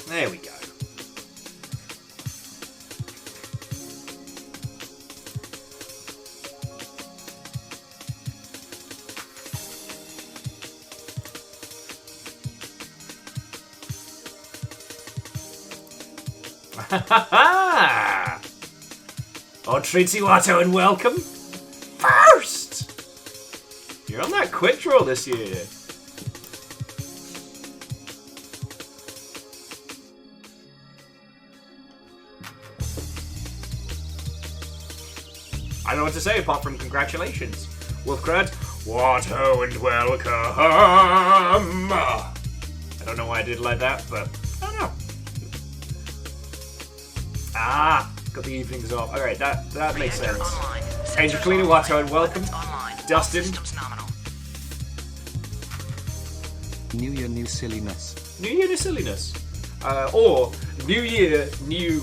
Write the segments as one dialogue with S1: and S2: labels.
S1: There we go. Oh, Tritzy Watto and welcome. First! You're on that quick draw this year. I don't know what to say apart from congratulations. Wolfgrad, Watto and welcome. I don't know why I did like that, but I don't know. Ah, got the evenings off. Alright, that makes sense. Angel Cleaner, Watto and welcome. Dustin.
S2: New Year, new silliness.
S1: New Year, new silliness. Or New Year, new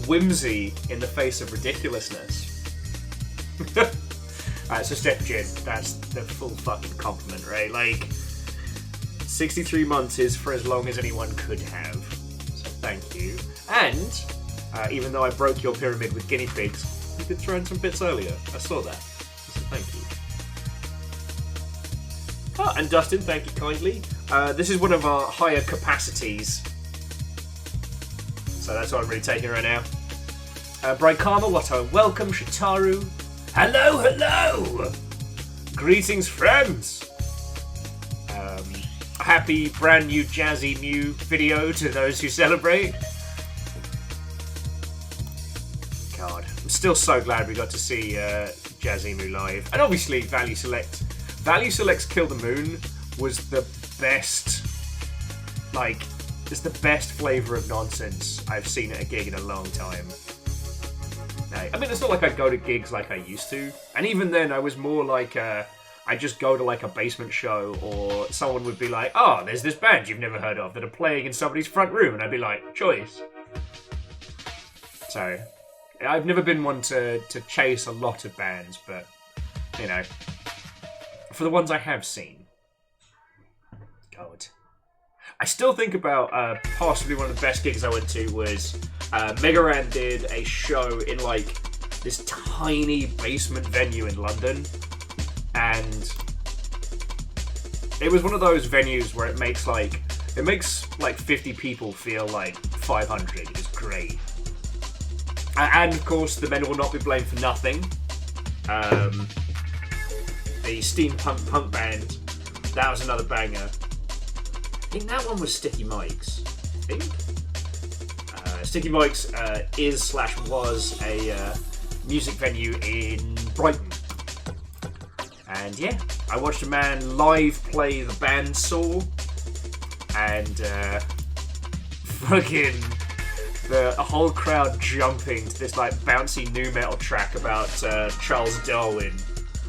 S1: whimsy in the face of ridiculousness. Alright, so Step Jin, that's the full fucking compliment, right? Like, 63 months is for as long as anyone could have. So thank you. And, even though I broke your pyramid with guinea pigs, you could throw in some bits earlier. I saw that. So thank you. Oh, and Dustin, thank you kindly. This is one of our higher capacities. So that's what I'm really taking right now. Bright Karma, Watto, welcome. Shitaru. Hello, hello! Greetings, friends! Happy brand new jazzy new video to those who celebrate. God, I'm still so glad we got to see Jazzy live. And obviously Value Select. Value Select's Kill the Moon was the best, like, it's the best flavour of nonsense I've seen at a gig in a long time. I mean, it's not like I go to gigs like I used to. And even then, I was more like, I just go to like a basement show, or someone would be like, oh, there's this band you've never heard of that are playing in somebody's front room. And I'd be like, choice. So, I've never been one to chase a lot of bands, but, you know, for the ones I have seen. God. I still think about possibly one of the best gigs I went to was Megaran did a show in like this tiny basement venue in London, and it was one of those venues where it makes like 50 people feel like 500. It's great. And of course, the men will not be blamed for nothing. The steampunk punk band, that was another banger. I think that one was Sticky Mike's. I think. Sticky Mike's was a music venue in Brighton. And yeah, I watched a man live play the bandsaw, and fucking the whole crowd jumping to this like bouncy nu metal track about Charles Darwin.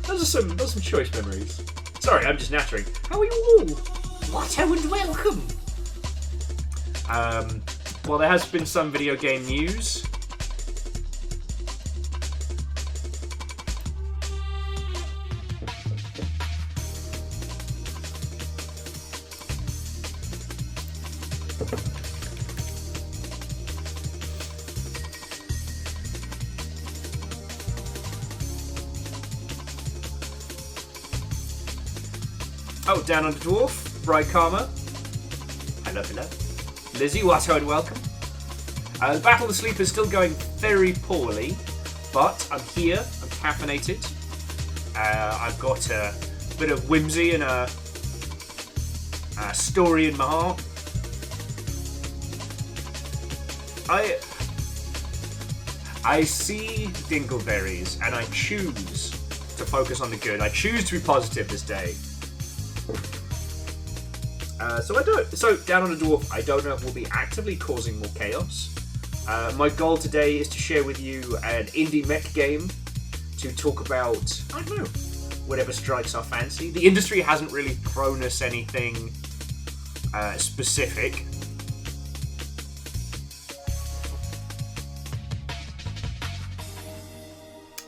S1: Those are some choice memories. Sorry, I'm just nattering. How are you all? Watto and welcome! Well, there has been some video game news. Oh, Down Under Dwarf, Bright Karma. Hello, hello. Lizzie, Watto and welcome. The Battle of the Sleep is still going very poorly, but I'm here, I'm caffeinated. I've got a bit of whimsy and a story in my heart. I see dingleberries and I choose to focus on the good. I choose to be positive this day. So Down on a Dwarf, I don't know if we'll be actively causing more chaos. My goal today is to share with you an indie mech game to talk about, I don't know, whatever strikes our fancy. The industry hasn't really thrown us anything specific.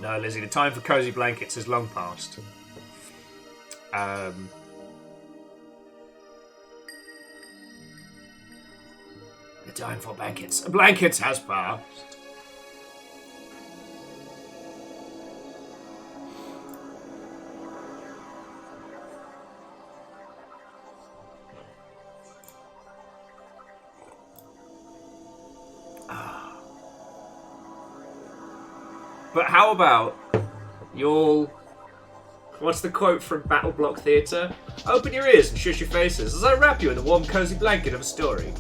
S1: No, Lizzie, the time for cozy blankets has long passed. time for blankets. Blankets has passed. But how about you'll... What's the quote from Battle Block Theatre? Open your ears and shush your faces as I wrap you in the warm, cozy blanket of a story.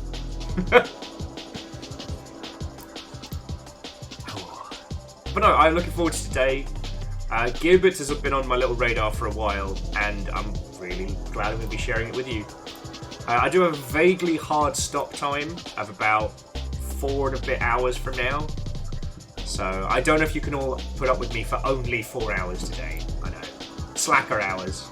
S1: But no, I'm looking forward to today. Gearbits has been on my little radar for a while, and I'm really glad I'm going to be sharing it with you. I do have a vaguely hard stop time of about 4 and a bit hours from now. So I don't know if you can all put up with me for only 4 hours today. I know. Slacker hours.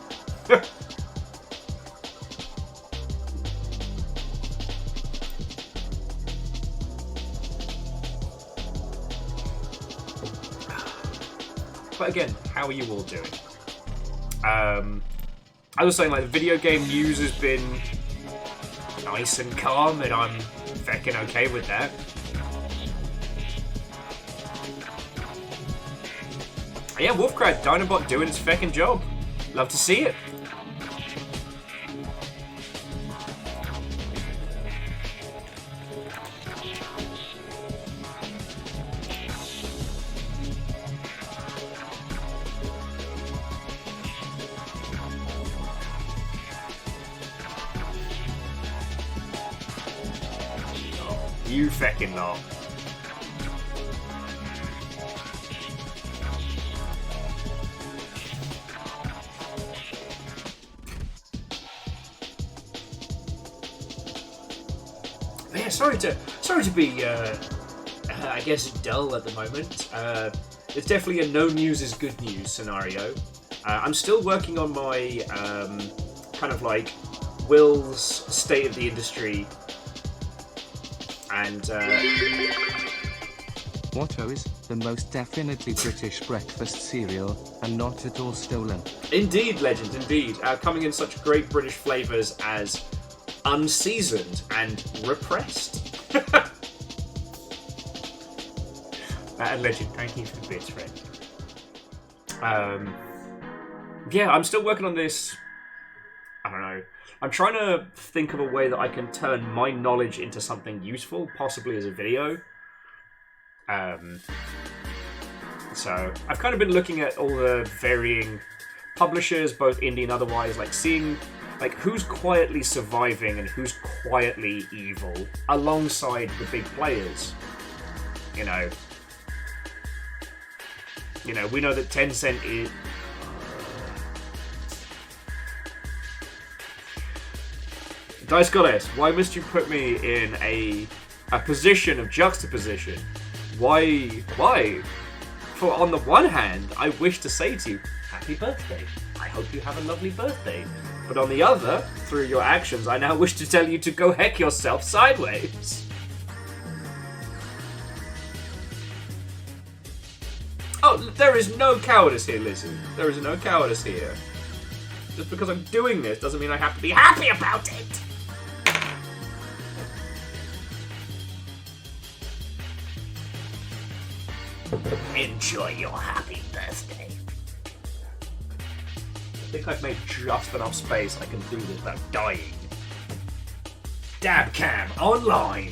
S1: But again, how are you all doing? I was saying, like, the video game news has been nice and calm, and I'm feckin' okay with that. Yeah, Wolfcrad, Dinobot doing its feckin' job. Love to see it. You feckin' lot. Yeah, sorry to be, I guess, dull at the moment. It's definitely a no news is good news scenario. I'm still working on my kind of like Will's state of the industry, and
S2: Watto is the most definitely British breakfast cereal, and not at all stolen.
S1: Indeed, legend, indeed. Coming in such great British flavours as unseasoned and repressed. And legend, thank you for the bits, friend. Yeah, I'm still working on this. I don't know. I'm trying to think of a way that I can turn my knowledge into something useful, possibly as a video. So I've kind of been looking at all the varying publishers, both indie and otherwise, like seeing like who's quietly surviving and who's quietly evil alongside the big players. You know, we know that Tencent is. Dice Goddess, why must you put me in a position of juxtaposition? Why? For on the one hand, I wish to say to you, happy birthday. I hope you have a lovely birthday. But on the other, through your actions, I now wish to tell you to go heck yourself sideways. Oh, there is no cowardice here, Lizzie. There is no cowardice here. Just because I'm doing this doesn't mean I have to be happy about it. Enjoy your happy birthday. I think I've made just enough space I can do this without dying. Dabcam online.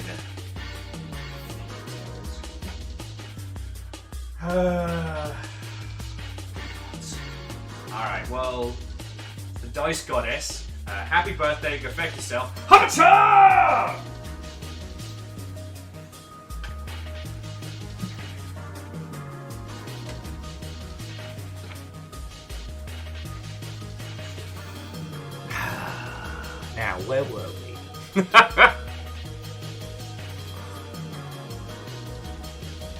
S1: Alright, well, the Dice Goddess, happy birthday, go feck yourself. Hacha! Now, where were we?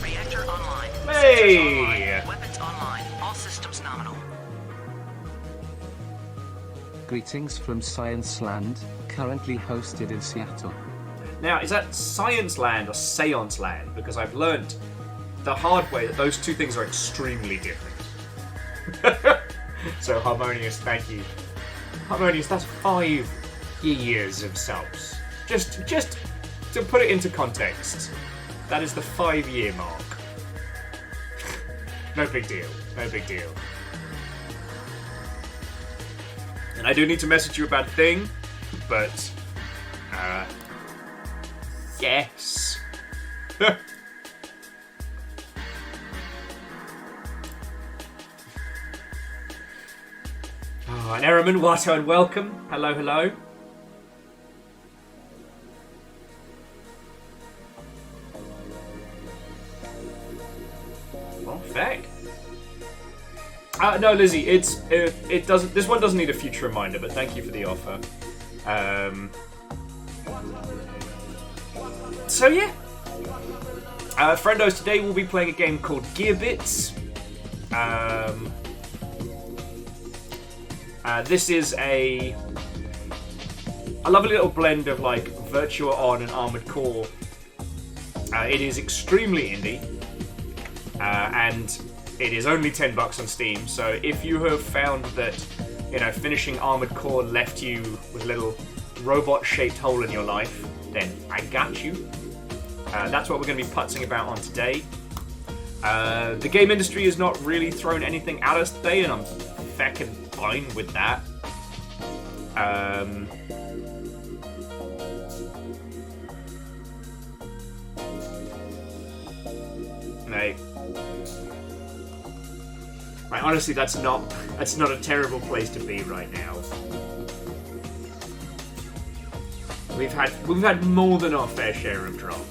S3: Reactor online.
S1: Hey!
S3: Online. Weapons online. All systems nominal.
S2: Greetings from Science Land, currently hosted in Seattle.
S1: Now, is that Science Land or Seance Land? Because I've learned the hard way that those two things are extremely different. So, Harmonious, thank you. Harmonious, that's 5 years of subs. Just to put it into context, that is the 5-year mark. No big deal. No big deal. And I do need to message you about Thing, but yes. Oh, and Eraman, Watto, and welcome. Hello, hello. Well, feck. No, Lizzie, it doesn't. This one doesn't need a future reminder, but thank you for the offer. So yeah, friendos, today we'll be playing a game called Gearbits. This is a lovely little blend of like Virtua On and Armored Core. It is extremely indie, and it is only $10 on Steam. So if you have found that, you know, finishing Armored Core left you with a little robot-shaped hole in your life, then I got you. That's what we're going to be putzing about on today. The game industry has not really thrown anything at us today, and I'm feckin' fine with that. Right, honestly, that's not a terrible place to be right now. We've had more than our fair share of drama.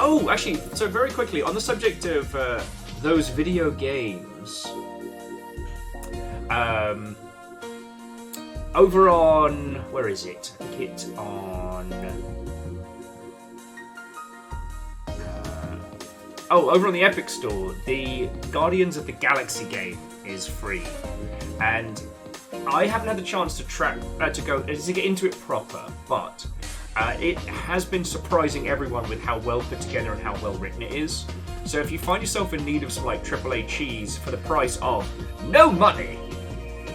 S1: Oh, actually, so very quickly, on the subject of those video games, over on, where is it? I think it's on... over on the Epic Store, the Guardians of the Galaxy game is free. And I haven't had the chance to get into it proper, but... it has been surprising everyone with how well put together and how well written it is. So if you find yourself in need of some like AAA cheese for the price of no money,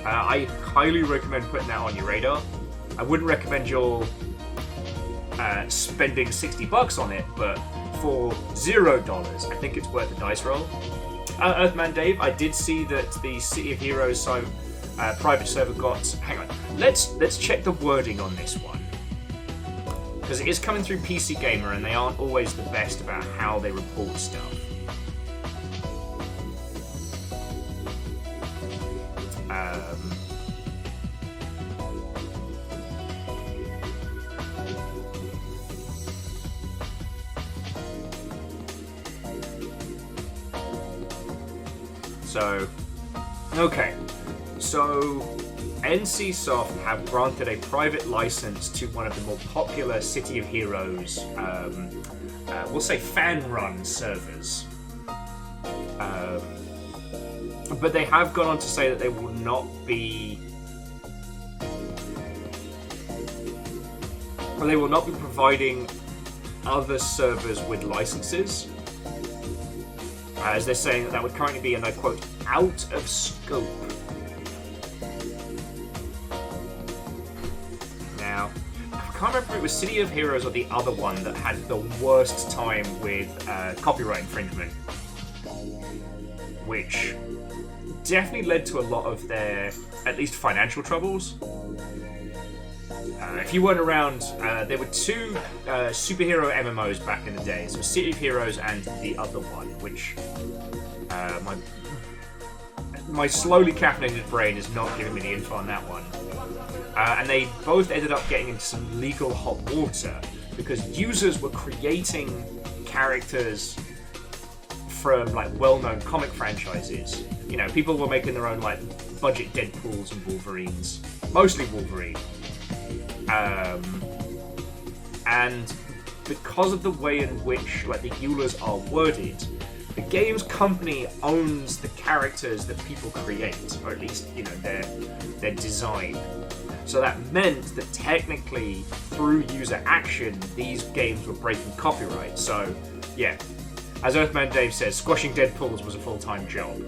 S1: I highly recommend putting that on your radar. I wouldn't recommend you spending $60 on it, but for $0, I think it's worth a dice roll. Earthman Dave, I did see that the City of Heroes private server got... Hang on, let's check the wording on this one. Because it is coming through PC Gamer, and they aren't always the best about how they report stuff. Okay. So... NCSoft have granted a private license to one of the more popular City of Heroes, we'll say fan-run servers. But they have gone on to say that they will not be... Well, they will not be providing other servers with licenses. As they're saying that would currently be, and I quote, out of scope. I can't remember if it was City of Heroes or the other one that had the worst time with copyright infringement, which definitely led to a lot of their, at least financial troubles. If you weren't around, there were two superhero MMOs back in the day, so City of Heroes and the other one, which my slowly caffeinated brain is not giving me the info on that one. And they both ended up getting into some legal hot water because users were creating characters from like well-known comic franchises. You know, people were making their own like budget Deadpools and Wolverines, mostly Wolverine. And because of the way in which like the EULAs are worded, the game's company owns the characters that people create, or at least, you know, their design. So that meant that technically, through user action, these games were breaking copyright. So, yeah. as Earthman Dave says, squashing dead pools was a full-time job.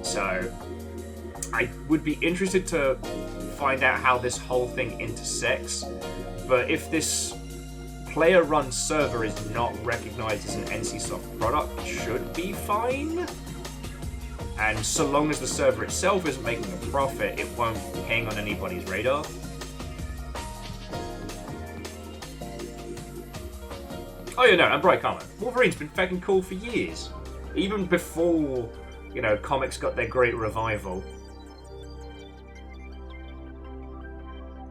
S1: So, I would be interested to find out how this whole thing intersects, but if this player-run server is not recognized as an NCSoft product, it should be fine. And so long as the server itself isn't making a profit, it won't hang on anybody's radar. Oh yeah, no, and Bright Karma. Wolverine's been fucking cool for years. Even before, you know, comics got their great revival.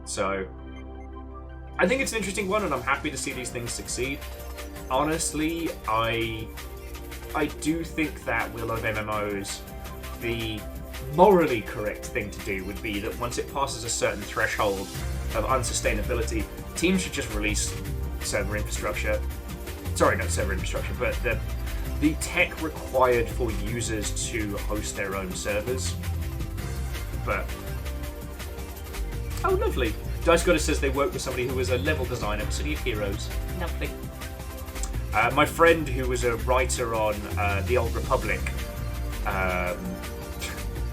S1: So, I think it's an interesting one, and I'm happy to see these things succeed. Honestly, I do think that with a lot of MMOs, the morally correct thing to do would be that once it passes a certain threshold of unsustainability, teams should just release server infrastructure. Sorry, not server infrastructure, but the tech required for users to host their own servers. But oh, lovely. Dice Goddess says they worked with somebody who was a level designer for City of Heroes. Lovely. My friend who was a writer on The Old Republic.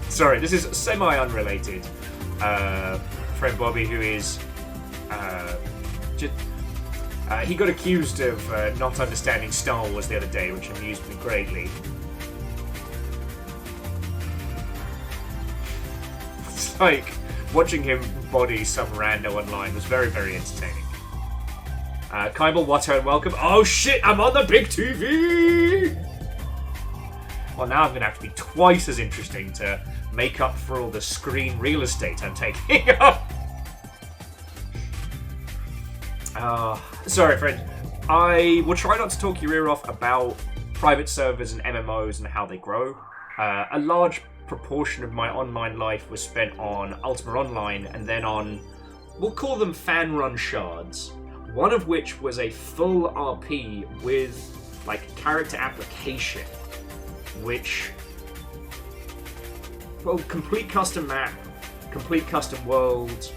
S1: Sorry, this is semi-unrelated. Friend Bobby, who is he got accused of not understanding Star Wars the other day, which amused me greatly. It's like watching him body some rando online was very, very entertaining. Kybal Watto and welcome. Oh shit, I'm on the big TV! Well, now I'm going to have to be twice as interesting to make up for all the screen real estate I'm taking up. Sorry, friend. I will try not to talk your ear off about private servers and MMOs and how they grow. A large proportion of my online life was spent on Ultima Online and then on, we'll call them fan-run shards. One of which was a full RP with, like, character application, which, well, complete custom map, complete custom world.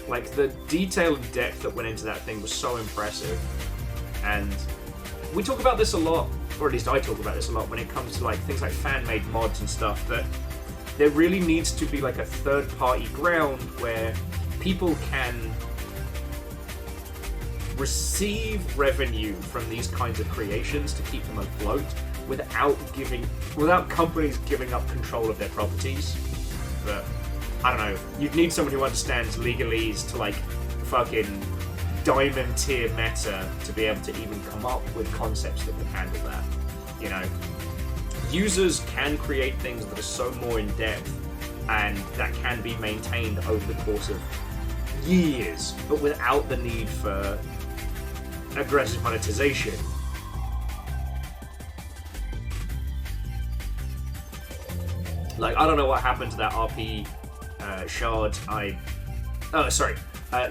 S1: Like, the detail and depth that went into that thing was so impressive. And we talk about this a lot, or at least I talk about this a lot, when it comes to like things like fan-made mods and stuff, that there really needs to be like a third-party ground where people can receive revenue from these kinds of creations to keep them afloat without companies giving up control of their properties. But I don't know, you'd need someone who understands legalese to like fucking diamond tier meta to be able to even come up with concepts that would handle that. You know, users can create things that are so more in depth and that can be maintained over the course of years, but without the need for aggressive monetization. Like, I don't know what happened to that RP shard.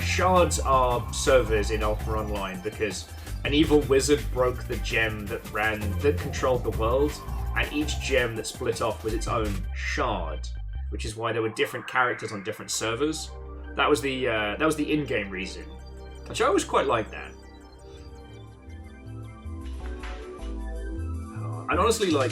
S1: Shards are servers in Ultima Online because an evil wizard broke the gem that controlled the world, and each gem that split off was its own shard, which is why there were different characters on different servers. That was the in-game reason, which I always quite like that. And honestly, like,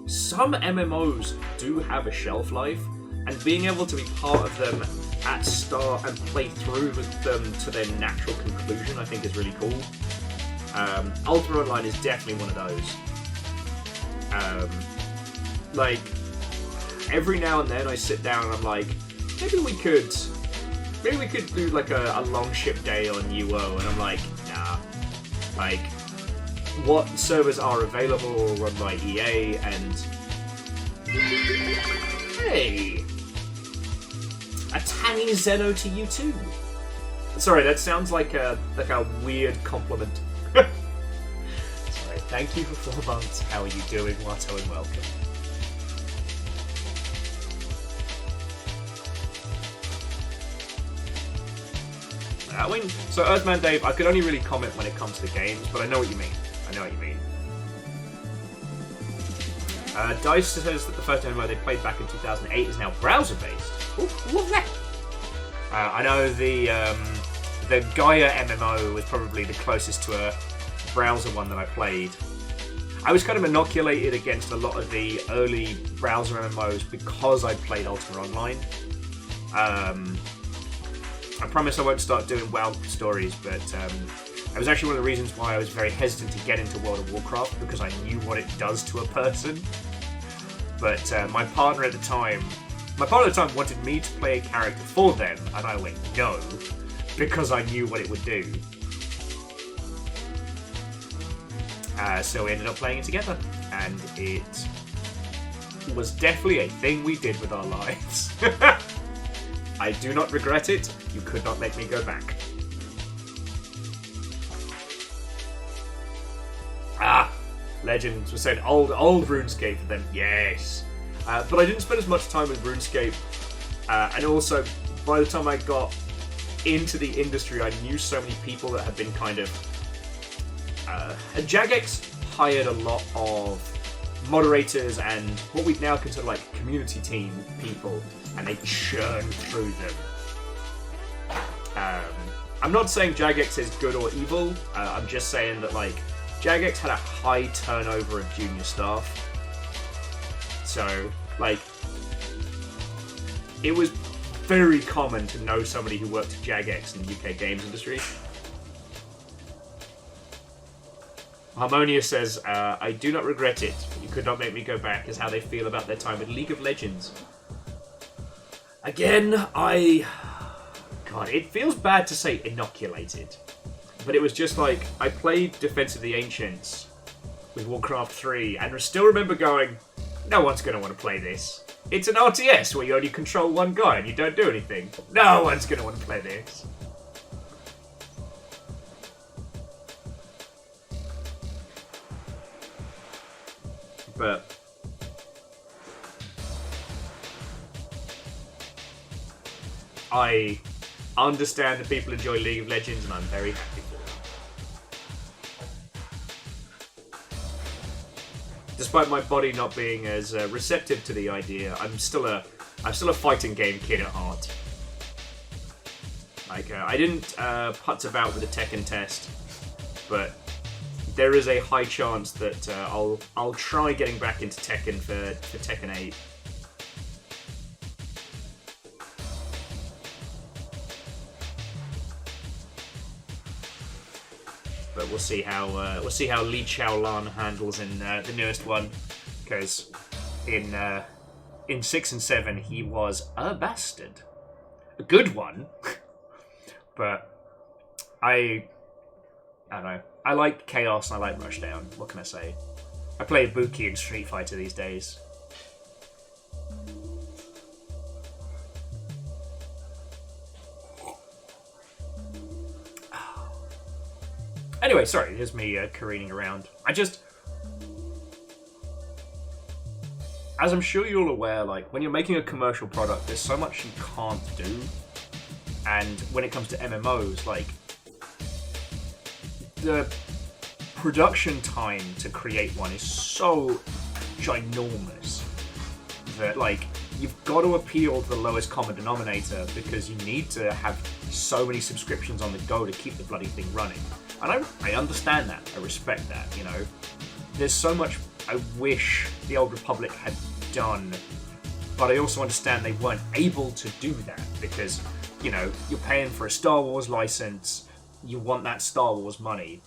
S1: some MMOs do have a shelf life, and being able to be part of them at start and play through with them to their natural conclusion, I think is really cool. Ultima Online is definitely one of those. Like, every now and then I sit down and I'm like, maybe we could do like a long ship day on UO, and I'm like, nah. Like, what servers are available or run by EA, and hey, a tangy Zeno to you too. Sorry, that sounds like a weird compliment. Sorry, thank you for 4 months. How are you doing, Watto, and welcome. So Earthman Dave, I could only really comment when it comes to games, but I know what you mean. Dice says that the first MMO they played back in 2008 is now browser-based. I know the Gaia MMO was probably the closest to a browser one that I played, I was kind of inoculated against a lot of the early browser MMOs because I played Ultima Online. I promise I won't start doing WoW stories, but it was actually one of the reasons why I was very hesitant to get into World of Warcraft, because I knew what it does to a person. But my partner at the time wanted me to play a character for them, and I went no, because I knew what it would do. So we ended up playing it together, and it was definitely a thing we did with our lives. I do not regret it. You could not make me go back. Legends was saying old RuneScape for them. Yes. But I didn't spend as much time with RuneScape. And also, by the time I got into the industry, I knew so many people that had been kind of... Jagex hired a lot of moderators and what we'd now consider like community team people, and they churned through them. I'm not saying Jagex is good or evil. I'm just saying that like Jagex had a high turnover of junior staff. So like it was very common to know somebody who worked at Jagex in the UK games industry. Harmonia says, I do not regret it. You could not make me go back, is how they feel about their time with League of Legends. Again, God, it feels bad to say inoculated. But it was just like, I played Defense of the Ancients with Warcraft 3, and still remember going, no one's going to want to play this. It's an RTS where you only control one guy and you don't do anything. No one's going to want to play this. But I understand that people enjoy League of Legends, and I'm very happy for them. Despite my body not being as receptive to the idea, I'm still a fighting game kid at heart. Like I didn't putz about with the Tekken test, but there is a high chance that I'll try getting back into Tekken for Tekken 8. But we'll see how Li Chaolan handles in the newest one, because in 6 and 7 he was a bastard, a good one. But I don't know. I like Chaos and I like Rushdown. What can I say? I play Ibuki in Street Fighter these days. Anyway, sorry, here's me careening around. As I'm sure you're all aware, like, when you're making a commercial product, there's so much you can't do. And when it comes to MMOs, like, the production time to create one is so ginormous that, like, you've got to appeal to the lowest common denominator, because you need to have so many subscriptions on the go to keep the bloody thing running. And I understand that. I respect that, you know. There's so much I wish the Old Republic had done, but I also understand they weren't able to do that because, you know, you're paying for a Star Wars license, you want that Star Wars money.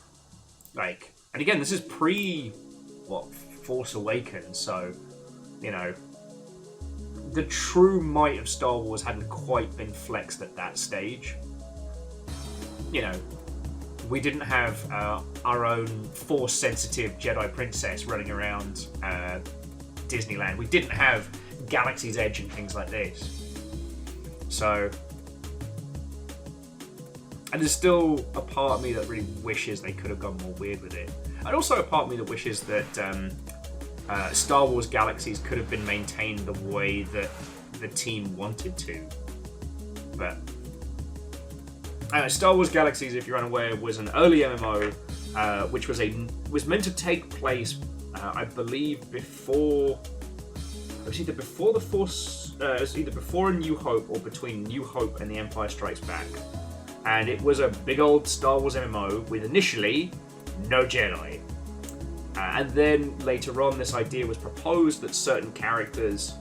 S1: Like, and again, this is Force Awakens, so, you know, the true might of Star Wars hadn't quite been flexed at that stage. You know, we didn't have our own Force-sensitive Jedi princess running around Disneyland. We didn't have Galaxy's Edge and things like this. So, and there's still a part of me that really wishes they could have gone more weird with it. And also a part of me that wishes that Star Wars Galaxies could have been maintained the way that the team wanted to. But Star Wars Galaxies, if you're unaware, was an early MMO, which was meant to take place, I believe, before. It was either before the Force, it was either before A New Hope or between New Hope and The Empire Strikes Back, and it was a big old Star Wars MMO with initially no Jedi. And then later on, this idea was proposed that certain characters,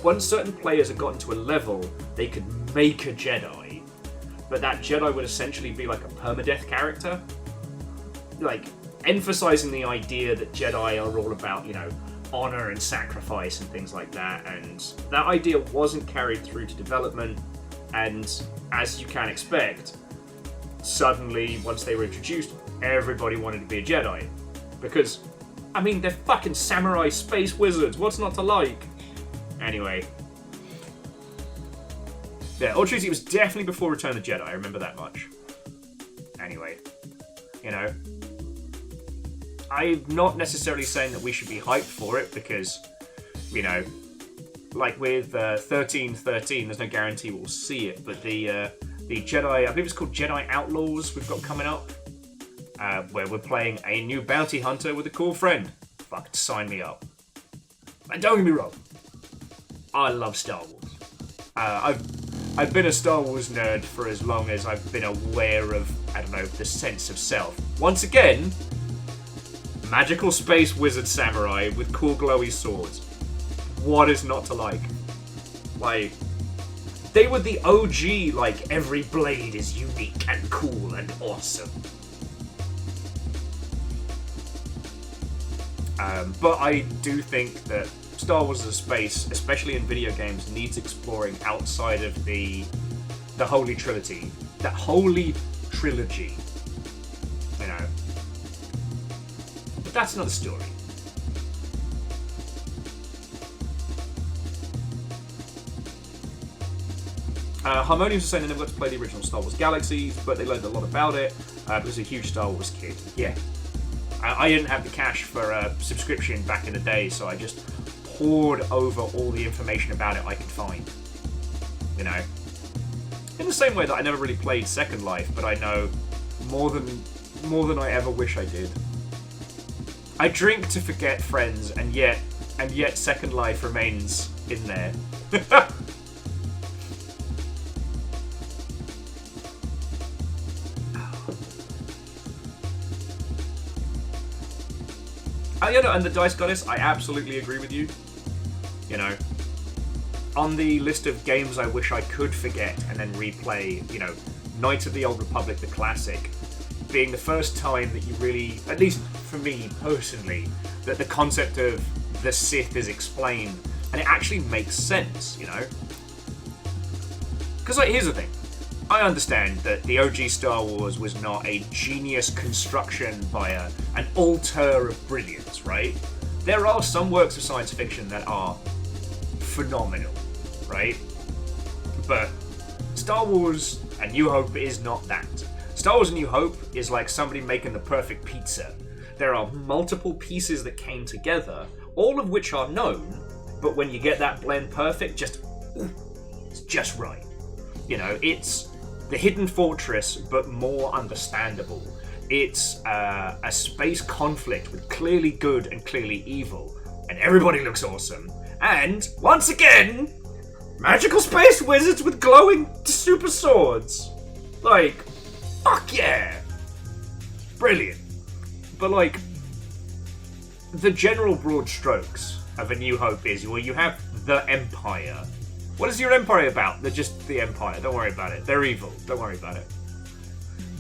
S1: once certain players had gotten to a level, they could make a Jedi, but that Jedi would essentially be like a permadeath character, like emphasizing the idea that Jedi are all about, you know, honor and sacrifice and things like that. And that idea wasn't carried through to development, and as you can expect, suddenly once they were introduced, everybody wanted to be a Jedi, because I mean, they're fucking samurai space wizards, what's not to like? Anyway, yeah, Ultra Treaty was definitely before Return of the Jedi, I remember that much. Anyway, you know, I'm not necessarily saying that we should be hyped for it, because, you know, like with 1313, there's no guarantee we'll see it, but the Jedi, I believe it's called Jedi Outlaws, we've got coming up, where we're playing a new bounty hunter with a cool friend. Fuck, sign me up. And don't get me wrong, I love Star Wars. I've been a Star Wars nerd for as long as I've been aware of, I don't know, the sense of self. Once again, magical space wizard samurai with cool glowy swords. What is not to like? Like, they were the OG, like, every blade is unique and cool and awesome. But I do think that Star Wars as a space, especially in video games, needs exploring outside of the Holy Trilogy. That Holy Trilogy. You know. But that's another story. Harmonious was saying they never got to play the original Star Wars Galaxies, but they learned a lot about it. Was a huge Star Wars kid. Yeah. I didn't have the cash for a subscription back in the day, so I just poured over all the information about it I could find. You know? In the same way that I never really played Second Life, but I know more than I ever wish I did. I drink to forget, friends, and yet Second Life remains in there. You know, and the Dice Goddess, I absolutely agree with you. You know, on the list of games I wish I could forget and then replay, you know, Knights of the Old Republic, the classic, being the first time that you really, at least for me personally, that the concept of the Sith is explained and it actually makes sense, you know? Because, like, here's the thing. I understand that the OG Star Wars was not a genius construction by an altar of brilliance, right? There are some works of science fiction that are phenomenal, right? But Star Wars A New Hope is not that. Star Wars A New Hope is like somebody making the perfect pizza. There are multiple pieces that came together, all of which are known, but when you get that blend perfect, it's just right. You know, it's the hidden fortress, but more understandable. It's a space conflict with clearly good and clearly evil, and everybody looks awesome. And, once again, magical space wizards with glowing super swords. Like, fuck yeah! Brilliant. But, like, the general broad strokes of A New Hope is, well, you have the Empire. What is your Empire about? They're just the Empire. Don't worry about it. They're evil. Don't worry about it.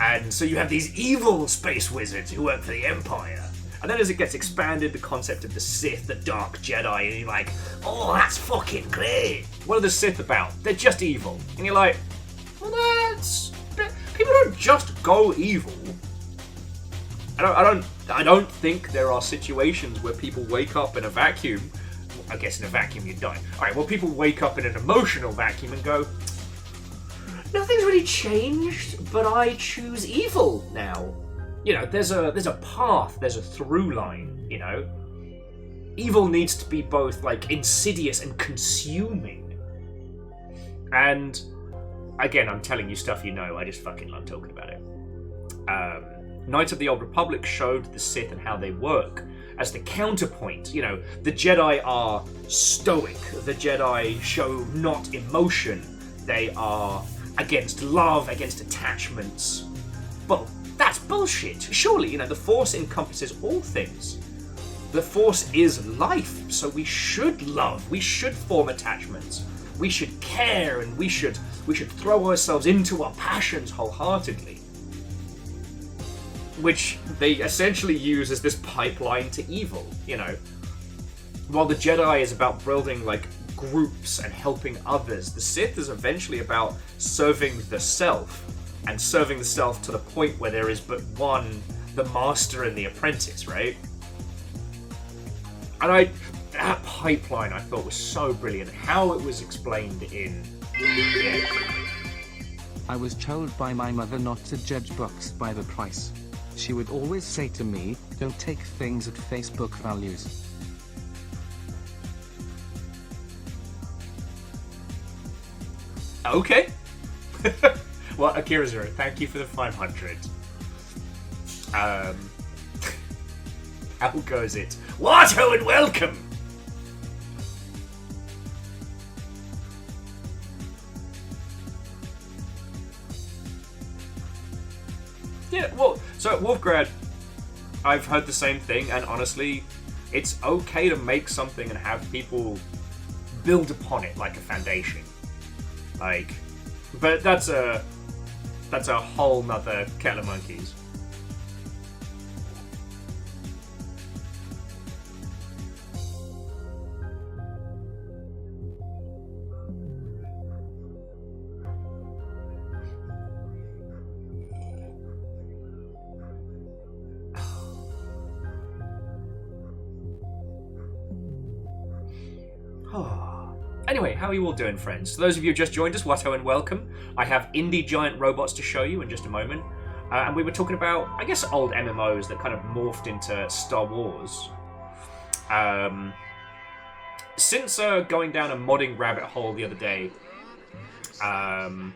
S1: And so you have these evil space wizards who work for the Empire. And then as it gets expanded, the concept of the Sith, the Dark Jedi, and you're like, oh, that's fucking great. What are the Sith about? They're just evil. And you're like, well, people don't just go evil. I don't think there are situations where people wake up in a vacuum. I guess in a vacuum you'd die. Alright, well, people wake up in an emotional vacuum and go, nothing's really changed, but I choose evil now. You know, there's a path, there's a through line, you know? Evil needs to be both, like, insidious and consuming. And, again, I'm telling you stuff you know, I just fucking love talking about it. Knights of the Old Republic showed the Sith and how they work. As the counterpoint, you know, the Jedi are stoic. The Jedi show not emotion. They are against love, against attachments. Well, That's bullshit. Surely, the Force encompasses all things. The Force is life, so we should love, we should form attachments, we should care, and we should throw ourselves into our passions wholeheartedly. Which they essentially use as this pipeline to evil, While the Jedi is about building, groups and helping others, the Sith is eventually about serving the self, and serving the self to the point where there is but one, the master and the apprentice, right? And that pipeline I thought was so brilliant. How it was explained in... Yeah.
S2: I was told by my mother not to judge books by the price. She would always say to me, don't take things at Facebook values.
S1: Okay. Well, Akira Zero, thank you for the 500. How goes it? Watto and welcome! Yeah, well, so at Wolfgrad, I've heard the same thing, and honestly, it's okay to make something and have people build upon it like a foundation. But that's a whole nother kettle of monkeys. Anyway, how are you all doing, friends? For those of you who just joined us, Watto and welcome. I have indie giant robots to show you in just a moment. And we were talking about, I guess, old MMOs that kind of morphed into Star Wars. Since going down a modding rabbit hole the other day, I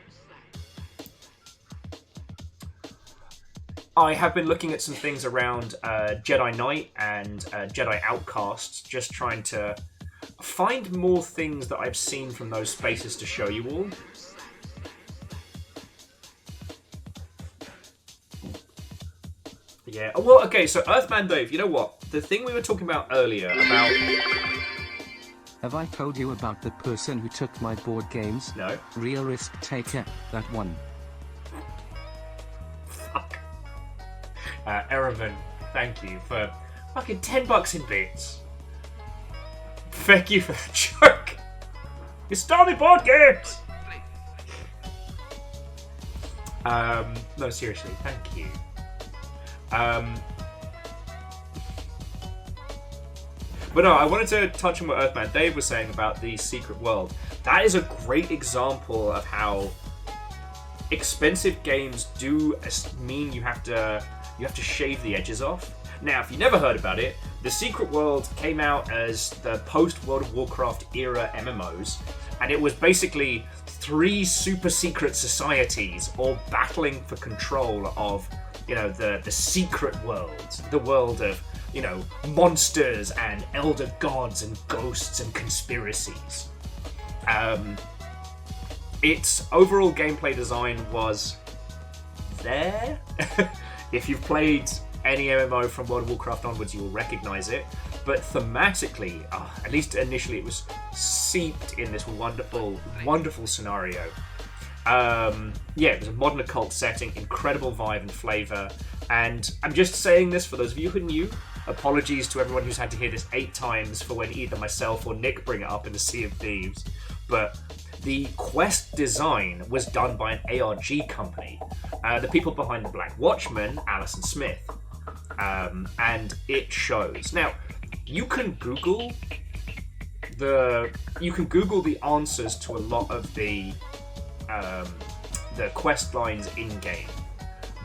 S1: have been looking at some things around Jedi Knight and Jedi Outcasts, just trying to find more things that I've seen from those spaces to show you all. Yeah, well, okay, so Earthman Dave, you know what? The thing we were talking about earlier about...
S2: Have I told you about the person who took my board games?
S1: No.
S2: Real risk taker, that one.
S1: Fuck. Erevan, thank you for fucking $10 in bits. Thank you for that joke. You stole me board games. No, seriously, thank you. But no, I wanted to touch on what Earthman Dave was saying about the secret world. That is a great example of how expensive games do mean you have to shave the edges off. Now, if you never heard about it, the Secret World came out as the post-World of Warcraft era MMOs, and it was basically 3 super secret societies all battling for control of, the secret world, the world of, monsters and elder gods and ghosts and conspiracies. Its overall gameplay design was there. If you've played any MMO from World of Warcraft onwards, you will recognize it. But thematically, at least initially, it was seeped in this wonderful, wonderful scenario. It was a modern occult setting, incredible vibe and flavour. And I'm just saying this for those of you who are new. Apologies to everyone who's had to hear this 8 times for when either myself or Nick bring it up in the Sea of Thieves. But the quest design was done by an ARG company. The people behind the Black Watchman, Alison Smith. And it shows. Now, you can Google the answers to a lot of the quest lines in game,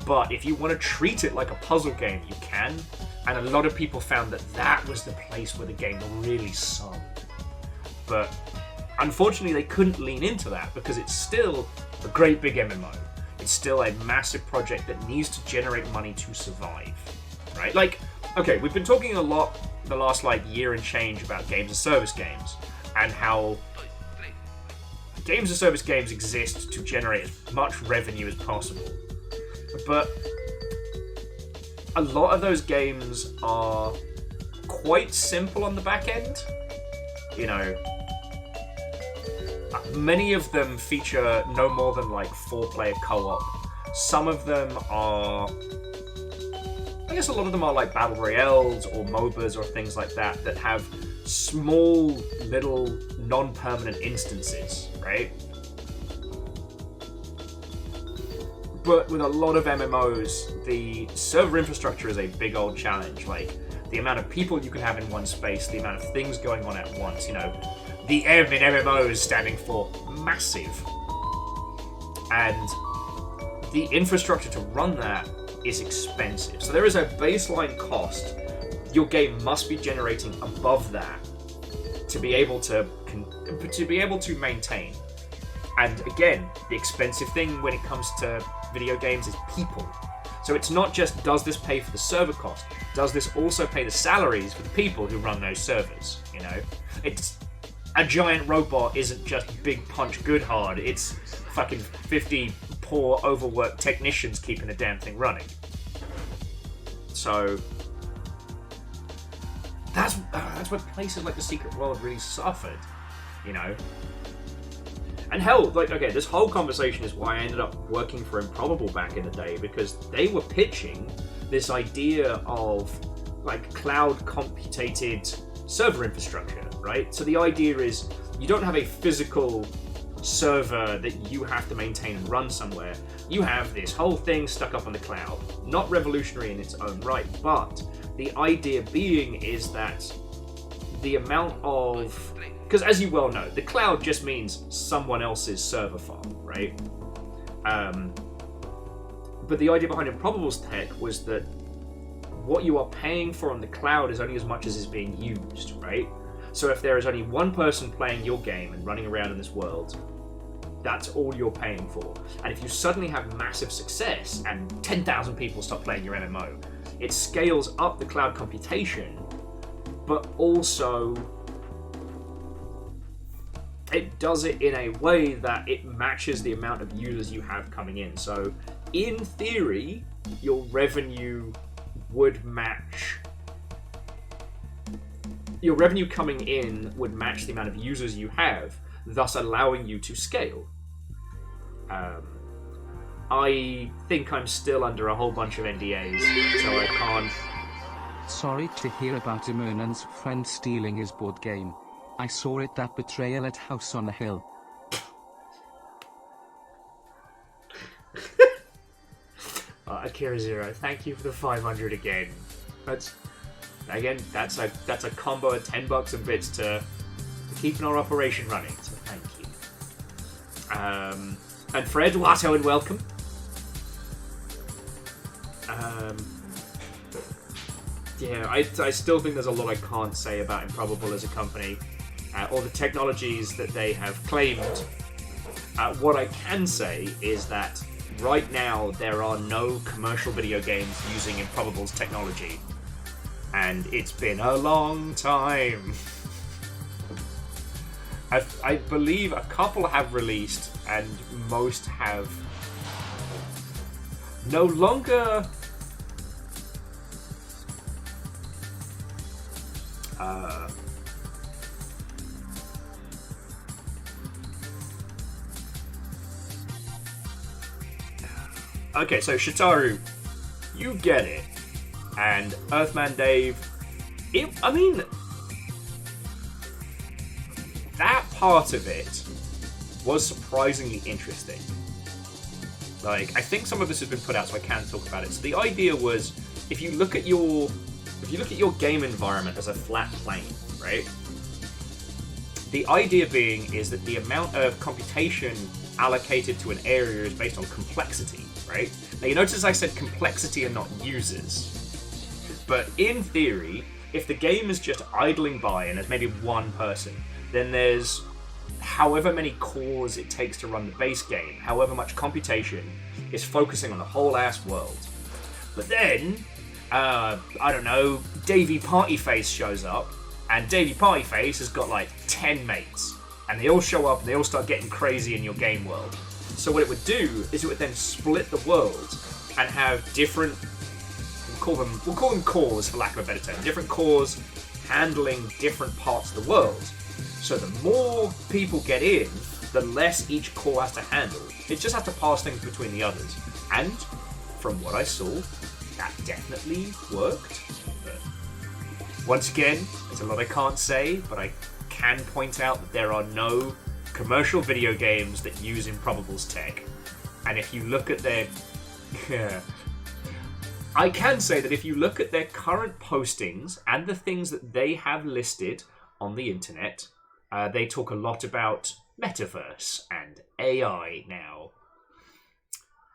S1: but if you want to treat it like a puzzle game, you can. And a lot of people found that was the place where the game really sung. But unfortunately, they couldn't lean into that because it's still a great big MMO. It's still a massive project that needs to generate money to survive. Right? Okay, we've been talking a lot the last year and change about games as service games and how games as service games exist to generate as much revenue as possible. But a lot of those games are quite simple on the back end. You know, many of them feature no more than like 4-player co-op. Some of them are, I guess a lot of them are like battle royales or MOBAs or things like that that have small little non-permanent instances, right? But with a lot of MMOs, the server infrastructure is a big old challenge. Like, the amount of people you can have in one space, the amount of things going on at once, you know. The M in MMO is standing for massive. And the infrastructure to run that is expensive. So there is a baseline cost your game must be generating above that to be able to maintain. And again, the expensive thing when it comes to video games is people. So it's not just, does this pay for the server cost? Does this also pay the salaries for the people who run those servers? You know, it's a giant robot isn't just big punch good hard. It's fucking 50 poor overworked technicians keeping the damn thing running. So that's where places like the Secret World really suffered, you know. And hell, like, okay, this whole conversation is why I ended up working for Improbable back in the day, because they were pitching this idea of like cloud computated server infrastructure, right? So the idea is you don't have a physical server that you have to maintain and run somewhere. You have this whole thing stuck up on the cloud. Not revolutionary in its own right, but the idea being is that the amount of... Because as you well know, the cloud just means someone else's server farm, right? But the idea behind Improbable's tech was that what you are paying for on the cloud is only as much as is being used, right? So if there is only one person playing your game and running around in this world, that's all you're paying for. And if you suddenly have massive success and 10,000 people start playing your MMO, it scales up the cloud computation, but also it does it in a way that it matches the amount of users you have coming in. So in theory, your revenue would match... Your revenue coming in would match the amount of users you have, thus allowing you to scale. I think I'm still under a whole bunch of NDAs, so I can't...
S2: Sorry to hear about Emunan's friend stealing his board game. I saw it, that betrayal at House on the Hill.
S1: Akira Zero, thank you for the 500 again. That's a combo of $10 and bits to keeping our operation running. So thank you. And Fred, Watto, and welcome. Yeah, I still think there's a lot I can't say about Improbable as a company, or the technologies that they have claimed. What I can say is that right now there are no commercial video games using Improbable's technology, and it's been a long time. I believe a couple have released, and most have no longer... Okay, so Shitaru, you get it. And Earthman Dave, I mean, that part of it was surprisingly interesting. Like, I think some of this has been put out, so I can talk about it. So the idea was, if you look at your game environment as a flat plane, right? The idea being is that the amount of computation allocated to an area is based on complexity, right? Now you notice I said complexity and not users. But in theory, if the game is just idling by and there's maybe one person, then there's however many cores it takes to run the base game, however much computation is focusing on the whole ass world. But then, I don't know, Davey Partyface shows up, and Davey Partyface has got like 10 mates, and they all show up and they all start getting crazy in your game world. So what it would do is it would then split the world and have different call them cores for lack of a better term. Different cores handling different parts of the world. So the more people get in, the less each core has to handle. It just has to pass things between the others. And from what I saw, that definitely worked. But once again, there's a lot I can't say, but I can point out that there are no commercial video games that use Improbable's tech. And if you look at their... I can say that if you look at their current postings and the things that they have listed on the internet, they talk a lot about metaverse and AI now.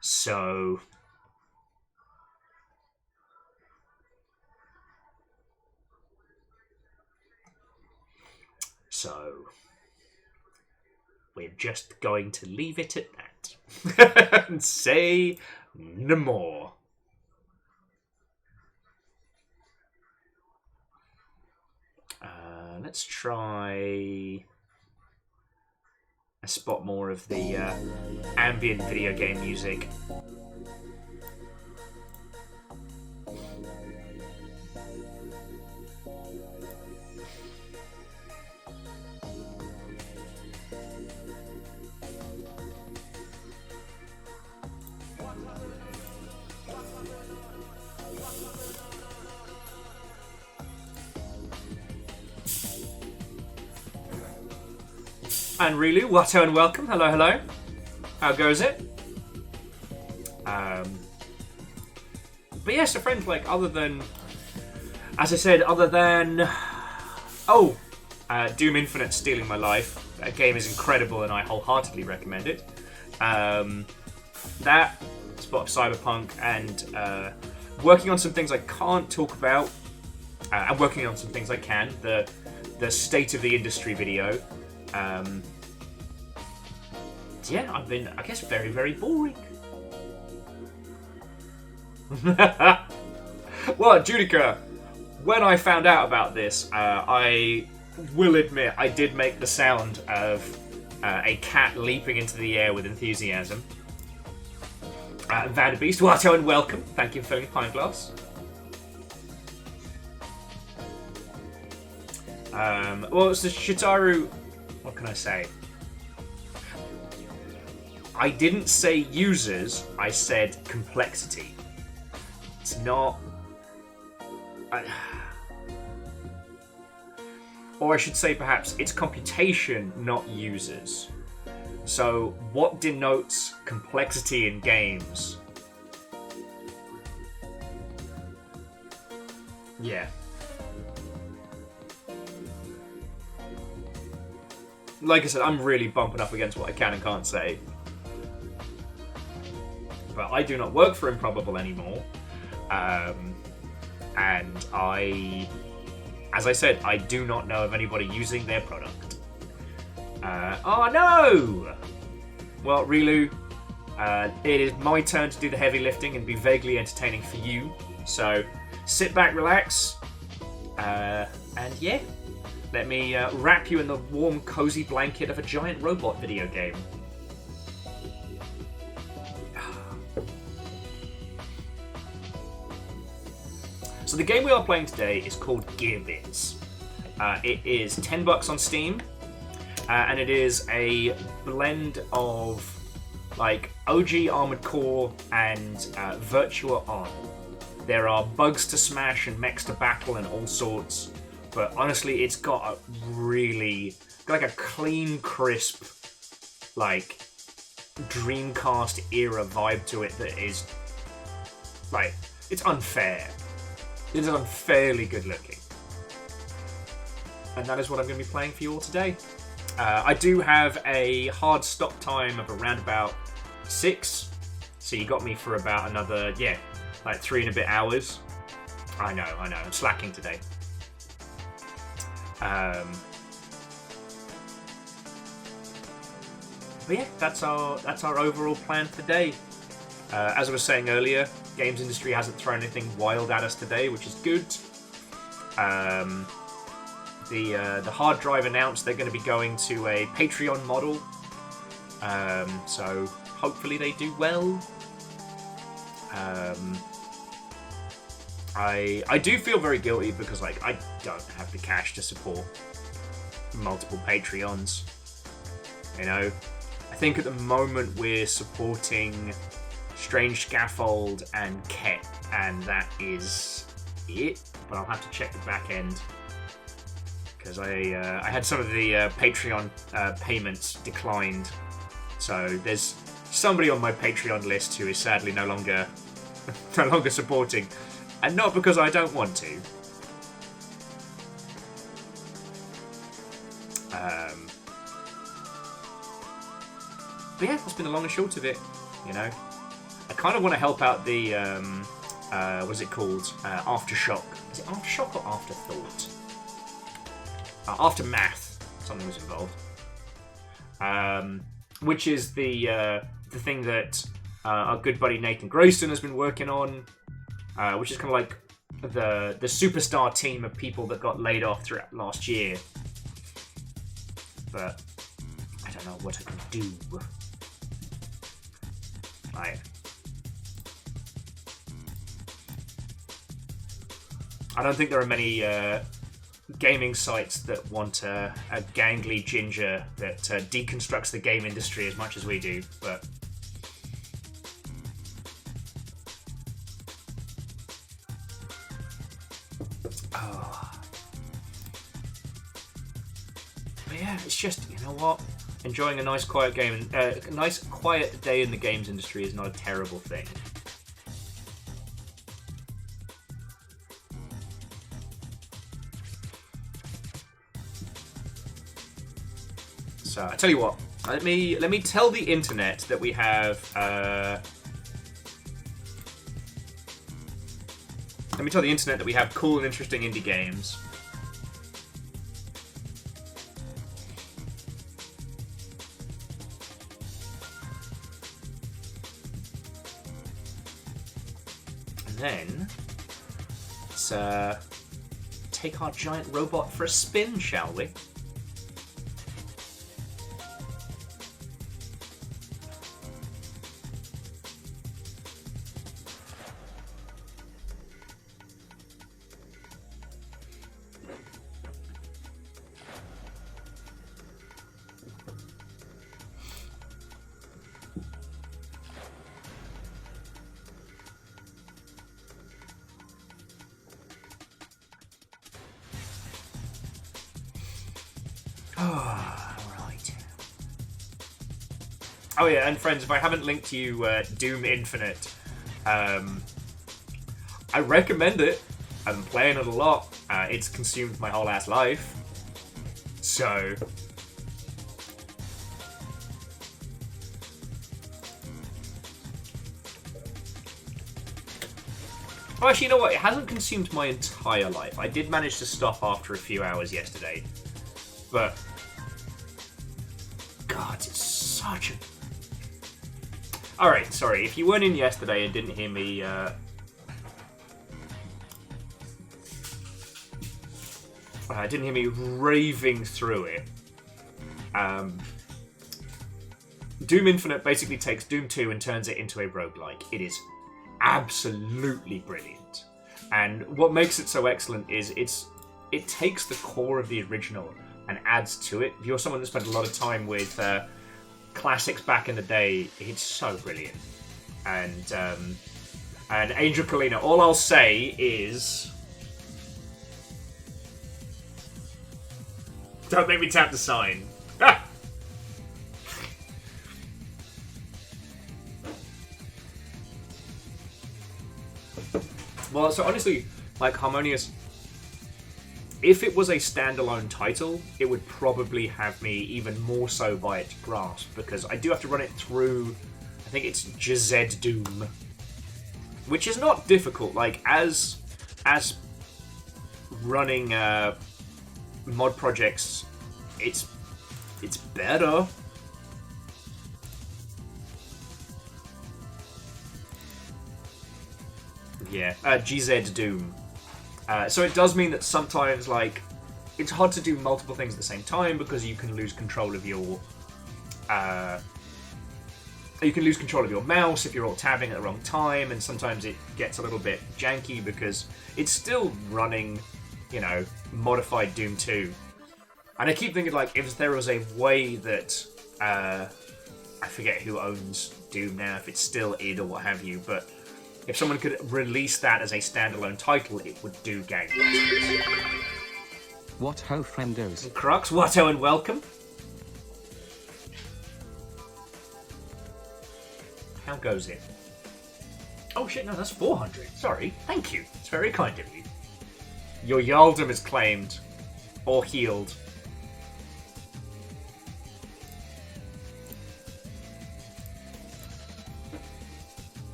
S1: So we're just going to leave it at that and say no more. Let's try a spot more of the ambient video game music. And Rilu, Watto and welcome. Hello, hello. How goes it? But yes, a friend, like, other than... As I said, other than... Oh! Doom Infinite stealing my life. That game is incredible and I wholeheartedly recommend it. That, spot of Cyberpunk, and working on some things I can't talk about. I'm working on some things I can. The state of the industry video. Yeah, I've been, I guess, very, very boring. Well, Judica, when I found out about this, I will admit I did make the sound of a cat leaping into the air with enthusiasm. Vanderbeest, Watto and welcome. Thank you for filling a pint glass. Well, it's the Shitaru... What can I say? I didn't say users, I said complexity. It's not... Or I should say perhaps, it's computation, not users. So, what denotes complexity in games? Yeah. Like I said, I'm really bumping up against what I can and can't say. But I do not work for Improbable anymore. And as I said, I do not know of anybody using their product. Oh no! Well, Rilu, it is my turn to do the heavy lifting and be vaguely entertaining for you. So, sit back, relax, and yeah, let me wrap you in the warm, cozy blanket of a giant robot video game. So the game we are playing today is called Gearbits. It is $10 on Steam, and it is a blend of like OG Armored Core and VIRTUA on. There are bugs to smash and mechs to battle and all sorts, but honestly, it's got like a clean, crisp, like Dreamcast era vibe to it that is like, it's unfair. It is unfairly good looking. And that is what I'm going to be playing for you all today. I do have a hard stop time of around about 6. So you got me for about another, like 3 and a bit hours. I know, I'm slacking today. But yeah, that's our overall plan today. As I was saying earlier, games industry hasn't thrown anything wild at us today, which is good. The hard drive announced they're going to be going to a Patreon model, so hopefully they do well. I do feel very guilty because like I don't have the cash to support multiple Patreons. You know, I think at the moment we're supporting Strange Scaffold and Ket, and that is it. But I'll have to check the back end because I had some of the Patreon payments declined. So there's somebody on my Patreon list who is sadly no longer supporting, and not because I don't want to. But yeah, that's been the long and short of it. You know, I kind of want to help out the what is it called? Aftershock. Is it Aftershock or Afterthought? Aftermath. Something was involved. Which is the thing that our good buddy Nathan Grayson has been working on, which is kind of like the superstar team of people that got laid off throughout last year. But I don't know what I can do. I don't think there are many gaming sites that want a gangly ginger that deconstructs the game industry as much as we do, but yeah, it's just, you know what, enjoying a nice quiet game, a nice quiet day in the games industry is not a terrible thing. So I tell you what, let me tell the internet that we have. Let me tell the internet that we have cool and interesting indie games. And then let's take our giant robot for a spin, shall we? Oh yeah, and friends, if I haven't linked to you Doom Infinite, I recommend it. I've been playing it a lot. It's consumed my whole ass life. So oh, actually, you know what? It hasn't consumed my entire life. I did manage to stop after a few hours yesterday. But God, it's such a... Alright, sorry. If you weren't in yesterday and didn't hear me... didn't hear me raving through it. Doom Infinite basically takes Doom 2 and turns it into a roguelike. It is absolutely brilliant. And what makes it so excellent is it takes the core of the original and adds to it. If you're someone that spent a lot of time with classics back in the day, it's so brilliant. And Angel Kalina, all I'll say is... Don't make me tap the sign. Ah! Well, so honestly, like, Harmonious, if it was a standalone title, it would probably have me even more so by its grasp, because I do have to run it through, I think it's GZ Doom, which is not difficult. Like, as running mod projects, it's better. Yeah, GZ Doom. So it does mean that sometimes, like, it's hard to do multiple things at the same time because you can lose control of your you can lose control of your mouse if you're alt tabbing at the wrong time, and sometimes it gets a little bit janky because it's still running, you know, modified Doom 2. And I keep thinking, like, if there was a way that I forget who owns Doom now, if it's still id or what have you, but if someone could release that as a standalone title, it would do gangbusters.
S2: What ho, friendos?
S1: Crux, whatto, and welcome. How goes it? Oh shit, no, that's 400. Sorry, thank you. It's very kind of you. Your Yaldom is claimed. Or healed.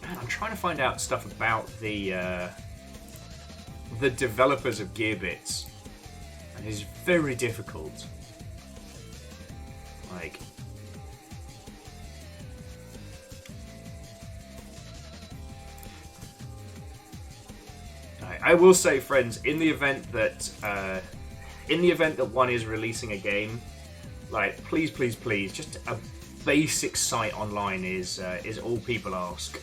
S1: Man, I'm trying to find out stuff about the developers of Gearbits. And it's very difficult. Like... I will say, friends, in the event that one is releasing a game, like, please, just a basic site online is all people ask.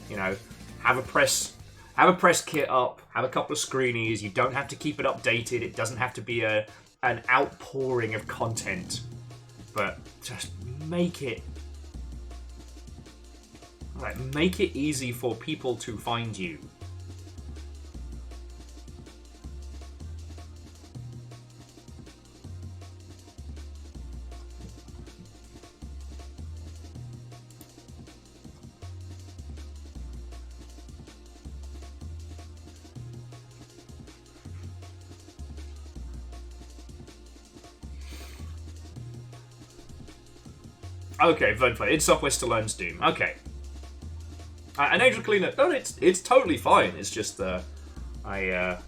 S1: You know, have a press kit up, have a couple of screenies. You don't have to keep it updated. It doesn't have to be an outpouring of content, but just make it easy for people to find you. Okay, VIRTUA. Id Software still owns Doom. Okay. An Angel Cleaner. No, it's totally fine. It's just I've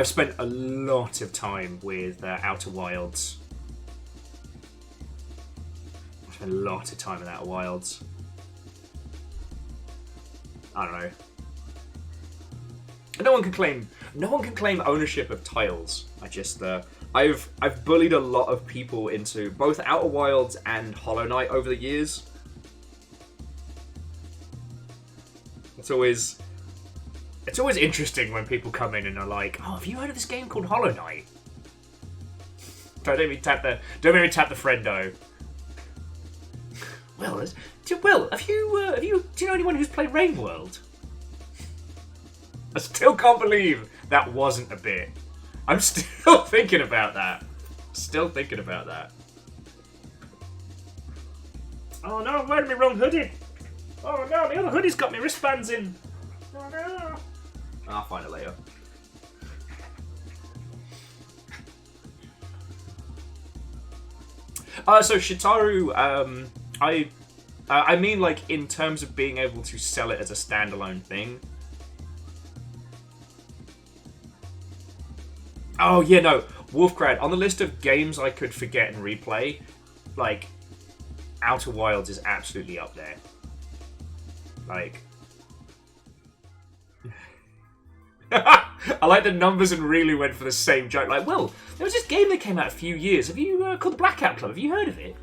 S1: spent a lot of time with Outer Wilds. I've spent a lot of time with Outer Wilds. I don't know. No one can claim ownership of tiles. I just I've bullied a lot of people into both Outer Wilds and Hollow Knight over the years. It's always interesting when people come in and are like, "Oh, have you heard of this game called Hollow Knight?" Don't make me tap the friendo. Will, have you do you know anyone who's played Rain World? I still can't believe that wasn't a bit. I'm still thinking about that. Oh no, I'm wearing my wrong hoodie. Oh no, the other hoodie's got my wristbands in. Oh no. I'll find it later. So Shitaru, I mean, like, in terms of being able to sell it as a standalone thing. Oh, yeah, no. Wolfcrad, on the list of games I could forget and replay, like, Outer Wilds is absolutely up there. Like... I like the numbers and really went for the same joke. Like, well, there was this game that came out a few years. Have you, called the Blackout Club? Have you heard of it?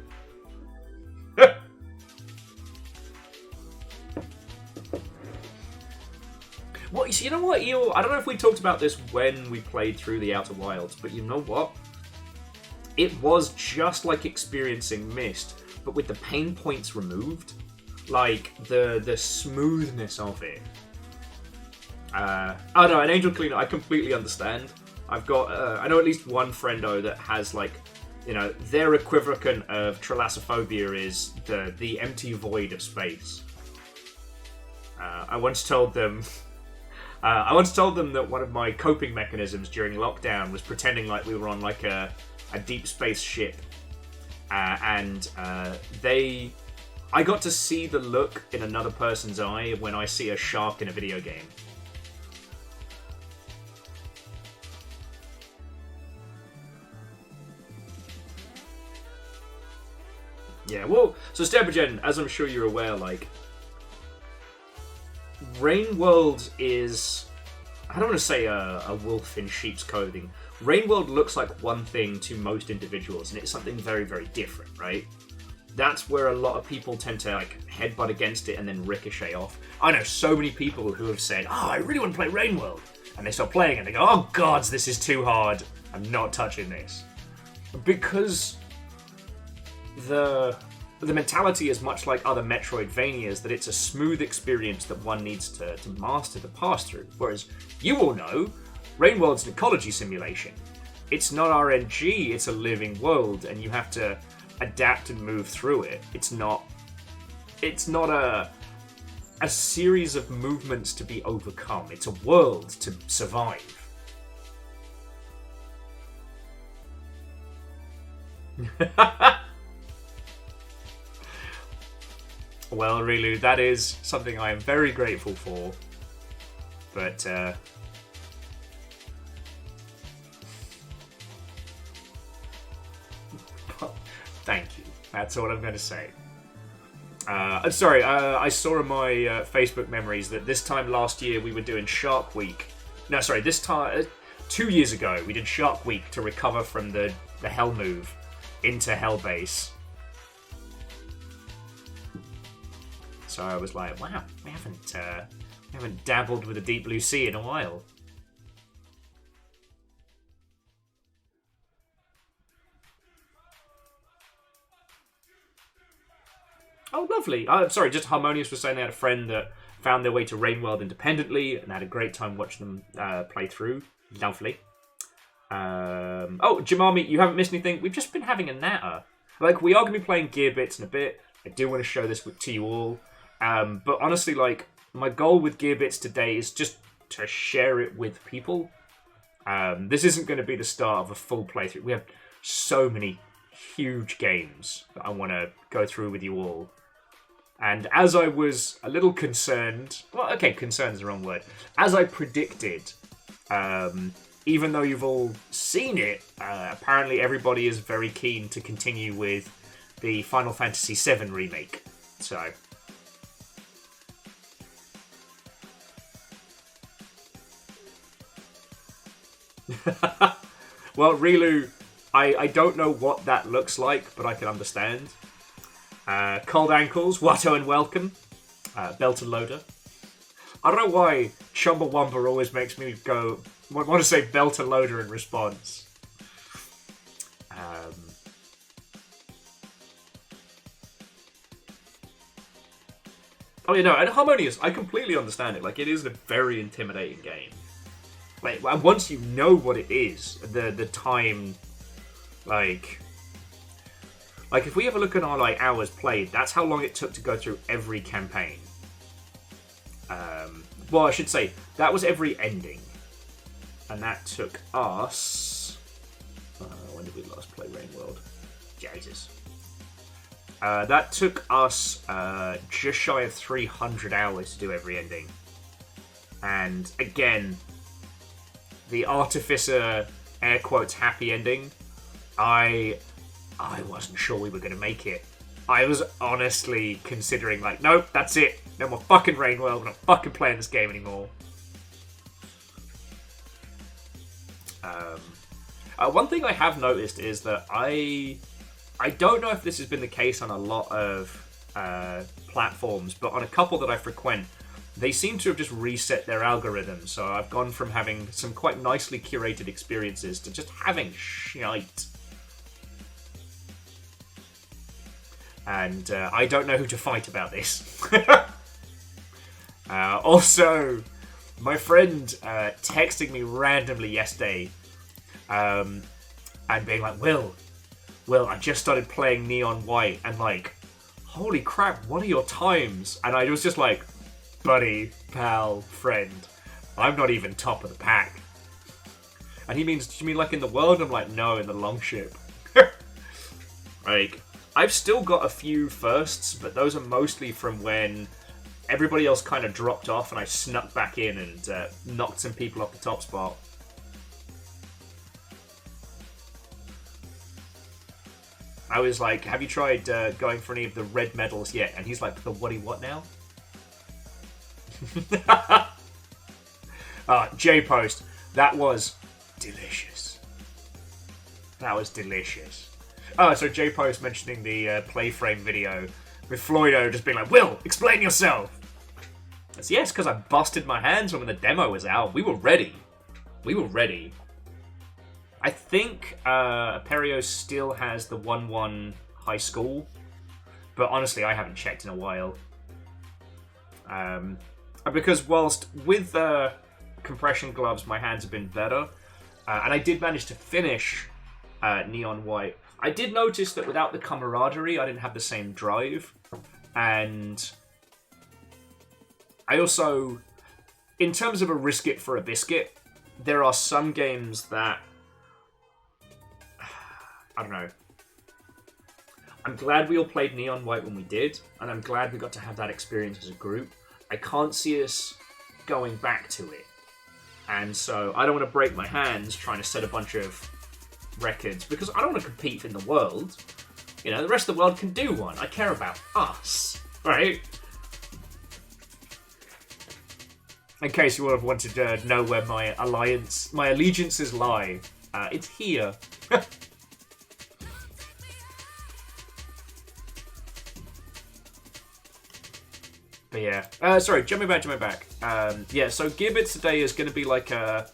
S1: Well, you know what, Eel? I don't know if we talked about this when we played through the Outer Wilds, but you know what? It was just like experiencing Myst, but with the pain points removed. Like, the smoothness of it. Oh no, an Angel Cleaner, I completely understand. I've got, I know at least one friendo that has, like, you know, their equivalent of thalassophobia is the empty void of space. I once told them that one of my coping mechanisms during lockdown was pretending like we were on like a deep space ship, and I got to see the look in another person's eye when I see a shark in a video game. Yeah, well, so Stepagen, as I'm sure you're aware, like, Rain World is I don't want to say a wolf in sheep's clothing. Rainworld looks like one thing to most individuals, and it's something very, very different, right? That's where a lot of people tend to like headbutt against it and then ricochet off. I know so many people who have said, "Oh, I really want to play Rainworld," and they start playing and they go, "Oh gods, this is too hard. I'm not touching this," because the mentality is much like other Metroidvanias, that it's a smooth experience that one needs to master, to pass through. Whereas you all know, Rainworld's an ecology simulation. It's not RNG, it's a living world, and you have to adapt and move through it. It's not a series of movements to be overcome. It's a world to survive. Well, Rilu, that is something I am very grateful for. But, thank you. That's all I'm going to say. I'm sorry, I saw in my Facebook memories that this time last year we were doing Shark Week. No, sorry, this time, 2 years ago, we did Shark Week to recover from the Hell move into Hellbase. So I was like, wow, we haven't dabbled with the deep blue sea in a while. Oh, lovely. Sorry, just Harmonious was saying they had a friend that found their way to Rainworld independently and had a great time watching them play through. Lovely. Oh, Jamami, you haven't missed anything. We've just been having a natter. Like, we are going to be playing Gearbits in a bit. I do want to show this to you all. But honestly, like, my goal with Gearbits today is just to share it with people. This isn't going to be the start of a full playthrough. We have so many huge games that I want to go through with you all. And as I was a little concerned... Well, okay, concerned is the wrong word. As I predicted, even though you've all seen it, apparently everybody is very keen to continue with the Final Fantasy VII Remake. So... Well, Rilu, I don't know what that looks like, but I can understand. Cold Ankles, Watto and welcome. Belt and Loader. I don't know why Chumbawamba always makes me go... want to say Belt and Loader in response. Oh, you know, and Harmonious, I completely understand it. Like, it is a very intimidating game. Like, once you know what it is, the time, like if we have a look at our like hours played, that's how long it took to go through every campaign. Well, I should say that was every ending, and that took us. When did we last play Rainworld? Jesus. That took us just shy of 300 hours to do every ending, and again. The Artificer, air quotes, happy ending, I wasn't sure we were going to make it. I was honestly considering, like, nope, that's it. No more fucking Rainworld. I'm not fucking playing this game anymore. One thing I have noticed is that I don't know if this has been the case on a lot of platforms, but on a couple that I frequent, they seem to have just reset their algorithm, so I've gone from having some quite nicely curated experiences to just having shite. And I don't know who to fight about this. Also, my friend texting me randomly yesterday and being like, Will, I just started playing Neon White, and like, holy crap, what are your times? And I was just like, buddy, pal, friend, I'm not even top of the pack. And he means, do you mean like in the world? I'm like, no, in the longship. Like, I've still got a few firsts, but those are mostly from when everybody else kind of dropped off and I snuck back in and knocked some people off the top spot. I was like, have you tried going for any of the red medals yet? And he's like, the what now? J-Post. That was delicious. That was delicious. Oh, so J-Post mentioning the Playframe video with Floydo just being like, Will, explain yourself. It's, yes, because I busted my hands when the demo was out. We were ready. We were ready. I think Aperio still has the 1-1 high school, but honestly, I haven't checked in a while. Because whilst with compression gloves, my hands have been better, and I did manage to finish Neon White, I did notice that without the camaraderie, I didn't have the same drive, and I also, in terms of a risk it for a biscuit, there are some games that, I don't know. I'm glad we all played Neon White when we did, and I'm glad we got to have that experience as a group. I can't see us going back to it. And so I don't want to break my hands trying to set a bunch of records, because I don't want to compete in the world. You know, the rest of the world can do one. I care about us, right? In case you would have wanted to know where my allegiances lie, it's here. But yeah, sorry, jumping back. Yeah, so Gearbits today is going to be like a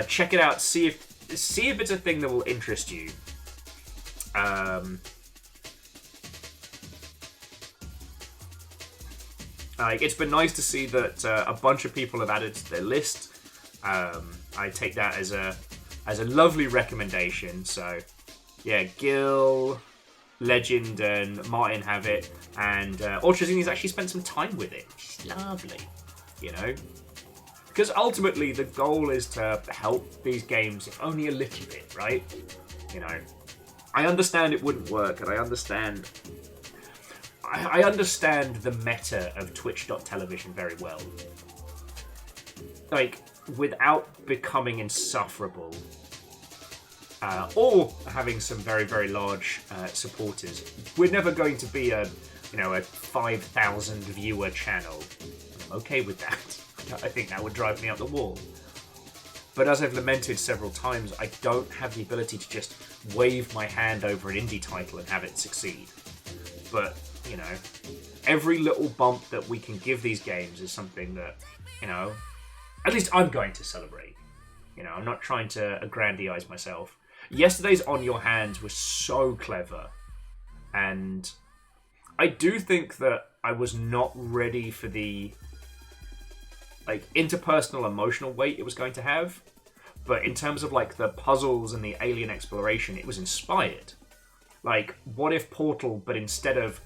S1: check it out, see if it's a thing that will interest you. It's been nice to see that a bunch of people have added to their list. I take that as a lovely recommendation. So yeah, Gil, Legend, and Martin have it, and Ultrazini's actually spent some time with it. It's lovely, you know? Because ultimately the goal is to help these games, if only a little bit, right? You know, I understand it wouldn't work, and I understand the meta of Twitch.television very well. Like, without becoming insufferable, or having some very, very large supporters, we're never going to be a 5,000 viewer channel. I'm okay with that. I think that would drive me up the wall. But as I've lamented several times, I don't have the ability to just wave my hand over an indie title and have it succeed. But, you know, every little bump that we can give these games is something that, you know, at least I'm going to celebrate. You know, I'm not trying to aggrandize myself. Yesterday's On Your Hands was so clever, and I do think that I was not ready for the interpersonal emotional weight it was going to have, but in terms of the puzzles and the alien exploration, it was inspired. Like, what if Portal, but instead of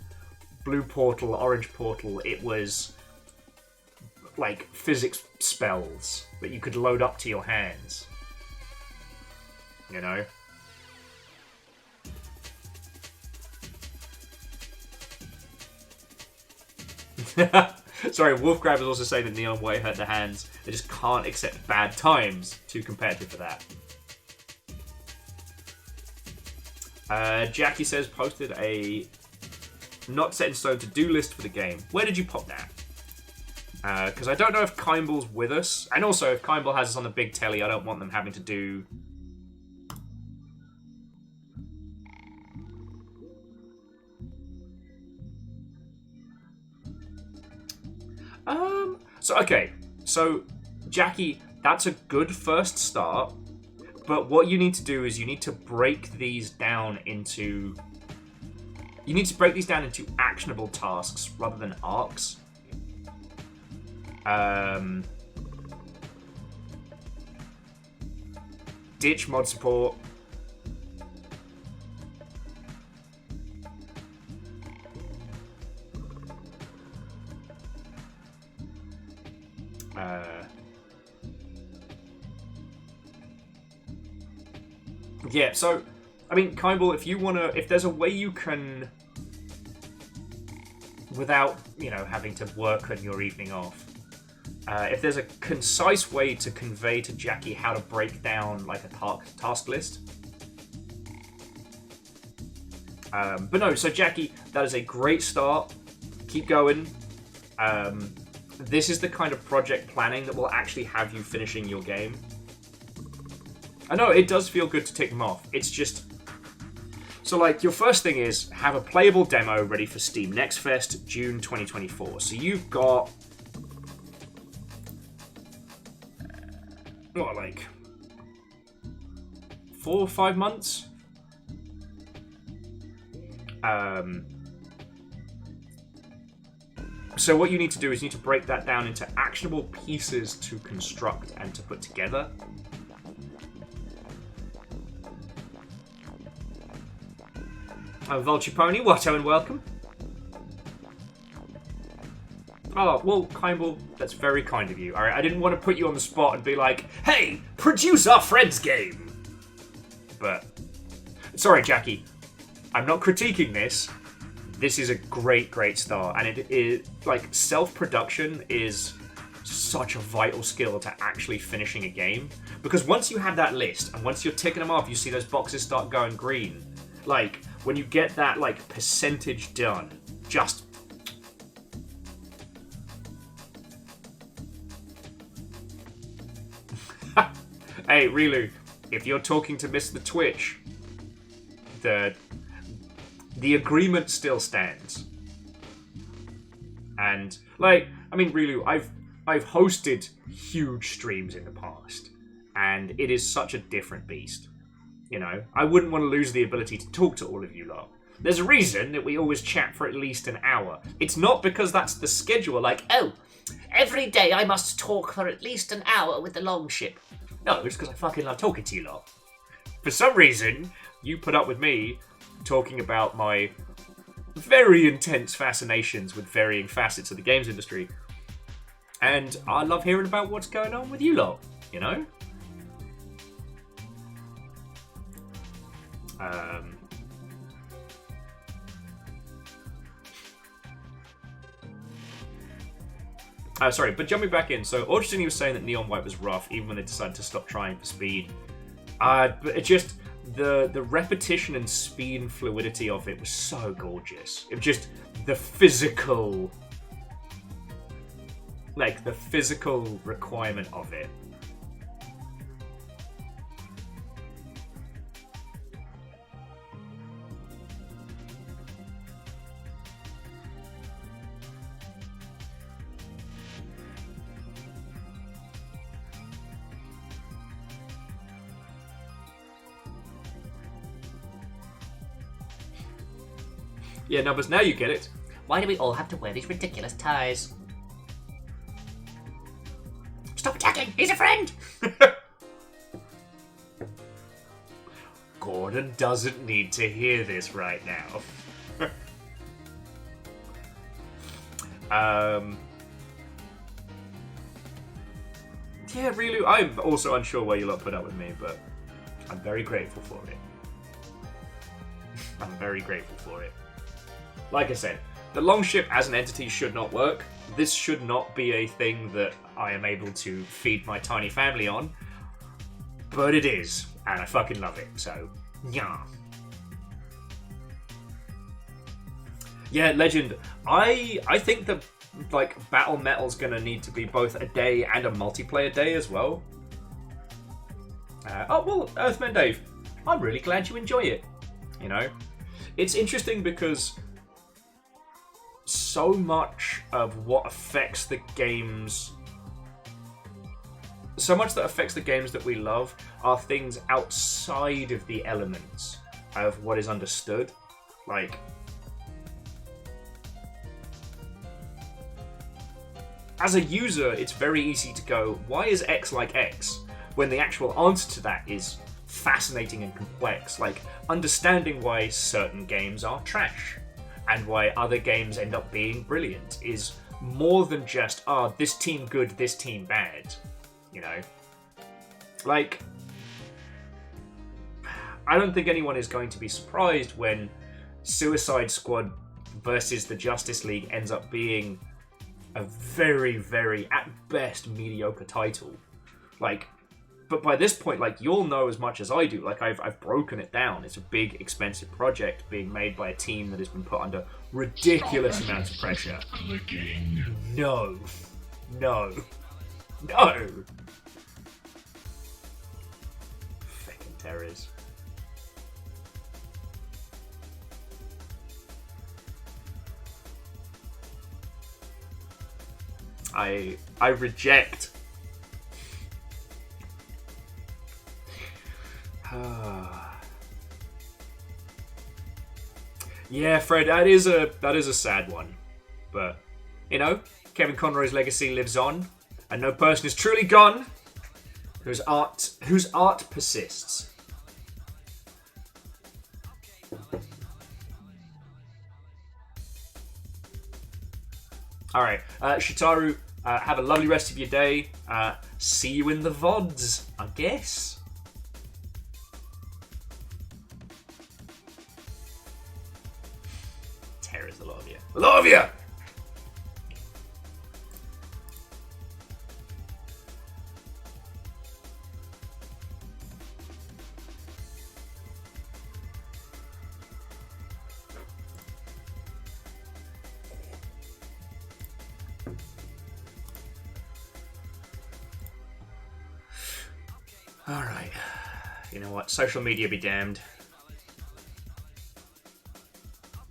S1: blue portal, orange portal, it was physics spells that you could load up to your hands, you know? Sorry, Wolfgrab is also saying that Neon White hurt their hands. They just can't accept bad times. Too competitive for that. Jackie says, posted a not set in stone to-do list for the game. Where did you pop that? Because I don't know if Kimball's with us. And also, if Kimball has us on the big telly, I don't want them having to do... So, Jackie, that's a good first start. But what you need to do is you need to break these down into... You need to break these down into actionable tasks rather than arcs. Ditch mod support. Yeah, so, I mean, Kimball, if there's a way you can, without, having to work on your evening off, if there's a concise way to convey to Jackie how to break down, a task list. But no, so Jackie, that is a great start. Keep going. this is the kind of project planning that will actually have you finishing your game. I know, it does feel good to tick them off. It's just... So, like, your first thing is have a playable demo ready for Steam Next Fest, June 2024. So you've got... What, like... 4 or 5 months? So what you need to do is you need to break that down into actionable pieces to construct and to put together. Vulture Pony, Watto and welcome. Oh, well, Kimball, that's very kind of you. Alright, I didn't want to put you on the spot and be like, hey, produce our friend's game! But, sorry, Jackie. I'm not critiquing this. This is a great, great start. And it is, like, self-production is such a vital skill to actually finishing a game. Because once you have that list, and once you're ticking them off, you see those boxes start going green. Like, when you get that, like, percentage done, just... Hey, Rilu, if you're talking to Mr. Twitch, the agreement still stands. And, like, I mean, Rilu, I've hosted huge streams in the past, and it is such a different beast. You know, I wouldn't want to lose the ability to talk to all of you lot. There's a reason that we always chat for at least an hour. It's not because that's the schedule, like, oh, every day I must talk for at least an hour with the Longship. No, it's because I fucking love talking to you lot. For some reason, you put up with me talking about my very intense fascinations with varying facets of the games industry. And I love hearing about what's going on with you lot, you know? Sorry, but jumping back in, so Augustine was saying that Neon White was rough even when they decided to stop trying for speed. But it just, the repetition and speed and fluidity of it was so gorgeous. It was just the physical, like the physical requirement of it. Yeah, Numbers, now you get it.
S4: Why do we all have to wear these ridiculous ties? Stop attacking! He's a friend!
S1: Gordon doesn't need to hear this right now. Yeah, really, I'm also unsure why you lot put up with me, but I'm very grateful for it. I'm very grateful for it. Like I said, the Longship as an entity should not work. This should not be a thing that I am able to feed my tiny family on. But it is, and I fucking love it, so, yeah. Yeah, Legend, I think that, like, Battle Metal's gonna need to be both a day and a multiplayer day as well. Oh, well, Earthman Dave, I'm really glad you enjoy it, you know? It's interesting because so much of what affects the games... So much that affects the games that we love are things outside of the elements of what is understood. Like... As a user, it's very easy to go, why is X like X? When the actual answer to that is fascinating and complex. Like, understanding why certain games are trash and why other games end up being brilliant is more than just, this team good, this team bad. You know? Like, I don't think anyone is going to be surprised when Suicide Squad versus the Justice League ends up being a very, very, at best, mediocre title. Like, but by this point, like, you'll know as much as I do. Like, I've broken it down. It's a big, expensive project being made by a team that has been put under ridiculous amounts of pressure. No. No. No! Fucking terrors. I reject. Yeah, Fred, that is a sad one. But, you know, Kevin Conroy's legacy lives on, and no person is truly gone whose art persists. Alright, Shitaru, have a lovely rest of your day. See you in the VODs, I guess. Terrors, I love you. I love you! Alright. You know what? Social media be damned.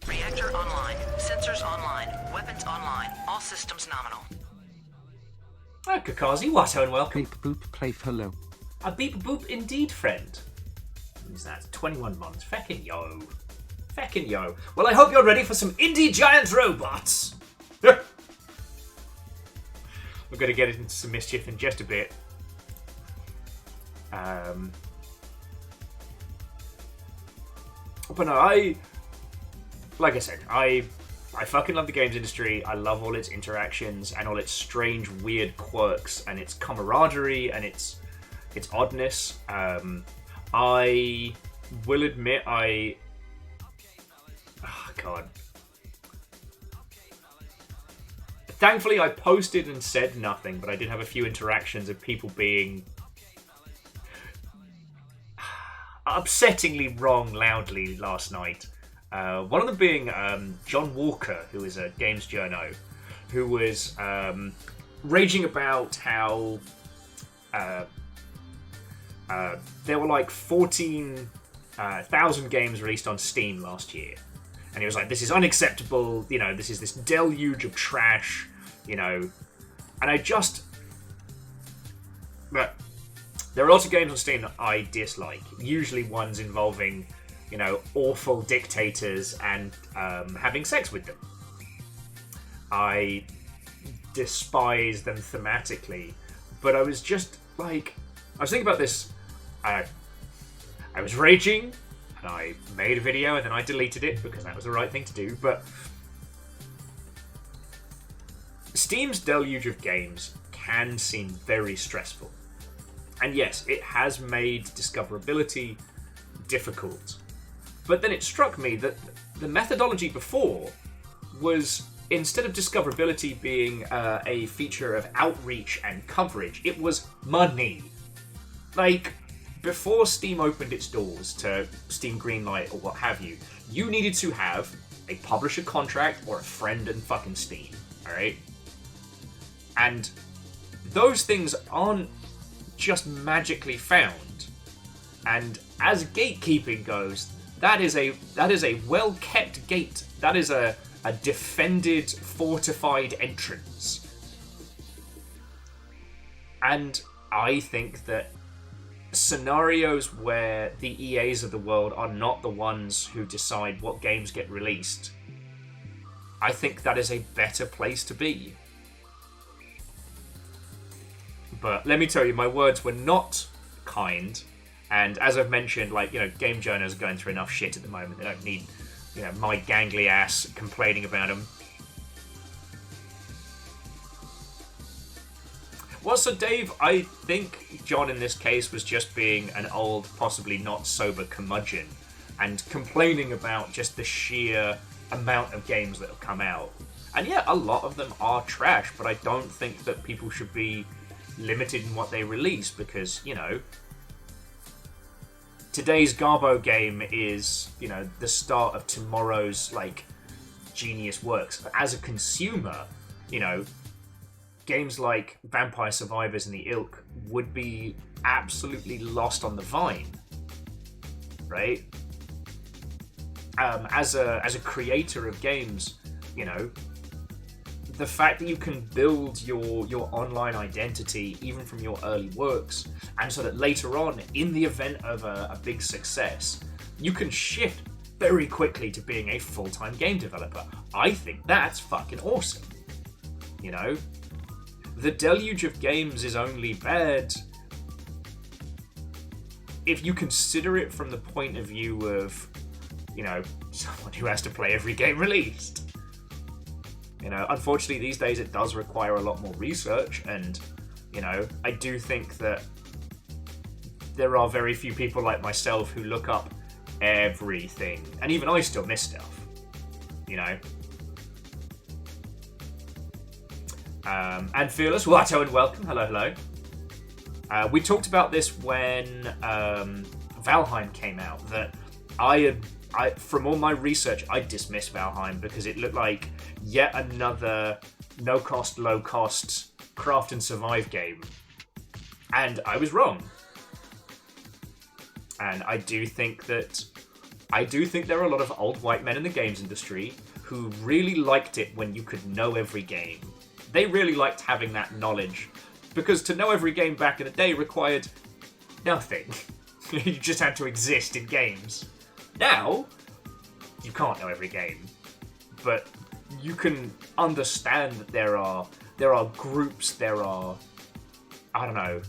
S3: Reactor online. Sensors online. Weapons online. All systems nominal.
S1: Oh, Kakazi, what and welcome.
S2: Beep boop play hello.
S1: A beep boop indeed, friend. Who's that? 21 months. Feckin' yo. Feckin' yo. Well, I hope you're ready for some indie giant robots. We're going to get into some mischief in just a bit. But no, like I said, I fucking love the games industry. I love all its interactions and all its strange, weird quirks and its camaraderie and its oddness. I will admit, oh god. Thankfully, I posted and said nothing, but I did have a few interactions of people being upsettingly wrong loudly last night. One of them being John Walker, who is a games journo, who was raging about how there were like 14,000 games released on Steam last year. And he was like, this is unacceptable, you know, this is this deluge of trash, you know. And I just... But there are lots of games on Steam that I dislike. Usually ones involving, you know, awful dictators and having sex with them. I despise them thematically. But I was just like... I was thinking about this. I was raging, and I made a video, and then I deleted it because that was the right thing to do. But Steam's deluge of games can seem very stressful. And yes, it has made discoverability difficult. But then it struck me that the methodology before was, instead of discoverability being a feature of outreach and coverage, it was money. Like, before Steam opened its doors to Steam Greenlight or what have you, you needed to have a publisher contract or a friend in fucking Steam, alright? And those things aren't just magically found. And as gatekeeping goes, that is a well-kept gate. That is a defended, fortified entrance. And I think that scenarios where the EAs of the world are not the ones who decide what games get released, I think that is a better place to be. But let me tell you, my words were not kind. And as I've mentioned, like, you know, game journals are going through enough shit at the moment. They don't need, you know, my gangly ass complaining about them. Well, so Dave, I think John in this case was just being an old, possibly not sober curmudgeon and complaining about just the sheer amount of games that have come out. And yeah, a lot of them are trash, but I don't think that people should be limited in what they release because, you know, today's Garbo game is, you know, the start of tomorrow's, like, genius works. But as a consumer, you know, games like Vampire Survivors and the ilk would be absolutely lost on the vine, right? As a creator of games, you know, the fact that you can build your online identity even from your early works, and so that later on, in the event of a big success, you can shift very quickly to being a full-time game developer. I think that's fucking awesome. You know? The deluge of games is only bad if you consider it from the point of view of, you know, someone who has to play every game released. You know, unfortunately these days it does require a lot more research, and, you know, I do think that there are very few people like myself who look up everything, and even I still miss stuff, you know. And Fearless, Watto and welcome, hello. We talked about this when Valheim came out, that I from all my research, I dismissed Valheim because it looked like yet another no-cost, low-cost craft and survive game. And I was wrong. And I do think there are a lot of old white men in the games industry who really liked it when you could know every game. They really liked having that knowledge, because to know every game back in the day required nothing. You just had to exist in games. Now, you can't know every game, but you can understand that there are groups, there are, I don't know,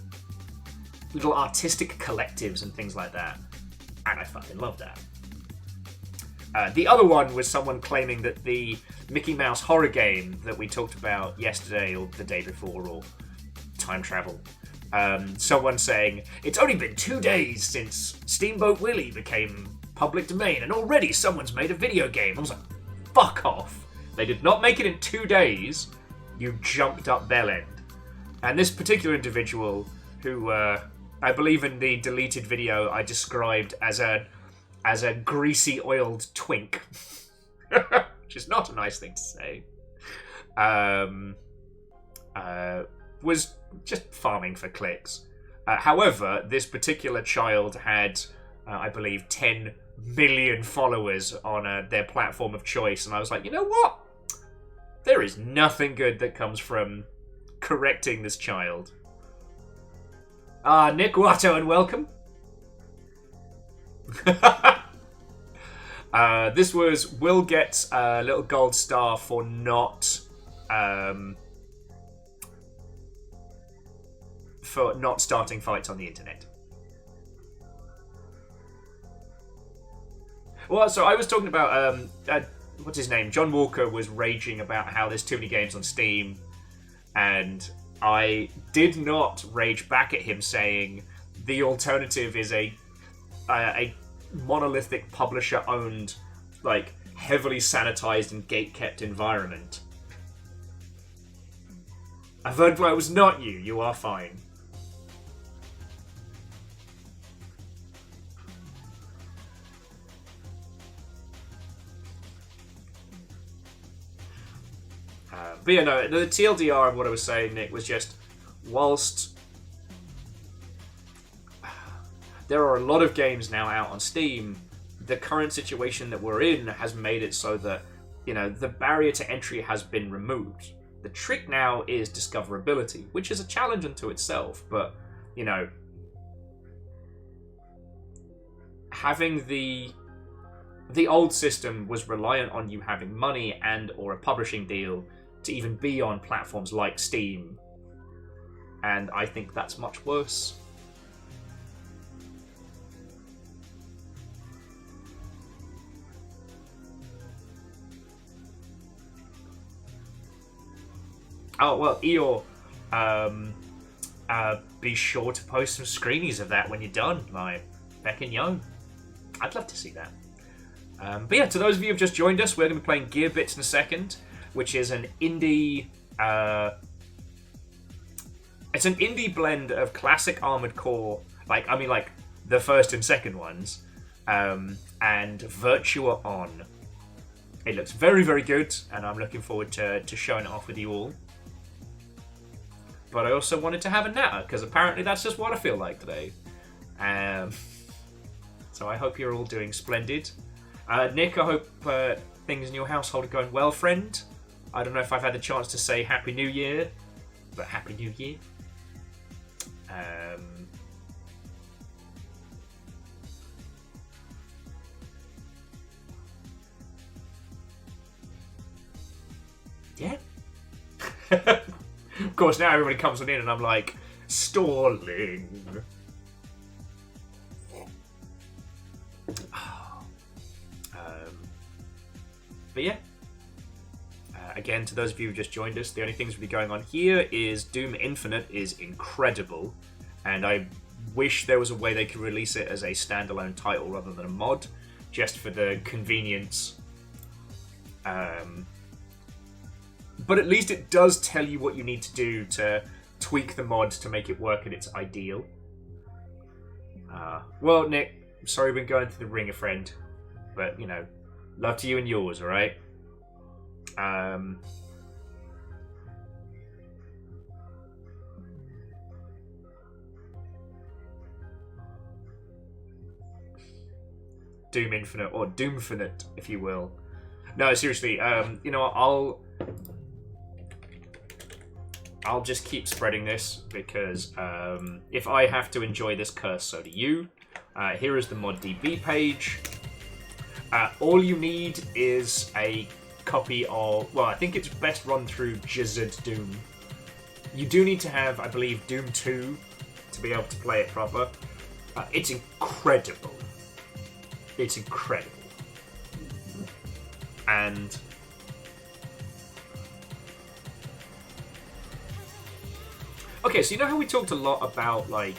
S1: little artistic collectives and things like that, and I fucking love that. The other one was someone claiming that the Mickey Mouse horror game that we talked about yesterday or the day before, or time travel, someone saying, it's only been 2 days since Steamboat Willie became public domain and already someone's made a video game. I was like, fuck off. They did not make it in 2 days. You jumped up bell end. And this particular individual, who I believe in the deleted video I described as a greasy oiled twink, which is not a nice thing to say, was just farming for clicks. However, this particular child had, I believe, 10 million followers on their platform of choice, and I was like, you know what? There is nothing good that comes from correcting this child. Nick Watto, and welcome. This was Will gets a little gold star for not starting fights on the internet. Well, so I was talking about what's his name? John Walker was raging about how there's too many games on Steam, and I did not rage back at him saying the alternative is a monolithic publisher-owned, like, heavily sanitized and gate-kept environment. VIRTUA was not you. You are fine. But yeah, no, the TLDR of what I was saying, Nick, was just, whilst there are a lot of games now out on Steam, the current situation that we're in has made it so that, you know, the barrier to entry has been removed. The trick now is discoverability, which is a challenge unto itself, but, you know, having the old system was reliant on you having money and or a publishing deal to even be on platforms like Steam, and I think that's much worse. Oh, well, Eeyore, be sure to post some screenies of that when you're done, like, Beck and Yo. I'd love to see that. But yeah, to those of you who've just joined us, we're going to be playing Gearbits in a second, which is an indie... it's an indie blend of classic Armored Core, like the first and second ones, and VIRTUA On. It looks very, very good, and I'm looking forward to showing it off with you all. but I also wanted to have a natter, because apparently that's just what I feel like today. So I hope you're all doing splendid. Nick, I hope things in your household are going well, friend. I don't know if I've had a chance to say Happy New Year, but Happy New Year. Yeah. Of course, now everybody comes on in and I'm like, stalling. But yeah. Again, to those of you who just joined us, the only things really going on here is Doom Infinite is incredible, and I wish there was a way they could release it as a standalone title rather than a mod, just for the convenience. But at least it does tell you what you need to do to tweak the mod to make it work at its ideal. Well, Nick, I'm sorry we've been going through the ringer, friend. But, you know, love to you and yours, alright? Doom Infinite, or Doomfinite, if you will. No, seriously, you know, I'll just keep spreading this, because if I have to enjoy this curse, so do you. Here is the ModDB page. All you need is a copy of... Well, I think it's best run through Jizzard Doom. You do need to have, I believe, Doom 2 to be able to play it proper. It's incredible. It's incredible. And... Okay, so you know how we talked a lot about, like,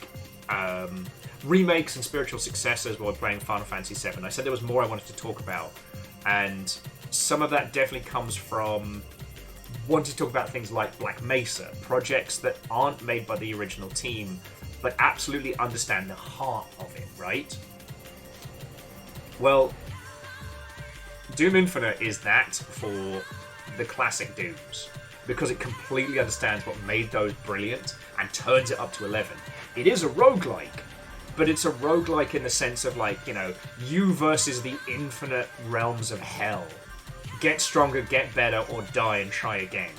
S1: remakes and spiritual successors while playing Final Fantasy VII? I said there was more I wanted to talk about, and some of that definitely comes from wanting to talk about things like Black Mesa, projects that aren't made by the original team, but absolutely understand the heart of it, right? Well, Doom Infinite is that for the classic Dooms, because it completely understands what made those brilliant and turns it up to 11. It is a roguelike, but it's a roguelike in the sense of, like, you know, you versus the infinite realms of hell. Get stronger, get better, or die and try again.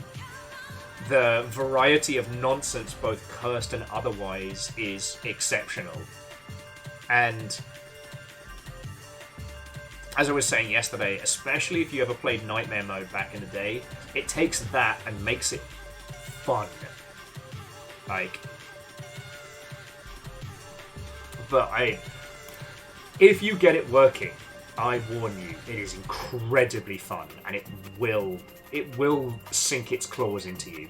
S1: The variety of nonsense, both cursed and otherwise, is exceptional. And as I was saying yesterday, especially if you ever played Nightmare Mode back in the day, it takes that and makes it fun. Like... But if you get it working, I warn you, it is incredibly fun, and it will sink its claws into you.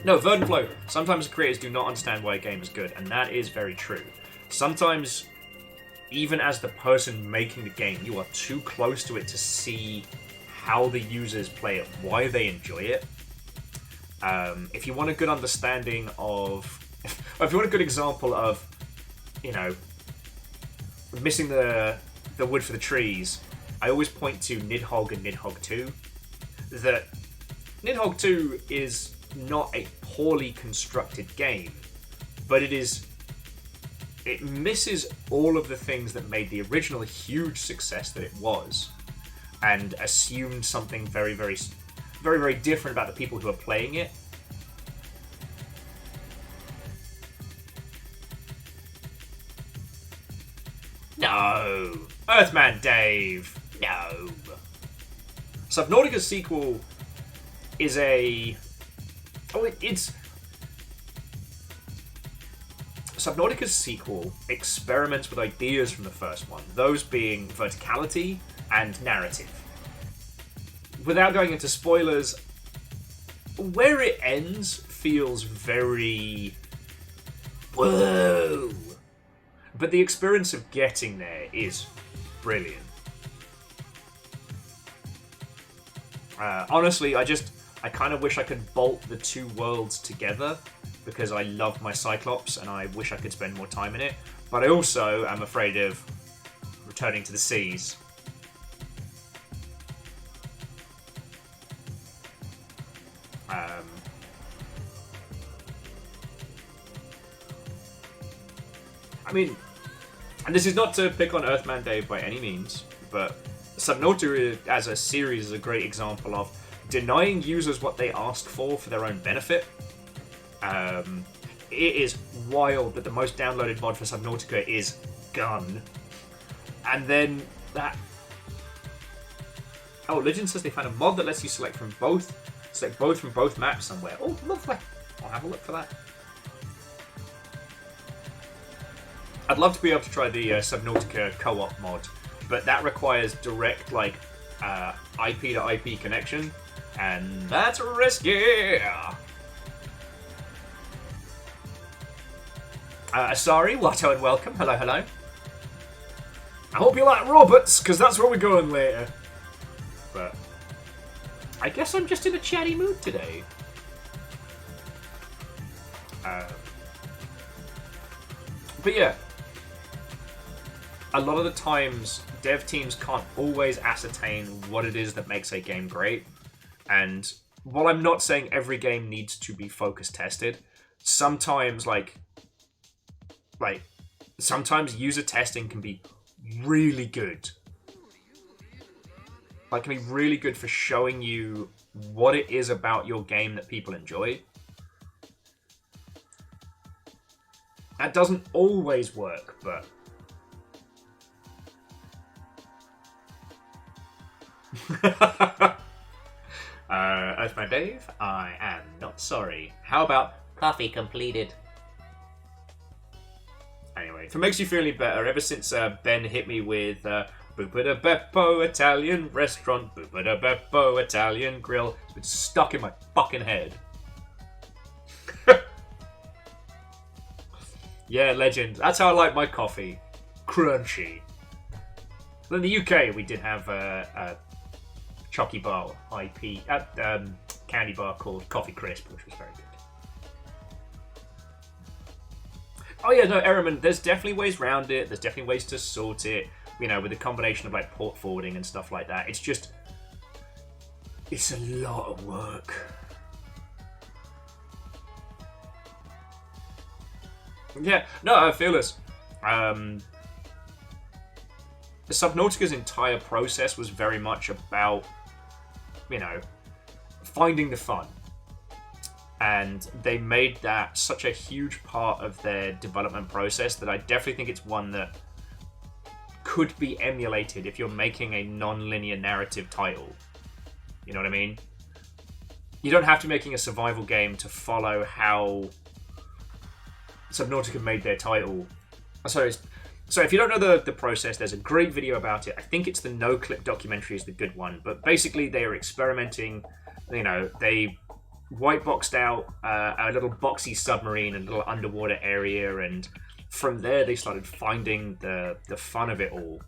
S1: No, Verdant Flow. Sometimes creators do not understand why a game is good, and that is very true. Sometimes, even as the person making the game, you are too close to it to see how the users play it, why they enjoy it. If you want a good understanding of... if you want a good example of, you know, missing the wood for the trees, I always point to Nidhogg and Nidhogg 2. That Nidhogg 2 is not a poorly constructed game, but it misses all of the things that made the original a huge success that it was, and assumed something very, very, very, very different about the people who are playing it. No! Earthman Dave! No! Subnautica's sequel is a... Subnautica's sequel experiments with ideas from the first one, those being verticality and narrative. Without going into spoilers, where it ends feels very... whoa! But the experience of getting there is brilliant. Honestly, I kind of wish I could bolt the two worlds together, because I love my Cyclops and I wish I could spend more time in it. But I also am afraid of returning to the seas. I mean, and this is not to pick on Earthman Dave by any means, but Subnautica as a series is a great example of denying users what they ask for their own benefit. It is wild that the most downloaded mod for Subnautica is Gun. And then that... Oh, Legend says they found a mod that lets you select both from both maps somewhere. Oh, lovely. I'll have a look for that. I'd love to be able to try the Subnautica co-op mod, but that requires direct, like, IP to IP connection, and that's risky. Sorry, Watto and welcome. Hello, hello. I hope you like robots, because that's where we're going later. But I guess I'm just in a chatty mood today. But yeah, a lot of the times dev teams can't always ascertain what it is that makes a game great. And while I'm not saying every game needs to be focus tested, sometimes sometimes user testing can be really good. Like, can be really good for showing you what it is about your game that people enjoy. That doesn't always work, but... Earthman Dave, I am not sorry. How about
S4: Coffee completed.
S1: Anyway, if it makes you feel any better, ever since Ben hit me with Bupa da Beppo Italian Restaurant, Bupa da Beppo Italian Grill, it's been stuck in my fucking head. Yeah, legend. That's how I like my coffee. Crunchy. Well, in the UK, we did have a chocky bar IP, candy bar called Coffee Crisp, which was very good. Oh yeah, no, Ehrman, there's definitely ways around it. There's definitely ways to sort it, you know, with a combination of like port forwarding and stuff like that. It's just, it's a lot of work. Yeah, no, I feel this. Subnautica's entire process was very much about, you know, finding the fun. And they made that such a huge part of their development process that I definitely think it's one that could be emulated if you're making a non-linear narrative title. You know what I mean? You don't have to be making a survival game to follow how Subnautica made their title. So if you don't know the process, there's a great video about it. I think it's the No Clip documentary is the good one. But basically they are experimenting, you know, they white boxed out a little boxy submarine, a little underwater area, and from there they started finding the fun of it all.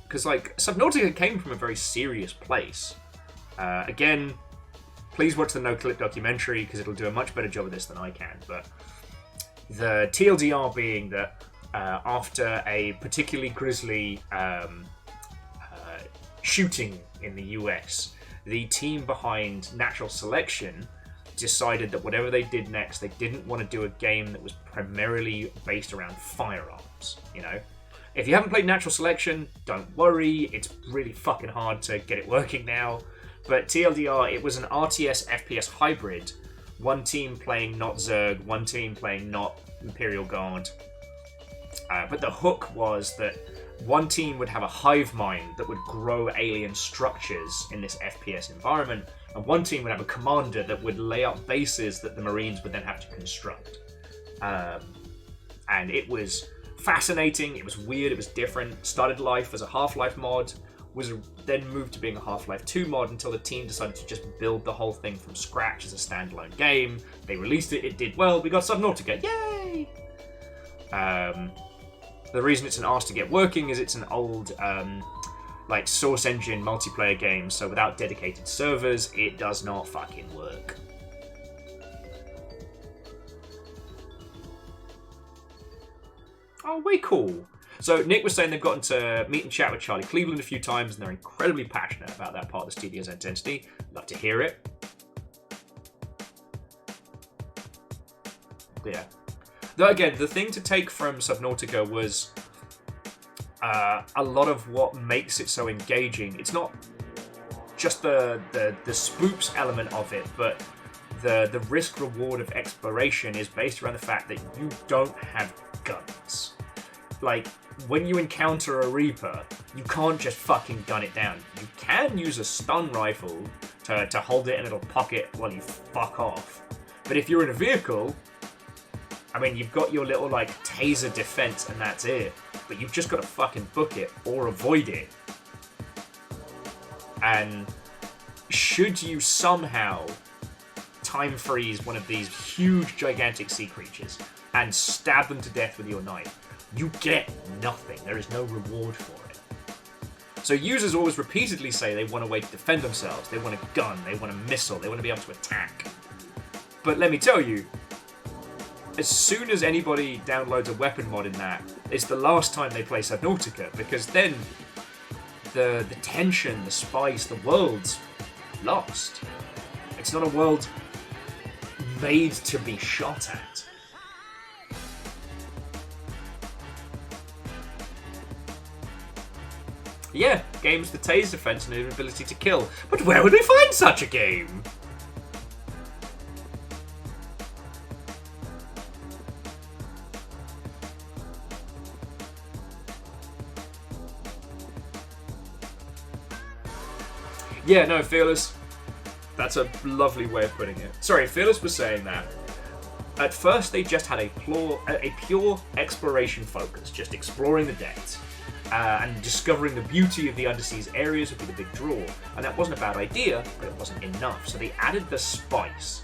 S1: Because like Subnautica came from a very serious place. Again, please watch the No Clip documentary because it'll do a much better job of this than I can. But the TLDR being that after a particularly grisly shooting in the US, the team behind Natural Selection decided that whatever they did next, they didn't want to do a game that was primarily based around firearms, you know? If you haven't played Natural Selection, don't worry, it's really fucking hard to get it working now. But TLDR, it was an RTS FPS hybrid. One team playing not Zerg, one team playing not Imperial Guard. But the hook was that one team would have a hive mind that would grow alien structures in this FPS environment, and one team would have a commander that would lay out bases that the Marines would then have to construct. And it was fascinating, it was weird, it was different. Started life as a Half-Life mod, was then moved to being a Half-Life 2 mod until the team decided to just build the whole thing from scratch as a standalone game. They released it, it did well, we got Subnautica, yay! The reason it's an arse to get working is it's an old, like, Source Engine multiplayer game, so without dedicated servers, it does not fucking work. Oh, way cool. So Nick was saying they've gotten to meet and chat with Charlie Cleveland a few times, and they're incredibly passionate about that part of the studio's identity. Love to hear it. Yeah. Though again, the thing to take from Subnautica was a lot of what makes it so engaging. It's not just the spoops element of it, but the risk reward of exploration is based around the fact that you don't have guns. Like, when you encounter a Reaper, you can't just fucking gun it down. You can use a stun rifle to hold it in a little pocket while you fuck off. But if you're in a vehicle, I mean, you've got your little, like, taser defense and that's it. But you've just got to fucking book it or avoid it. And should you somehow time freeze one of these huge, gigantic sea creatures and stab them to death with your knife, you get nothing. There is no reward for it. So users always repeatedly say they want a way to defend themselves. They want a gun. They want a missile. They want to be able to attack. But let me tell you, as soon as anybody downloads a weapon mod in that, it's the last time they play Subnautica, because then the tension, the spice, the world's lost. It's not a world made to be shot at. Yeah, games with taser defense and an ability to kill. But where would we find such a game? Yeah, no, Fearless. That's a lovely way of putting it. Sorry, Fearless was saying that at first they just had a pure exploration focus, just exploring the depths. And discovering the beauty of the underseas areas would be the big draw. And that wasn't a bad idea, but it wasn't enough. So they added the spice.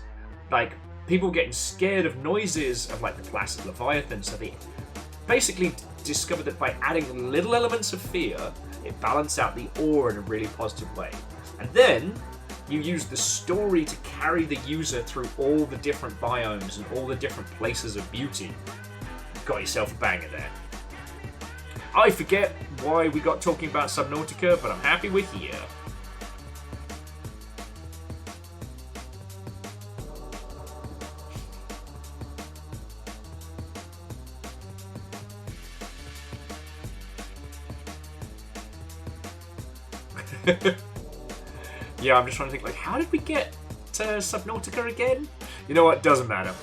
S1: Like, people getting scared of noises of, like, the placid Leviathan. So they basically discovered that by adding little elements of fear, it balanced out the awe in a really positive way. And then you use the story to carry the user through all the different biomes and all the different places of beauty. Got yourself a banger there. I forget why we got talking about Subnautica, but I'm happy we're here. Yeah, I'm just trying to think, like, how did we get to Subnautica again? You know what? Doesn't matter.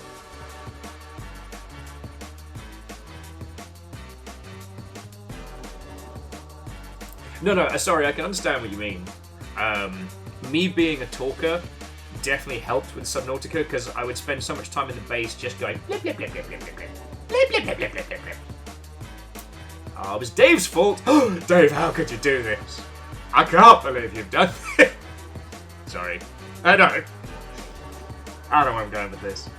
S1: No, sorry, I can understand what you mean. Me being a talker definitely helped with Subnautica, because I would spend so much time in the base just going blip, blip, blip, blip, blip, blip, blip, blip, blip, blip, blip, blip, blip. Oh, it was Dave's fault. Dave, how could you do this? I can't believe you've done this. Sorry. I don't know where I'm going with this.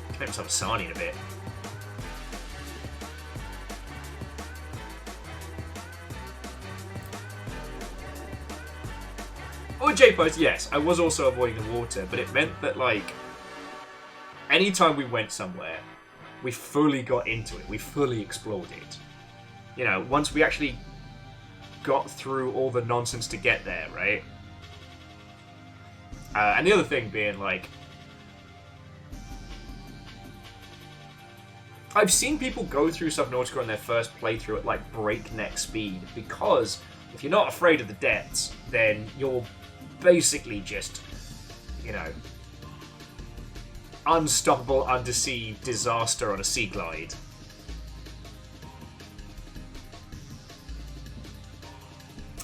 S1: Can make myself Sarnie in a bit. Or J-Post, yes, I was also avoiding the water, but it meant that, like, anytime we went somewhere, we fully got into it, we fully explored it. You know, once we actually got through all the nonsense to get there, right? And the other thing being, like, I've seen people go through Subnautica on their first playthrough at, like, breakneck speed, because if you're not afraid of the depths, then you're basically just, you know, unstoppable undersea disaster on a sea glide.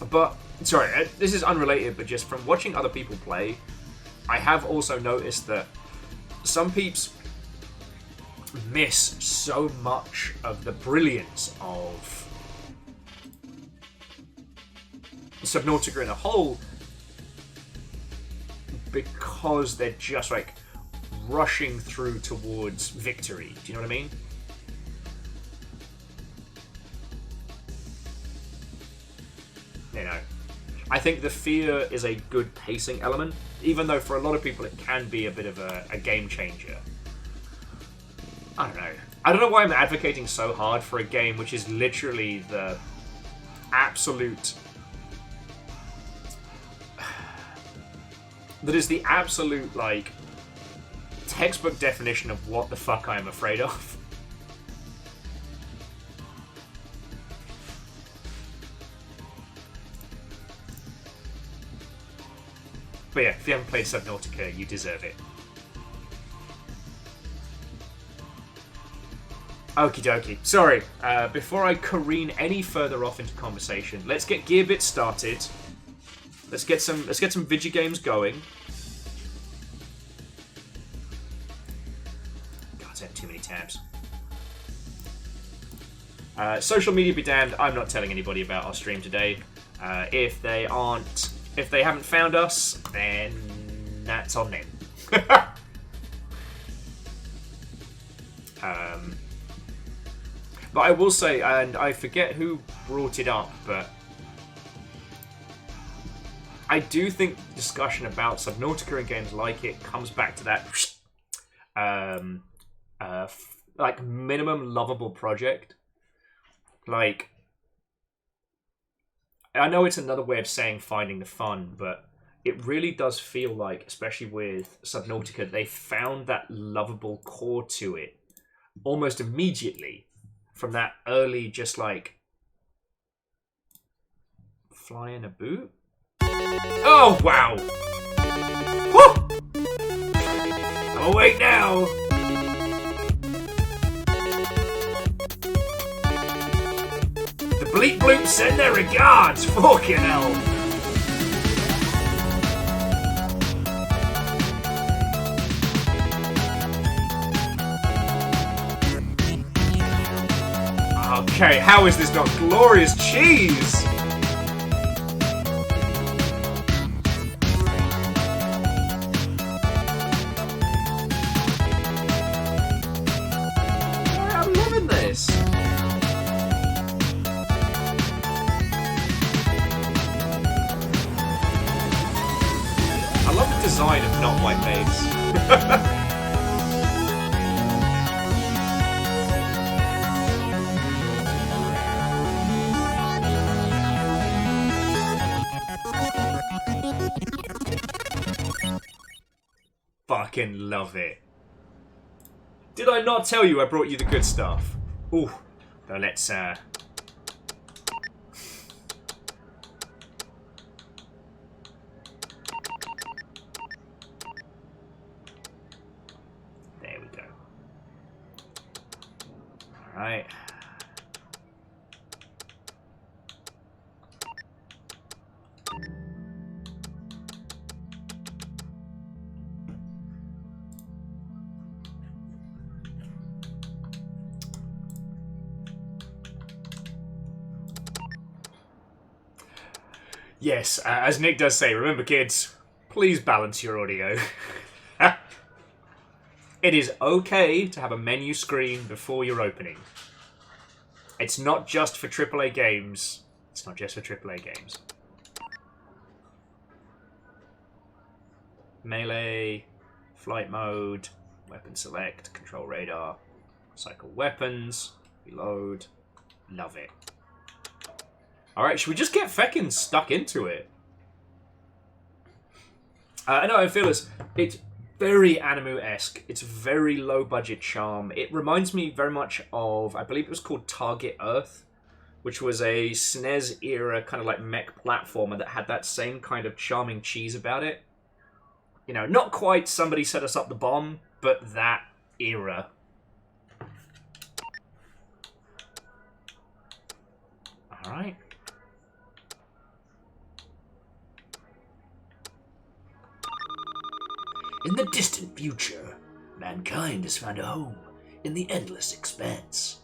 S1: But, sorry, this is unrelated, but just from watching other people play, I have also noticed that some peeps miss so much of the brilliance of Subnautica in a whole, because they're just, like, rushing through towards victory. Do you know what I mean? You know, I think the fear is a good pacing element, even though for a lot of people it can be a bit of a game changer. I don't know. I don't know why I'm advocating so hard for a game which is literally the absolute... that is the absolute, like, textbook definition of what the fuck I am afraid of. But yeah, if you haven't played Subnautica, you deserve it. Okie dokie. Sorry, before I careen any further off into conversation, let's get Gearbits started. Let's get some video games going. God, I have too many tabs. Social media be damned, I'm not telling anybody about our stream today. If they haven't found us, then that's on them. But I will say, and I forget who brought it up, but I do think the discussion about Subnautica and games like it comes back to that like minimum lovable project. Like, I know it's another way of saying finding the fun, but it really does feel like, especially with Subnautica, they found that lovable core to it almost immediately from that early, just like, fly in a boot? Oh, wow! Woo! I'm awake now! The bleep bloops send their regards! Fucking hell! Okay, how is this not glorious cheese? I'm loving this. I love the design of not white maids. Fucking love it. Did I not tell you I brought you the good stuff? Ooh. So let's there we go. Alright. Yes, as Nick does say, remember kids, please balance your audio. It is okay to have a menu screen before you're opening. It's not just for AAA games. It's not just for AAA games. Melee, flight mode, weapon select, control radar, cycle weapons, reload. Love it. Alright, should we just get feckin' stuck into it? I know I feel it's very Animu-esque. It's very low-budget charm. It reminds me very much of, I believe it was called Target Earth, which was a SNES-era kind of like mech platformer that had that same kind of charming cheese about it. You know, not quite Somebody Set Us Up the Bomb, but that era. Alright.
S4: In the distant future, mankind has found a home in the endless expanse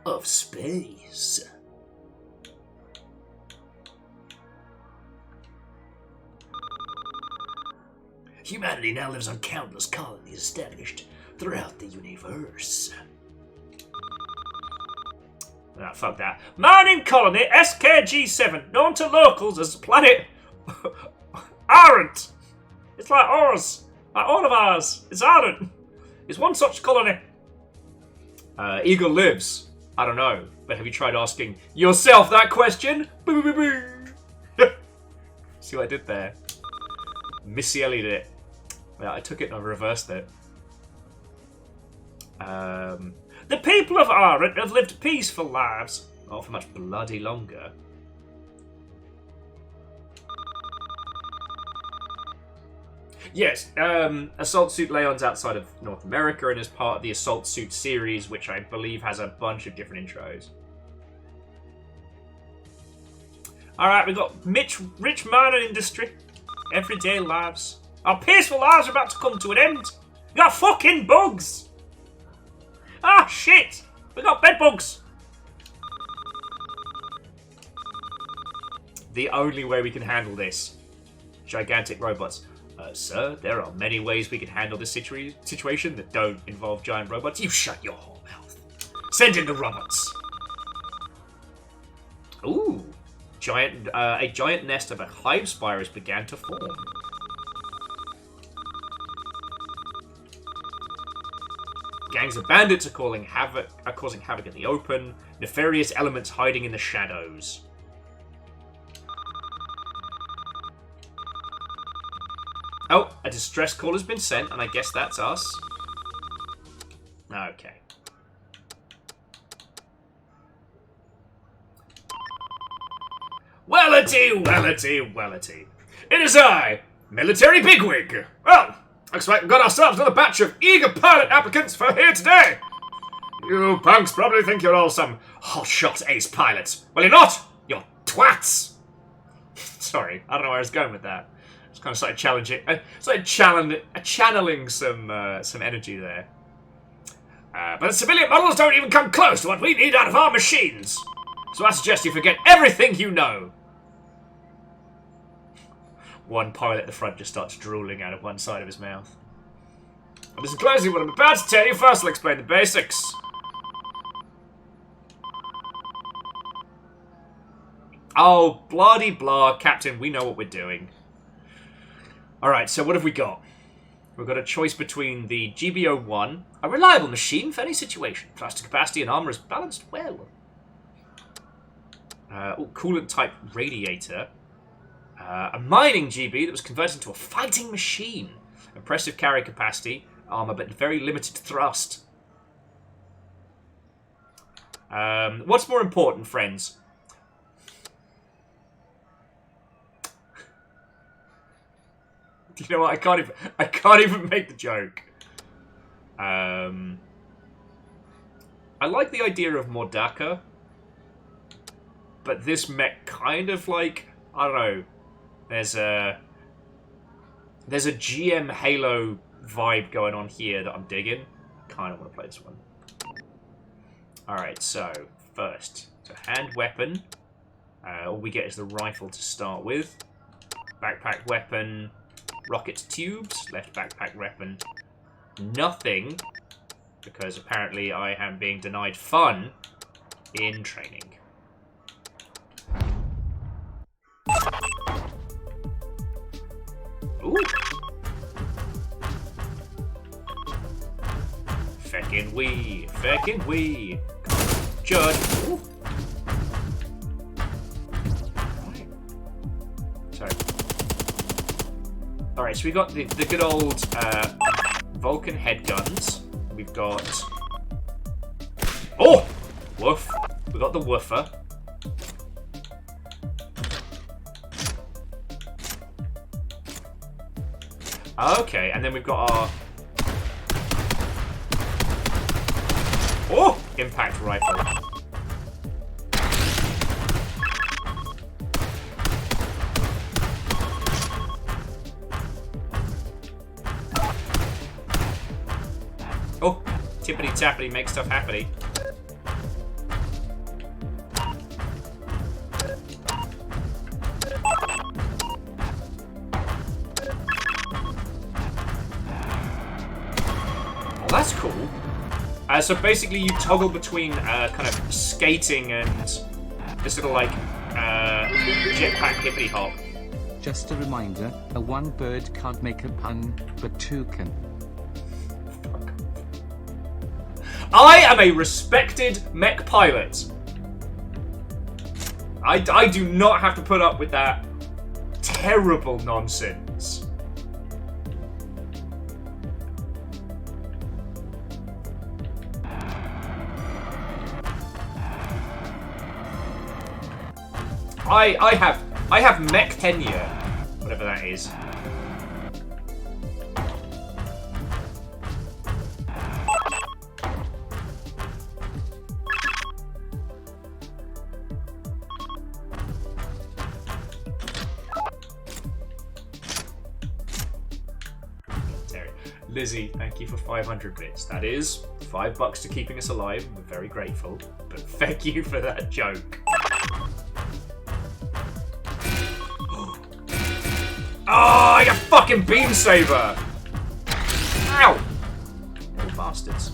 S4: of space. Humanity now lives on countless colonies established throughout the universe.
S1: Ah, fuck that. Mining colony SKG7, known to locals as planet Aren't. It's like ours. Like all of ours. It's Aren't. It's one such colony. Eagle lives. I don't know. But have you tried asking yourself that question? Boo boo boo boo. See what I did there? Missy Elliot it. Yeah, I took it and I reversed it. The people of Arendt have lived peaceful lives. Not for much bloody longer. Yes, Assault Suit Leon's outside of North America and is part of the Assault Suit series, which I believe has a bunch of different intros. Alright, we've got rich man and industry. Everyday lives. Our peaceful lives are about to come to an end. We got fucking bugs! Ah, shit! We got bed bugs! The only way we can handle this. Gigantic robots. Sir, there are many ways we can handle this situation that don't involve giant robots. You shut your whole mouth. Send in the robots. Ooh. A giant nest of a hive spires began to form. Gangs of bandits are causing havoc in the open. Nefarious elements hiding in the shadows. Oh, a distress call has been sent, and I guess that's us. Okay. Wellity. It is I, military bigwig. Well, looks like we've got ourselves another batch of eager pilot applicants for here today. You punks probably think you're all some hotshot ace pilots. Well, you're not. You're twats. Sorry, I don't know where I was going with that. Kind of started channeling some energy there. But the civilian models don't even come close to what we need out of our machines. So I suggest you forget everything you know. One pilot at the front just starts drooling out of one side of his mouth. Listen closely what I'm about to tell you. First, I'll explain the basics. Oh, blah-de-blah, Captain, we know what we're doing. Alright, so what have we got? We've got a choice between the GBO-1, a reliable machine for any situation. Thruster capacity and armor is balanced well. Coolant type radiator. A mining GB that was converted into a fighting machine. Impressive carry capacity, armor, but very limited thrust. What's more important, friends? You know what? I can't even make the joke. I like the idea of Mordaka, but this mech kind of like, I don't know. There's a GM Halo vibe going on here that I'm digging. Kind of want to play this one. All right, so first, hand weapon. All we get is the rifle to start with. Backpack weapon. Rocket tubes, left backpack weapon. Nothing, because apparently I am being denied fun in training. Ooh. Feckin' wee. Judge. Ooh. Alright, so we got the good old Vulcan head guns. We've got... Oh! Woof. We got the woofer. Okay, and then we've got our... Oh! Impact rifle. Oh, tippity-tappity, make stuff happy. Well, that's cool. So basically you toggle between kind of skating and this little like jetpack hippity-hop.
S2: Just a reminder, a one bird can't make a pun, but two can.
S1: I am a respected mech pilot. I do not have to put up with that terrible nonsense. I have mech tenure, whatever that is. Lizzie, thank you for 500 bits. That is $5 to keeping us alive. We're very grateful, but thank you for that joke. Oh, I got fucking beam saber! Ow! Little bastards.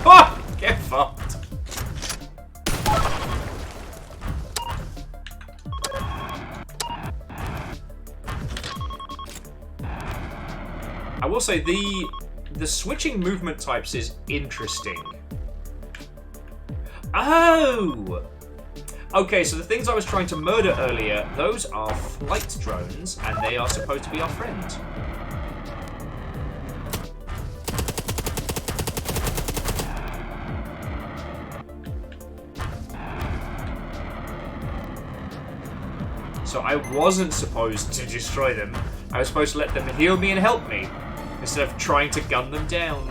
S1: Ah! Get fucked. I will say the switching movement types is interesting. Oh! Okay, so the things I was trying to murder earlier, those are flight drones, and they are supposed to be our friend. So I wasn't supposed to destroy them. I was supposed to let them heal me and help me, instead of trying to gun them down.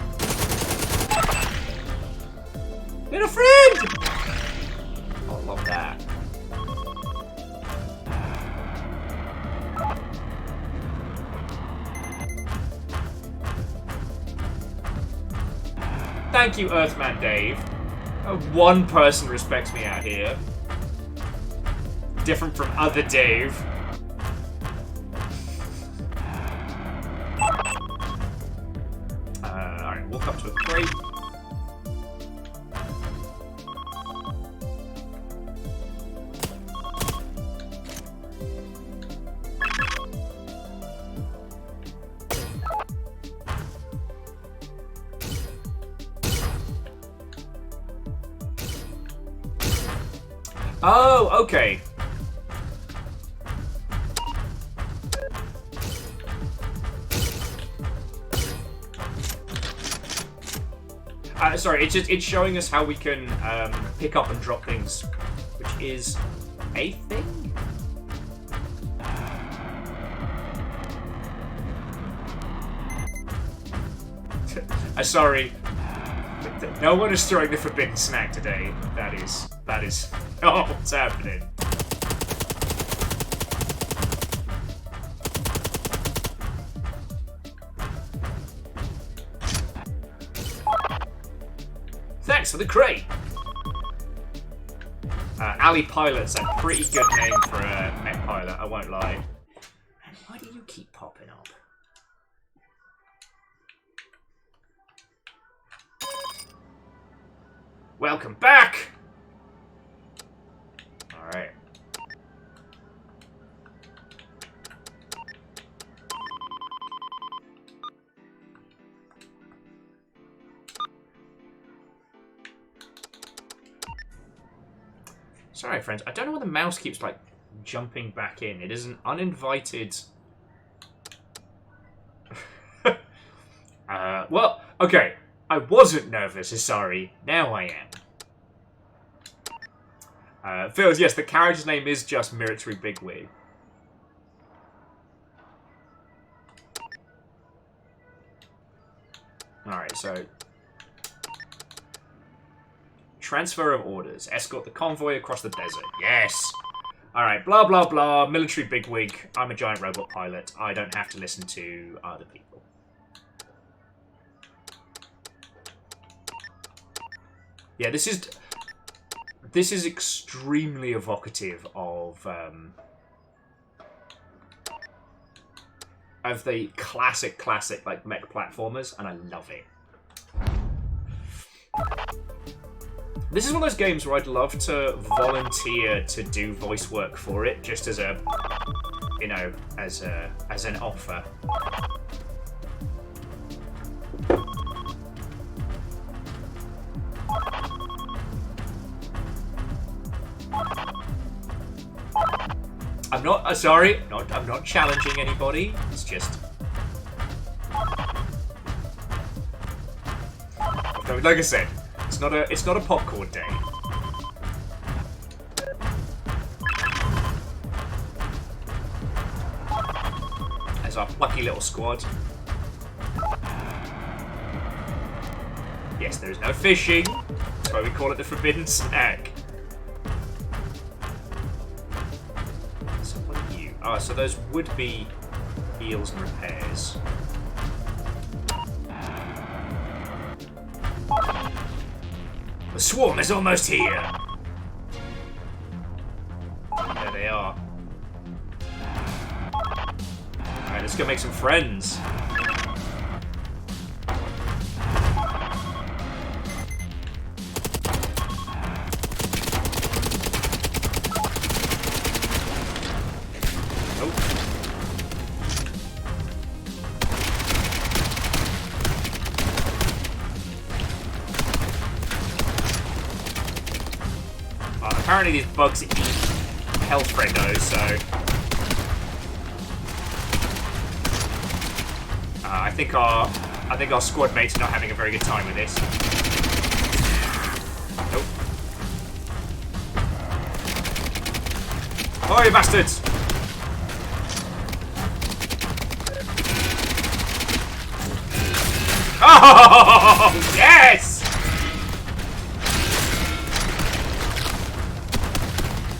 S1: Little friend! Oh, I love that. Thank you, Earthman Dave. One person respects me out here. Different from other Dave. Alright, walk up to a crate. Oh, okay. Sorry, it's showing us how we can pick up and drop things, which is a thing. Sorry, no one is throwing the forbidden snack today. That is. Oh, what's happening? Thanks for the crate! Ali Pilot's a pretty good name for a mech pilot, I won't lie. And why do you keep popping up? Welcome back! Alright. Sorry, friends. I don't know why the mouse keeps, like, jumping back in. It is an uninvited... well, okay. I wasn't nervous, sorry. Now I am. Phil, yes, the character's name is just Military Bigwig. Alright, so... Transfer of orders. Escort the convoy across the desert. Yes! Alright, blah blah blah. Military bigwig. I'm a giant robot pilot. I don't have to listen to other people. Yeah, this is extremely evocative of the classic like mech platformers, and I love it. This is one of those games where I'd love to volunteer to do voice work for it, just as a, you know, as an offer. I'm not sorry. I'm not challenging anybody. It's just. So, like I said, it's not a popcorn day. There's our plucky little squad. Yes, there is no fishing. That's why we call it the forbidden snack. So what are you? Ah, so those would be heals and repairs. The swarm is almost here. There they are. Alright, let's go make some friends. Apparently these bugs eat health friendos, so I think our squad mates are not having a very good time with this. Nope. Oh, you bastards! Oh yes!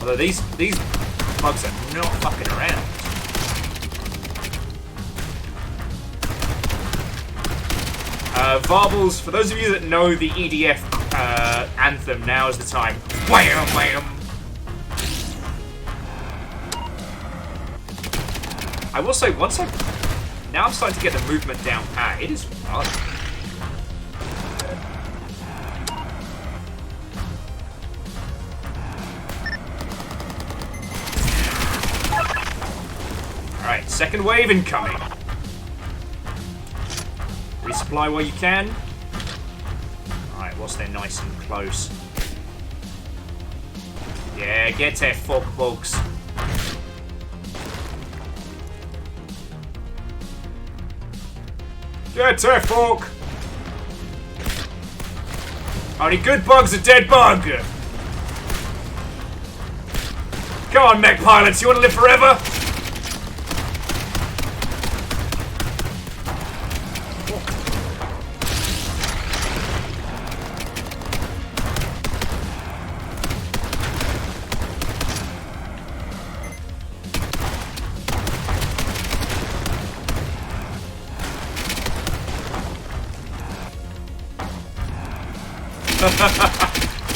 S1: Although these bugs are not fucking around. Varbles, for those of you that know the EDF anthem, now is the time. Wham, wham! I will say, now I'm starting to get the movement down pat, it is fun. Alright, second wave incoming. Resupply while you can. Alright, whilst they're nice and close. Yeah, get there, fuck bugs. Get there, fuck! Only good bug's a dead bug! Come on, mech pilots, you want to live forever?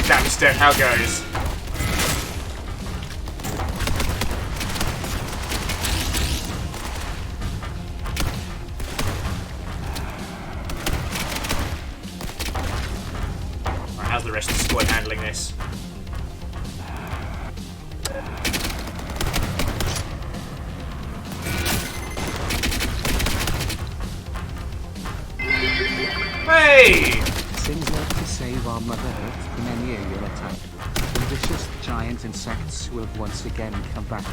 S1: Damn step, how goes? Right, how's the rest of the squad handling this? Hey!
S2: Sings love to save our Mother Earth from any alien attack. The vicious giant insects will once again come back.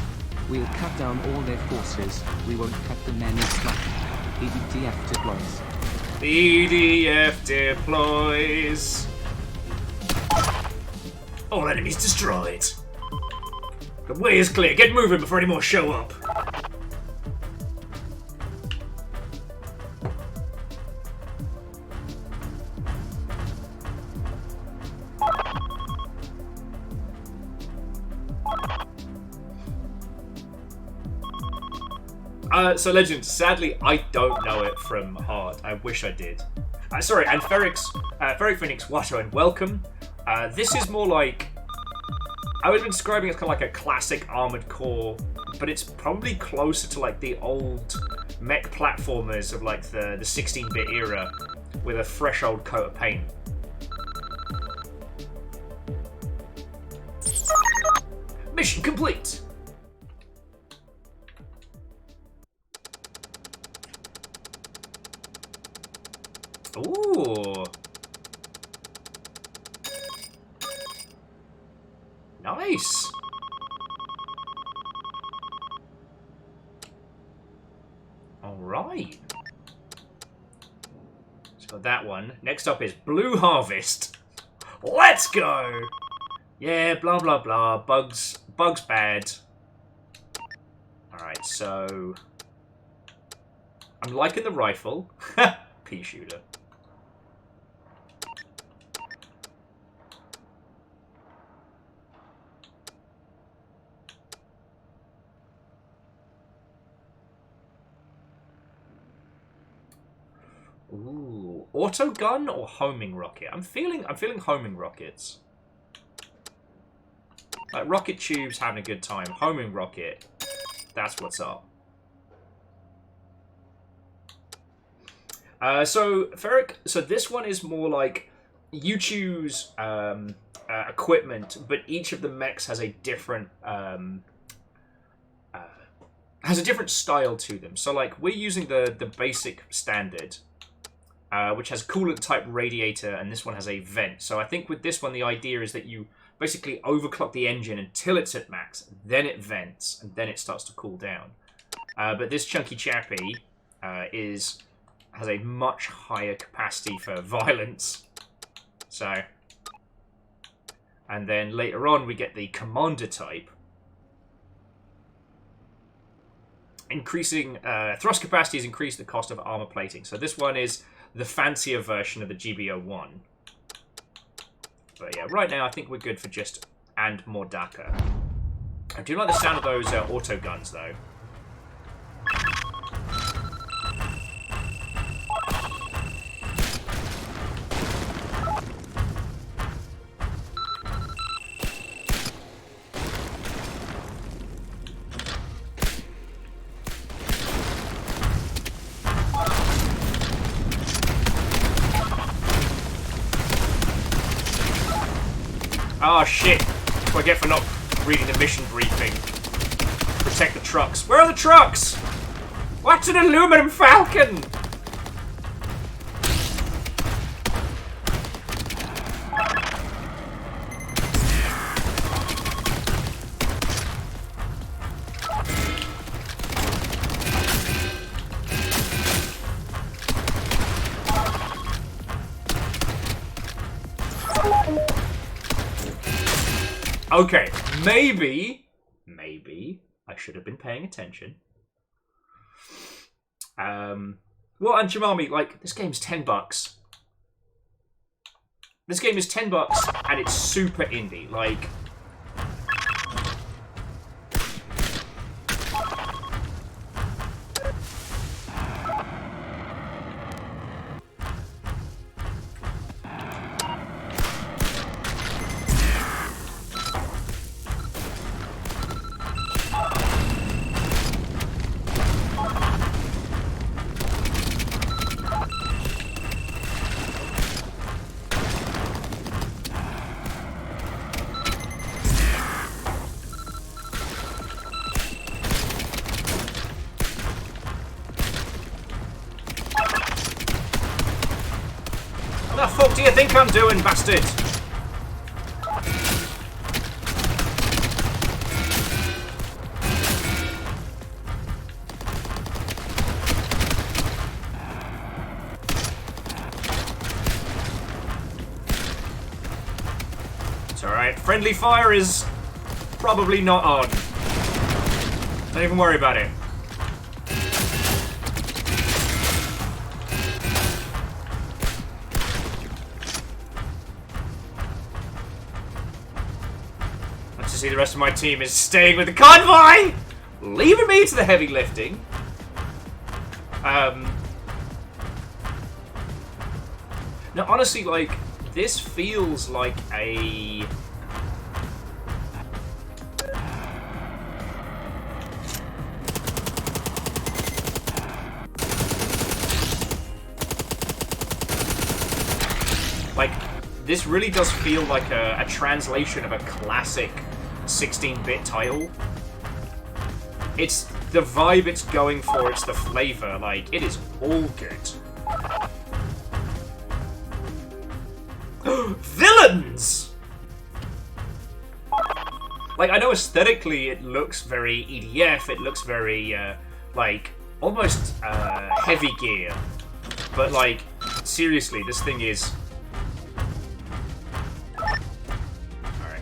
S2: We'll cut down all their forces. We won't cut them any slack. EDF deploys.
S1: The EDF deploys.
S4: All enemies destroyed. The way is clear. Get moving before any more show up.
S1: So Legend, sadly, I don't know it from heart. I wish I did. Sorry, and Ferric Phoenix Watto, and welcome. This is more like, I would be describing it as kind of like a classic Armored Core, but it's probably closer to like the old mech platformers of like the 16-bit era with a fresh old coat of paint.
S4: Mission complete.
S1: Ooh. Nice. All right. So with that one. Next up is Blue Harvest. Let's go! Yeah, blah, blah, blah. Bugs bad. Alright, so... I'm liking the rifle. Pea shooter. Ooh, auto gun or homing rocket? I'm feeling homing rockets. Like rocket tubes having a good time. Homing rocket, that's what's up. So Ferric, so this one is more like you choose equipment, but each of the mechs has a different style to them. So like we're using the basic standard. Which has coolant type radiator, and this one has a vent. So I think with this one, the idea is that you basically overclock the engine until it's at max, then it vents, and then it starts to cool down. But this chunky chappy has a much higher capacity for violence. So, and then later on we get the commander type, increasing thrust capacity has increased the cost of armor plating. So this one is the fancier version of the GBO1. But yeah, right now I think we're good for just and more DACA. I do like the sound of those auto guns though. Oh shit! That's what I get for not reading the mission briefing. Protect the trucks. Where are the trucks? What's an aluminum falcon? Okay, maybe I should have been paying attention. Well, and Jamami, like, this game's $10. This game is $10 and it's super indie. Like, what the fuck do you think I'm doing, bastard? It's alright. Friendly fire is probably not on. Don't even worry about it. See, the rest of my team is staying with the convoy, leaving me to the heavy lifting. Now, honestly, like, this feels like a... Like, this really does feel like a translation of a classic 16-bit title. It's the vibe it's going for, it's the flavor, like, it is all good. Villains! Like, I know aesthetically it looks very EDF, it looks very, like, almost heavy gear. But, like, seriously, this thing is... Alright.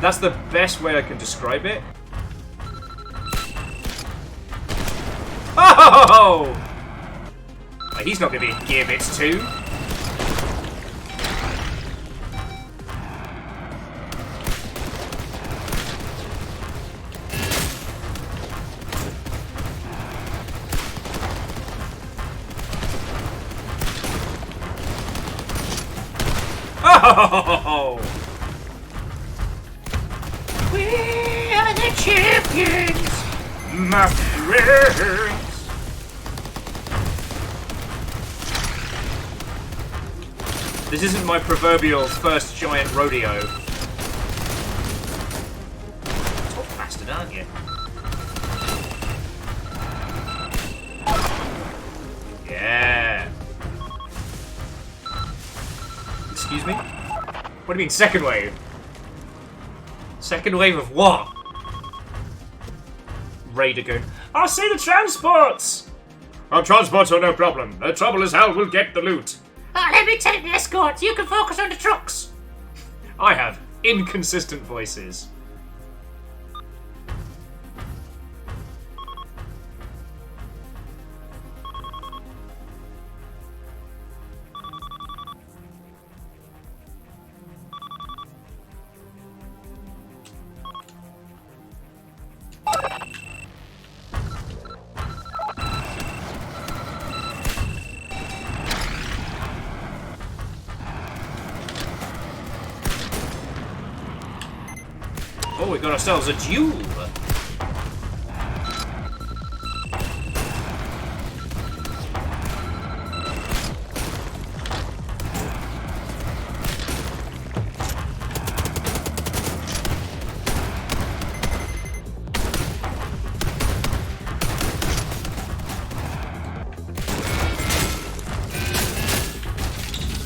S1: That's the best way I can describe it. Oh! He's not going to be in Gearbits too. Oh! We are the champions, my friends. This isn't my proverbial first giant rodeo. Tough bastard, aren't you? Yeah. Excuse me? What do you mean, second wave? Second wave of what? Raider gun. I'll see the transports! Our transports are no problem. The trouble is how we'll get the loot.
S5: Let me take the escort. You can focus on the trucks.
S1: I have inconsistent voices. Oh, we got ourselves a duel.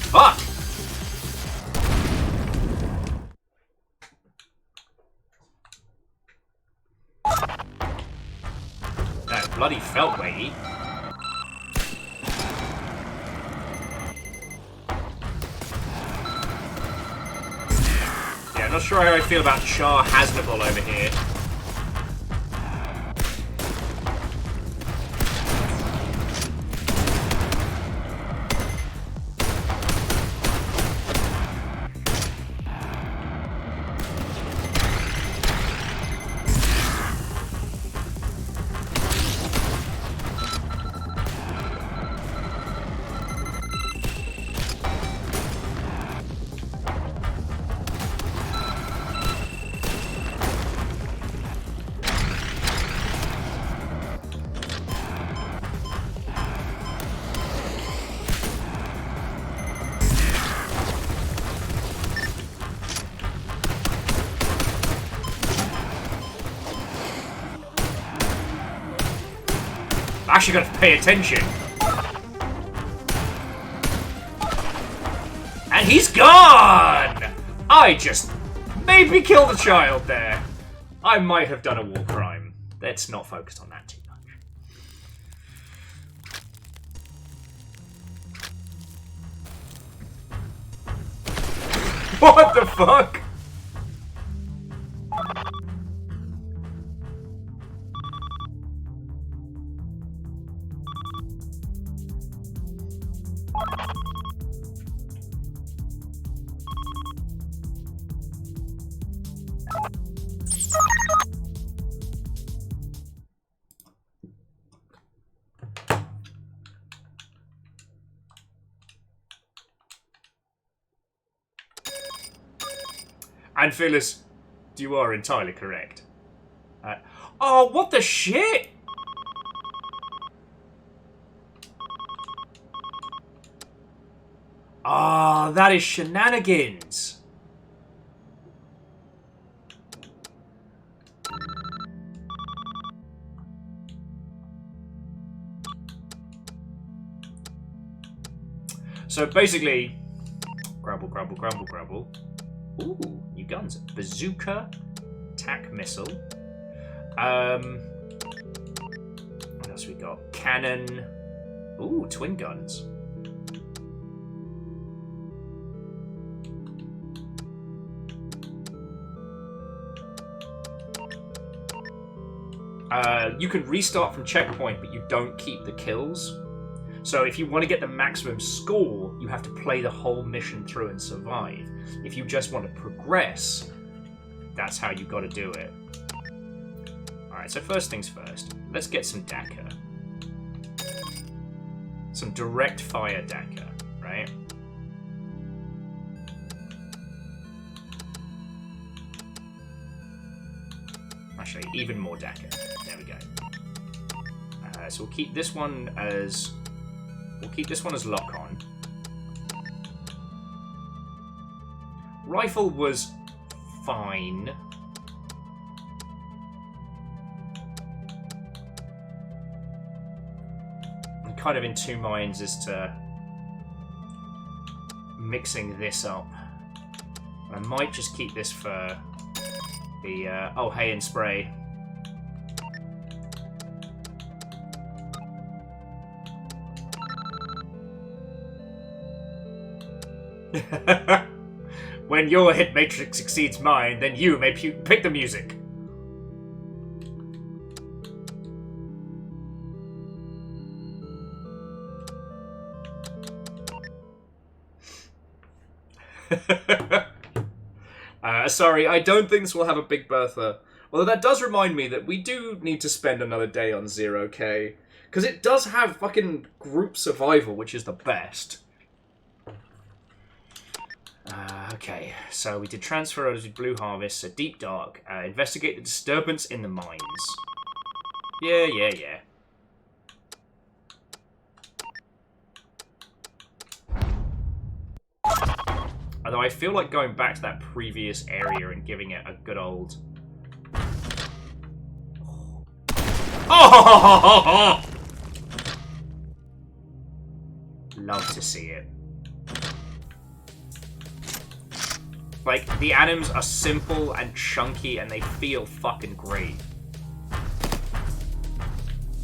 S1: Fuck! That bloody felt weighty. Yeah, I'm not sure how I feel about Char Hasnable over here. Actually got to pay attention. And he's gone! I just maybe killed a child there. I might have done a war crime. Let's not focus on that too much. What the fuck? And Phyllis, you are entirely correct. Oh, what the shit? Ah, that is shenanigans. So basically, grumble, grumble, grumble, grumble. Ooh, new guns. Bazooka, tac missile. What else we got? Cannon. Ooh, twin guns. you can restart from checkpoint, but you don't keep the kills. So if you want to get the maximum score, you have to play the whole mission through and survive. If you just want to progress, that's how you got to do it. Alright, so first things first. Let's get some Dakar. Some direct fire Dakar, right? Actually, even more Dakar. There we go. So we'll keep this one as... We'll keep this one as lock-on. Rifle was fine. I'm kind of in two minds as to mixing this up. I might just keep this for the oh hey and spray. When your hit matrix exceeds mine, then you may pick the music. Sorry, I don't think this will have a big Bertha. Although that does remind me that we do need to spend another day on 0K. Because it does have fucking group survival, which is the best. Okay, so we did transfer orders with Blue Harvest, so Deep Dark. Investigate the disturbance in the mines. Yeah. Although I feel like going back to that previous area and giving it a good old... Oh! Love to see it. Like, the anims are simple and chunky and they feel fucking great.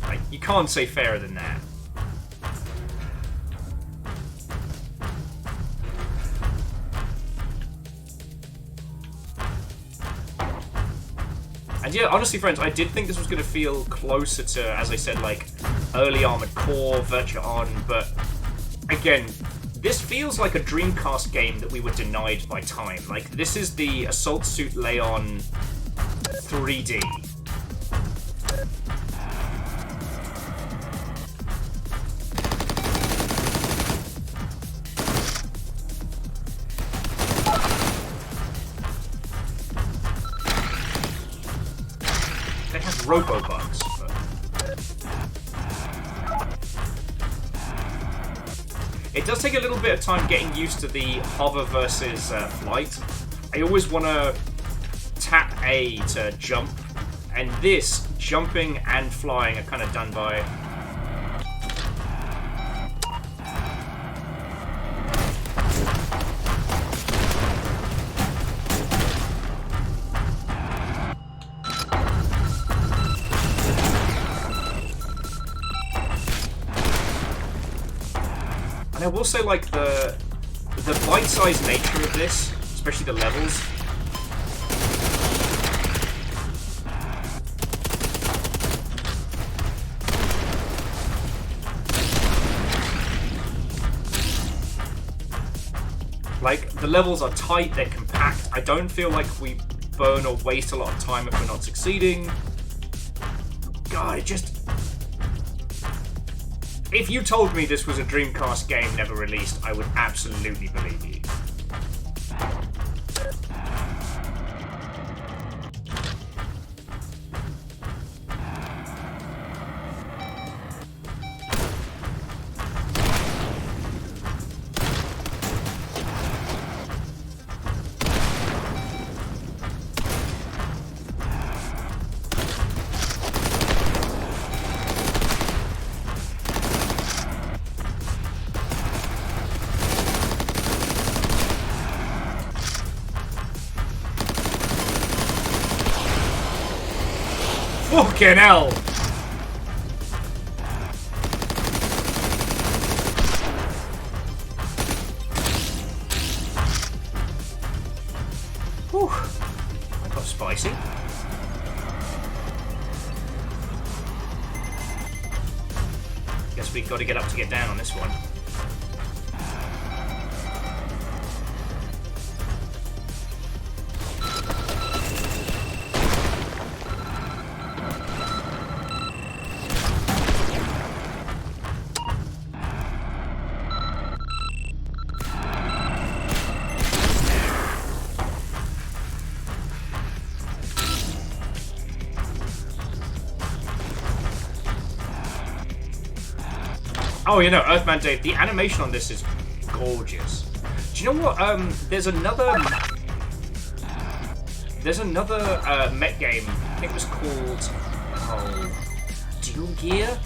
S1: Like, you can't say fairer than that. And yeah, honestly, friends, I did think this was going to feel closer to, as I said, like, early Armored Core, VIRTUA On, but again, this feels like a Dreamcast game that we were denied by time. Like, this is the Assault Suit Leon 3D. They have robo-bugs, but... It does take a little bit of time getting used to the hover versus flight. I always want to tap A to jump, and this, jumping and flying, are kind of done by... And I will say, like, the bite-sized nature of this, especially the levels, like, the levels are tight, they're compact. I don't feel like we burn or waste a lot of time if we're not succeeding. God, it just... If you told me this was a Dreamcast game never released, I would absolutely believe you. Fucking hell! Whew. That got spicy. we got to get up to get down on this one. Oh, you know, Earthman Dave, the animation on this is gorgeous. Do you know what? There's another mech game. I think it was called Dual Gear.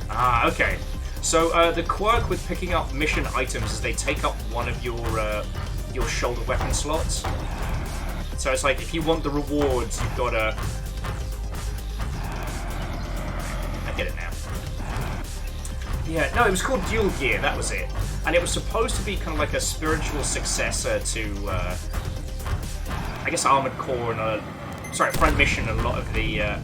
S1: Ah, okay. So the quirk with picking up mission items is they take up one of your shoulder weapon slots. So it's like if you want the rewards, you've got to. I get it now. Yeah, no, it was called Dual Gear. That was it, and it was supposed to be kind of like a spiritual successor to, I guess, Armored Core and Front Mission. And a lot of the.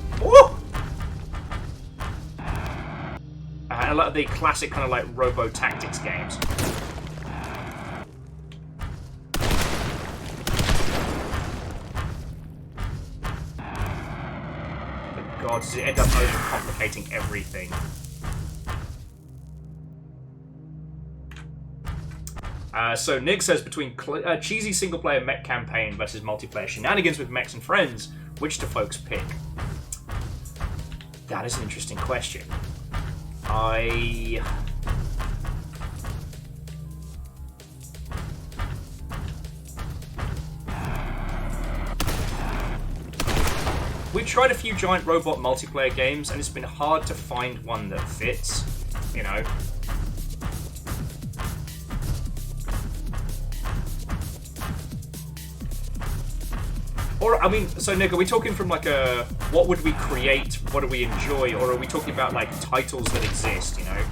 S1: A lot of the classic kind of like robo-tactics games. But God, does it end up overcomplicating everything? So Nick says between cheesy single-player mech campaign versus multiplayer shenanigans with mechs and friends, which do folks pick? That is an interesting question. We've tried a few giant robot multiplayer games, and it's been hard to find one that fits, you know. Or, I mean, so Nick, are we talking from like a, what would we create, what do we enjoy, or are we talking about like titles that exist, you know?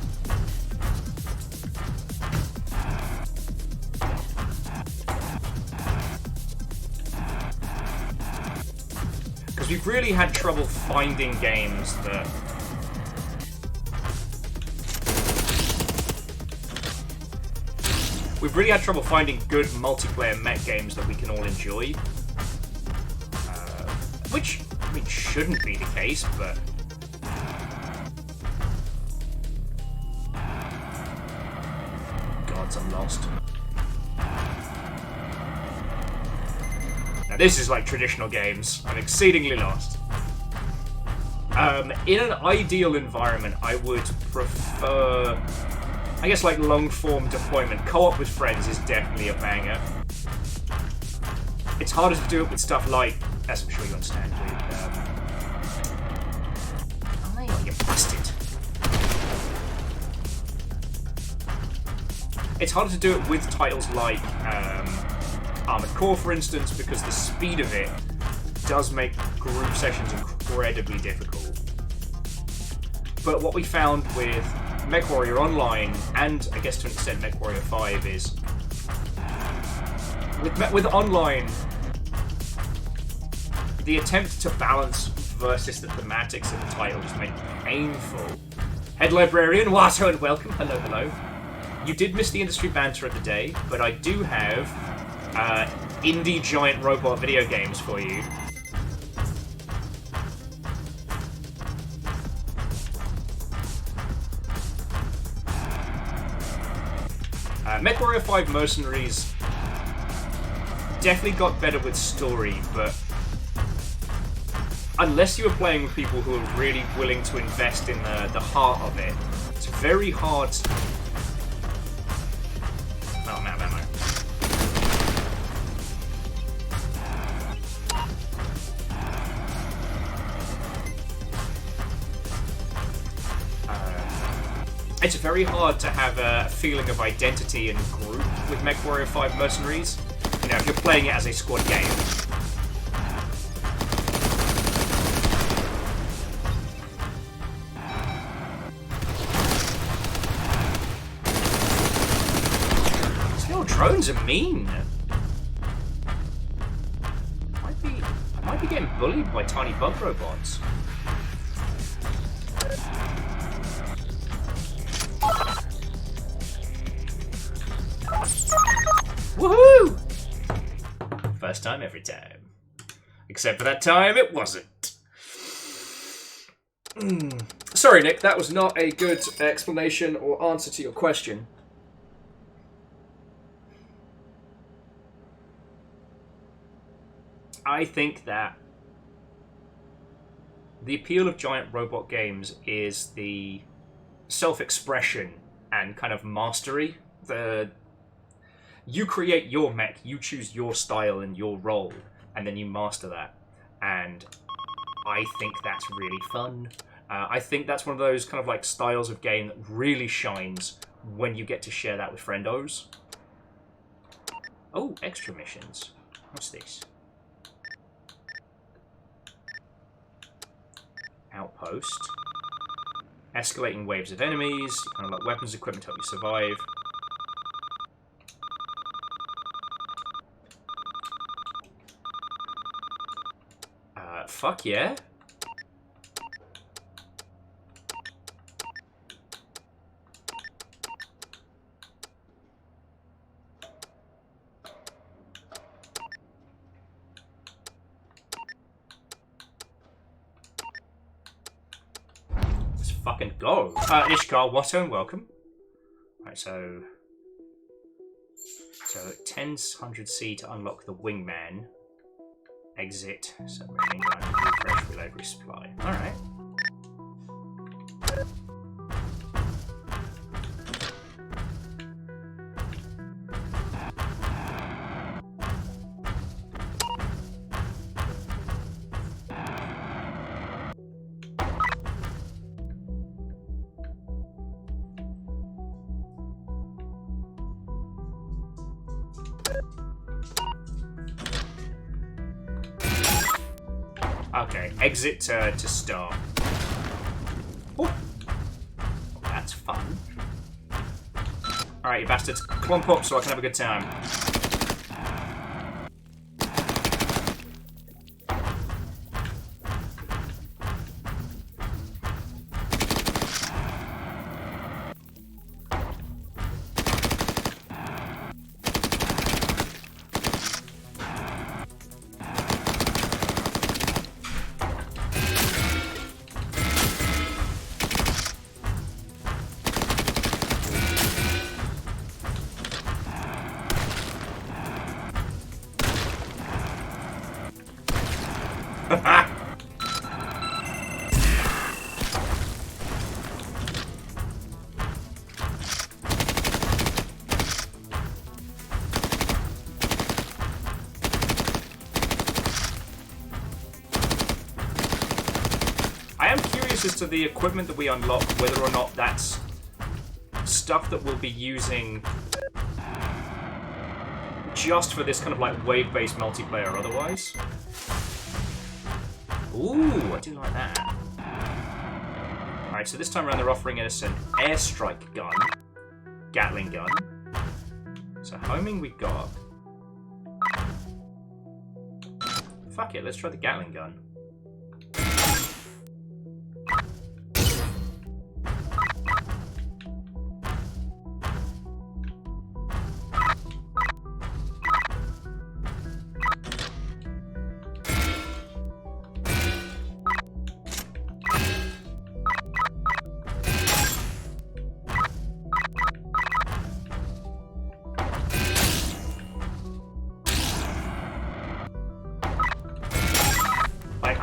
S1: Because we've really had trouble finding games that... We've really had trouble finding good multiplayer mech games that we can all enjoy. Which, I mean, shouldn't be the case, but... Gods, I'm lost. Now this is like traditional games. I'm exceedingly lost. In an ideal environment, I would prefer... I guess like long-form deployment. Co-op with friends is definitely a banger. It's harder to do it with stuff like... As I'm sure you understand, with, oh, you bastard. It's harder to do it with titles like Armored Core, for instance, because the speed of it does make group sessions incredibly difficult. But what we found with MechWarrior Online, and I guess to an extent MechWarrior 5, is with online, the attempt to balance versus the thematics of the title just made it painful. Head Librarian, Watto, and welcome. Hello, hello. You did miss the industry banter of the day, but I do have indie giant robot video games for you. MechWarrior 5 Mercenaries definitely got better with story, but unless you were playing with people who are really willing to invest in the heart of it, it's very hard. Oh, I'm out of ammo. It's very hard to have a feeling of identity and group with MechWarrior 5 Mercenaries. You know, if you're playing it as a squad game. Drones are mean. I might be getting bullied by tiny bug robots. Woohoo! First time every time. Except for that time it wasn't. Sorry, Nick, that was not a good explanation or answer to your question. I think that the appeal of giant robot games is the self-expression and kind of mastery. You create your mech, you choose your style and your role, and then you master that. And I think that's really fun. I think that's one of those kind of like styles of game that really shines when you get to share that with friendos. Oh, extra missions. What's this? Outpost. Escalating waves of enemies. Kind of like weapons, equipment to help you survive. Fuck yeah. Let's fucking go. Ishkar, Watto, and welcome. Right, so 1000C to unlock the wingman. Exit, submarine gun, refresh, reload, resupply. Alright. Okay, exit to start. Oh, that's fun. Alright, you bastards. Clump up so I can have a good time. As to the equipment that we unlock, whether or not that's stuff that we'll be using just for this kind of like wave-based multiplayer or otherwise. Ooh, I do like that. Alright, so this time around they're offering us an airstrike gun, Gatling gun. So homing we got. Fuck it, let's try the Gatling gun.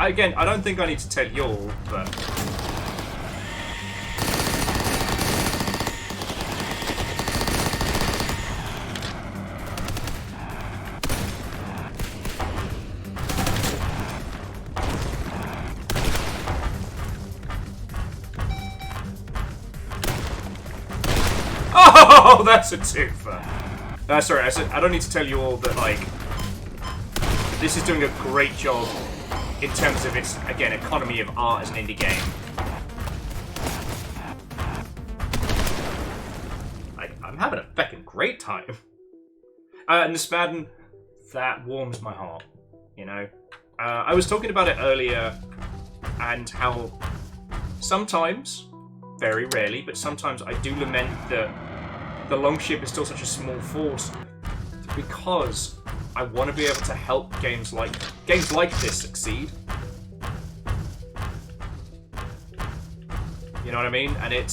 S1: Again, I don't think I need to tell you all, but... Oh, that's a twofer. Sorry, I said I don't need to tell you all that, like, this is doing a great job in terms of its, again, economy of art as an indie game. I'm having a feckin' great time. And the Spadden, that warms my heart, you know. I was talking about it earlier, and how sometimes, very rarely, but sometimes I do lament that the Longship is still such a small force, because I want to be able to help games like this succeed. You know what I mean? And it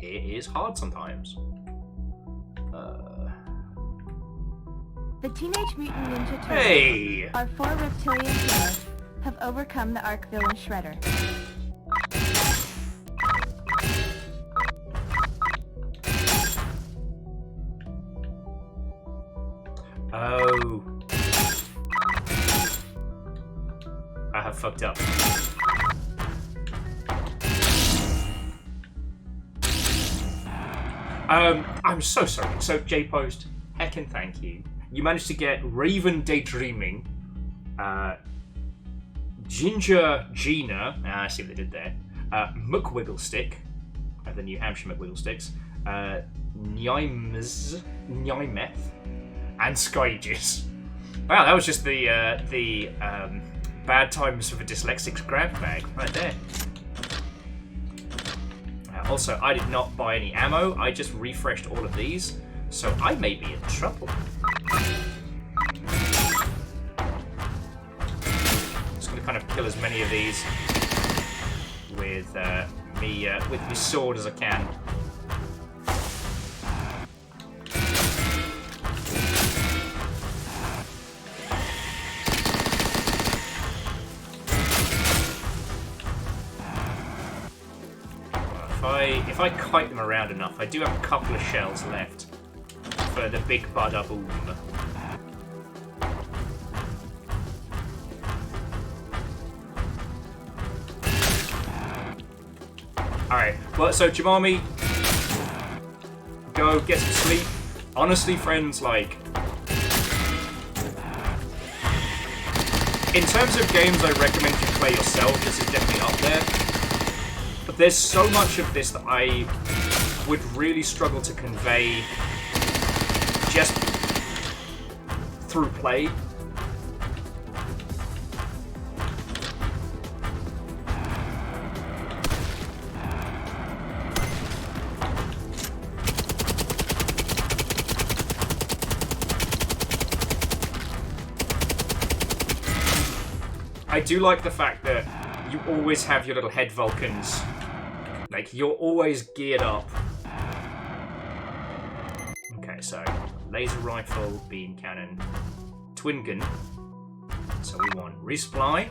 S1: is hard sometimes.
S6: The Teenage Mutant Ninja Turtles,
S1: Hey!
S6: our 4 reptilian heroes, have overcome the Arc villain Shredder.
S1: Oh. I have fucked up. I'm so sorry. So, J-Post, heckin' thank you. You managed to get Raven Daydreaming, Ginger Gina, I see what they did there, McWigglestick, the New Hampshire McWigglesticks, Nymeth, and Skyges. Wow, that was just the bad times for dyslexics grab bag right there. Also, I did not buy any ammo, I just refreshed all of these, so I may be in trouble. Just gonna kind of kill as many of these with with my sword as I can. If I kite them around enough, I do have a couple of shells left for the big bada boom. Alright, well, so Jamami, go get some sleep. Honestly, friends, like, in terms of games I recommend you play yourself, this is definitely up there. But there's so much of this that I would really struggle to convey just through play. I do like the fact that you always have your little head Vulcans. Like, you're always geared up. Okay, so laser rifle, beam cannon, twin gun. So we want resupply.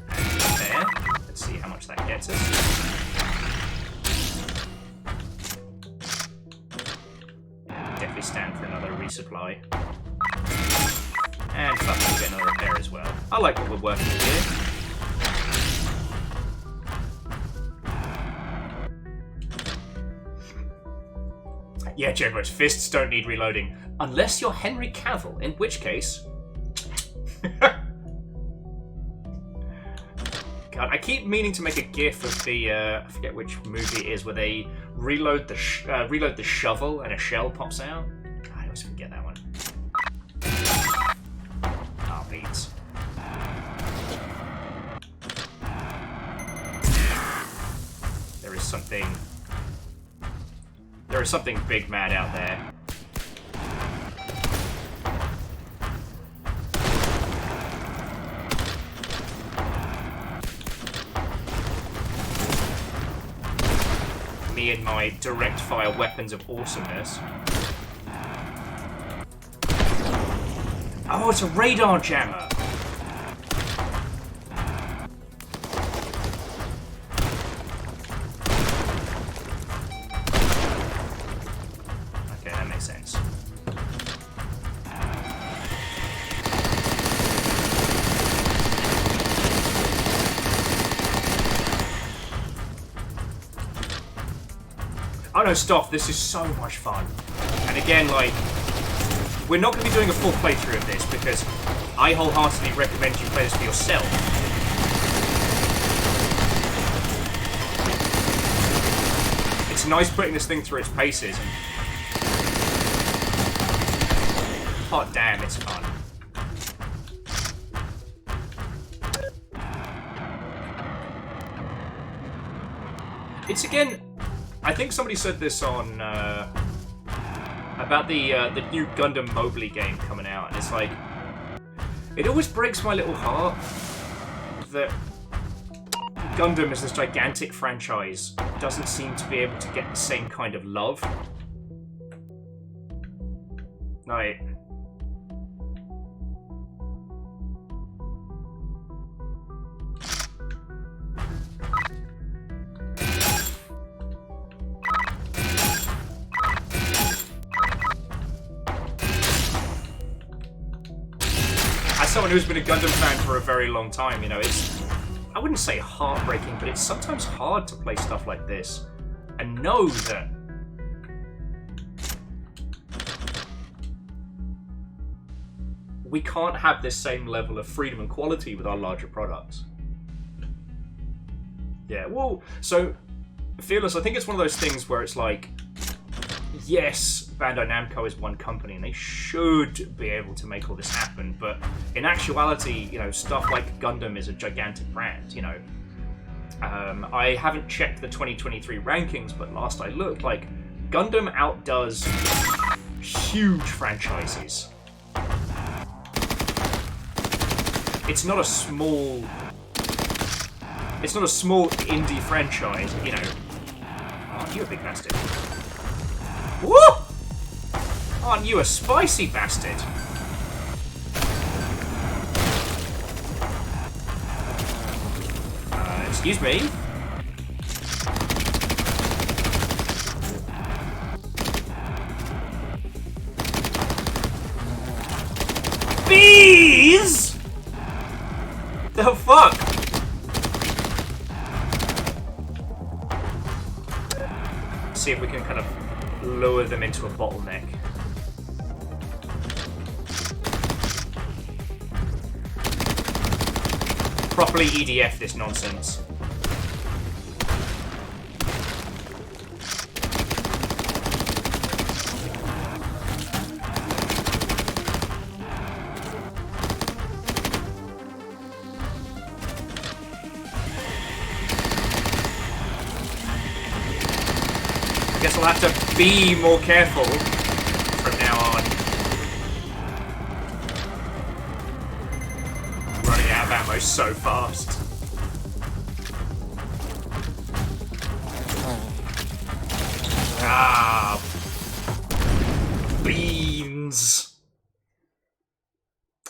S1: And there. Let's see how much that gets us. Definitely stand for another resupply. And fuck, we'll get another repair as well. I like what we're working with here. Yeah, Gearbits, fists don't need reloading. Unless you're Henry Cavill, in which case... God, I keep meaning to make a gif of the, I forget which movie it is, where they reload the shovel and a shell pops out. God, I always forget that one. Ah, beats. There is something big mad out there. Me and my direct fire weapons of awesomeness. Oh, it's a radar jammer! Oh no, stop, this is so much fun. And again, like, we're not going to be doing a full playthrough of this because I wholeheartedly recommend you play this for yourself. It's nice putting this thing through its paces. And hot damn, it's fun. It's again, I think somebody said this on about the new Gundam Mobley game coming out, and it's like, it always breaks my little heart that Gundam is this gigantic franchise doesn't seem to be able to get the same kind of love. Like, as someone who's been a Gundam fan for a very long time, you know, it's, I wouldn't say heartbreaking, but it's sometimes hard to play stuff like this and know that we can't have this same level of freedom and quality with our larger products. Yeah, well, so, Fearless, I think it's one of those things where it's like, yes, Bandai Namco is one company and they should be able to make all this happen, but in actuality, you know, stuff like Gundam is a gigantic brand, you know. I haven't checked the 2023 rankings, but last I looked, like, Gundam outdoes huge franchises. It's not a small indie franchise, you know. Aren't you a big bastard? Woo! Aren't you a spicy bastard? Excuse me? Bees! The fuck? See if we can kind of lower them into a bottleneck. Properly EDF this nonsense. Guess I'll have to be more careful from now on. Running out of ammo so fast. Ah, beans.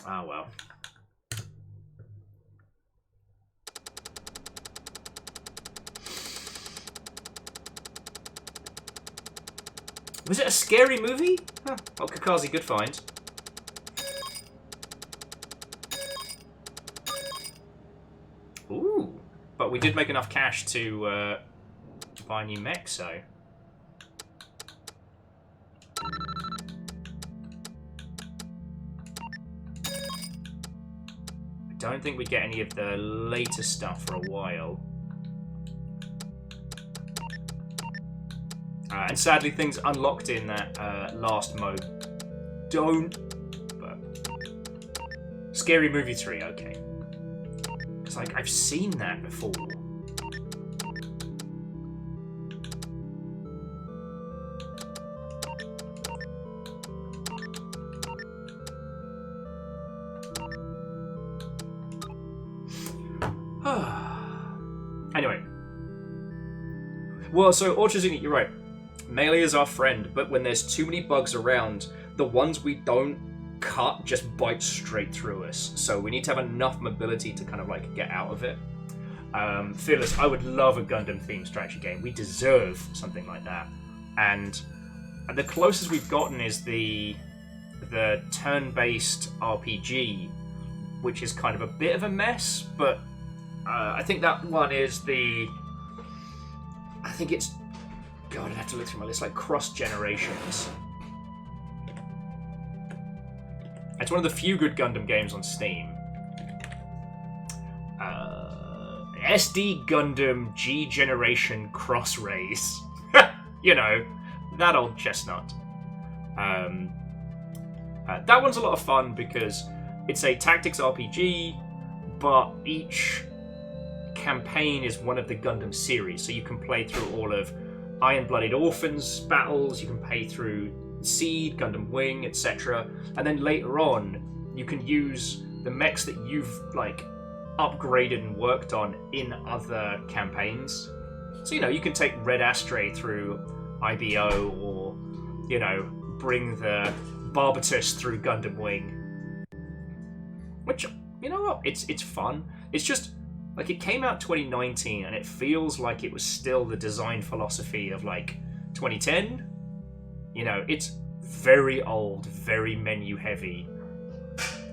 S1: Ah, well. Was it a scary movie? Huh. Oh, Kakazi, good find. Ooh. But we did make enough cash to buy a new mech, so... I don't think we get any of the later stuff for a while. And sadly, things unlocked in that last mode don't. But Scary Movie 3, okay. It's like I've seen that before. Anyway. Well, so Orchard's, you're right. Melee is our friend, but when there's too many bugs around, the ones we don't cut just bite straight through us. So we need to have enough mobility to kind of like get out of it. Fearless, I would love a Gundam themed strategy game. We deserve something like that. And the closest we've gotten is the turn-based RPG, which is kind of a bit of a mess, but I think that one is the... I think it's... God, I'd have to look through my list, like Cross Generations. It's one of the few good Gundam games on Steam. SD Gundam G Generation Cross Race. You know, that old chestnut. That one's a lot of fun because it's a tactics RPG, but each campaign is one of the Gundam series, so you can play through all of Iron-Blooded Orphans battles, you can play through Seed, Gundam Wing, etc. And then later on, you can use the mechs that you've like upgraded and worked on in other campaigns. So, you can take Red Astray through IBO, or, bring the Barbatus through Gundam Wing. Which, you know what, it's fun. It's just, like, it came out 2019, and it feels like it was still the design philosophy of, 2010. It's very old, very menu-heavy.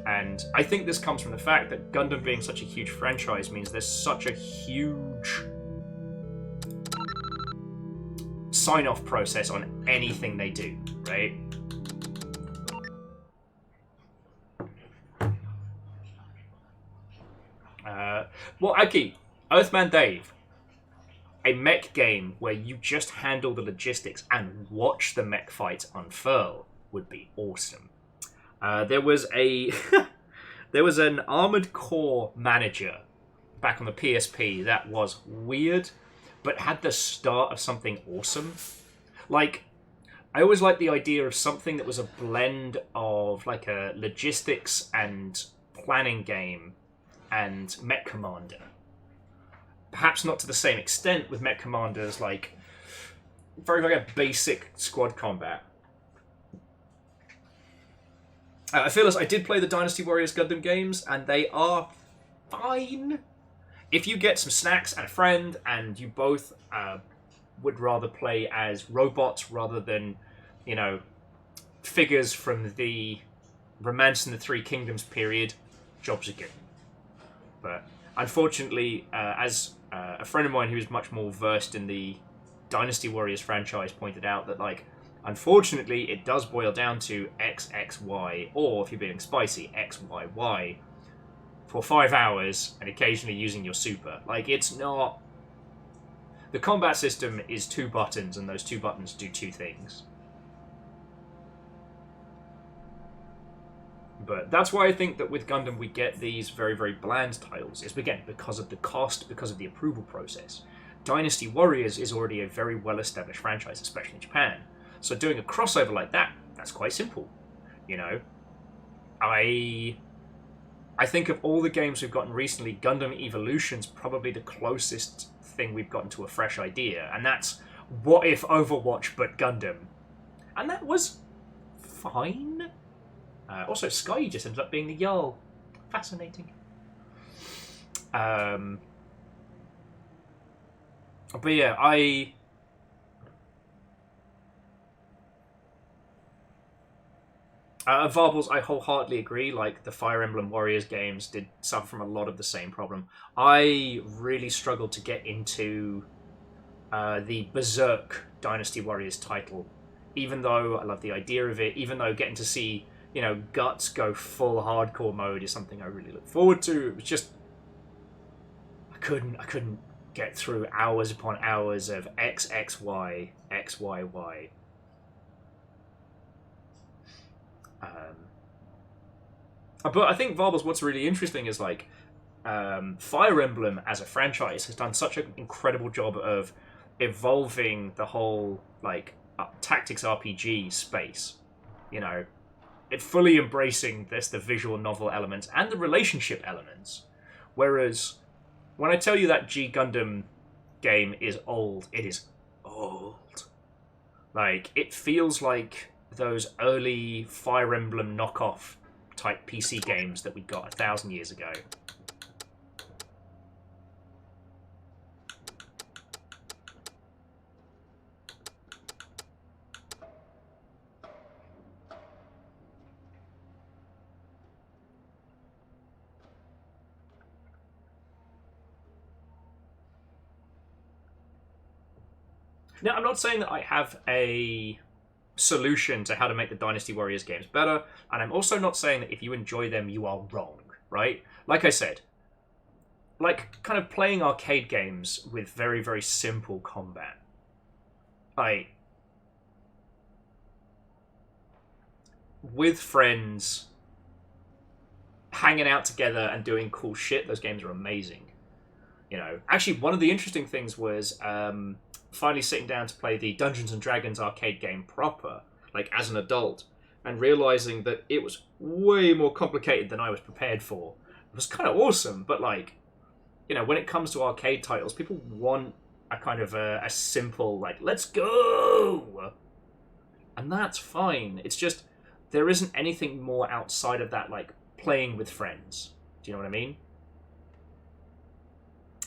S1: And I think this comes from the fact that Gundam being such a huge franchise means there's such a huge sign-off process on anything they do, right? Okay, Earthman Dave. A mech game where you just handle the logistics and watch the mech fights unfurl would be awesome. There was an Armored Core manager back on the PSP that was weird, but had the start of something awesome. Like, I always liked the idea of something that was a blend of like a logistics and planning game and Mech Commander. Perhaps not to the same extent with Mech Commander's like very, very basic squad combat. I feel as I did play the Dynasty Warriors Gundam games, and they are fine. If you get some snacks and a friend, and you both would rather play as robots rather than, figures from the Romance in the Three Kingdoms period, jobs are good. But unfortunately, as a friend of mine who is much more versed in the Dynasty Warriors franchise pointed out, that unfortunately, it does boil down to XXY, or if you're being spicy, XYY, for 5 hours, and occasionally using your super. It's not... The combat system is 2 buttons, and those 2 buttons do 2 things. But that's why I think that with Gundam we get these very, very bland titles. It's, again, because of the cost, because of the approval process. Dynasty Warriors is already a very well-established franchise, especially in Japan. So doing a crossover like that, that's quite simple. I think of all the games we've gotten recently, Gundam Evolution's probably the closest thing we've gotten to a fresh idea. And that's, what if Overwatch but Gundam? And that was fine. Also, Sky just ended up being the Jarl. Fascinating. But yeah, Varbles, I wholeheartedly agree. The Fire Emblem Warriors games did suffer from a lot of the same problem. I really struggled to get into the Berserk Dynasty Warriors title, even though I love the idea of it, even though getting to see, Guts go full hardcore mode is something I really look forward to. It was just... I couldn't get through hours upon hours of XXY, XYY. But I think, Varbles, what's really interesting is Fire Emblem as a franchise has done such an incredible job of evolving the whole tactics RPG space. It fully embracing the visual novel elements and the relationship elements. Whereas when I tell you that G Gundam game is old, it is old. It feels like those early Fire Emblem knockoff type PC games that we got 1,000 years ago. Now, I'm not saying that I have a solution to how to make the Dynasty Warriors games better, and I'm also not saying that if you enjoy them, you are wrong, right? Like I said, kind of playing arcade games with very, very simple combat. with friends, hanging out together and doing cool shit, those games are amazing. You know, actually, one of the interesting things was finally sitting down to play the Dungeons and Dragons arcade game proper, like as an adult, and realizing that it was way more complicated than I was prepared for. It was kind of awesome, but like, you know, when it comes to arcade titles, people want a kind of a simple, like, let's go! And that's fine. It's just, there isn't anything more outside of that, like, playing with friends. Do you know what I mean?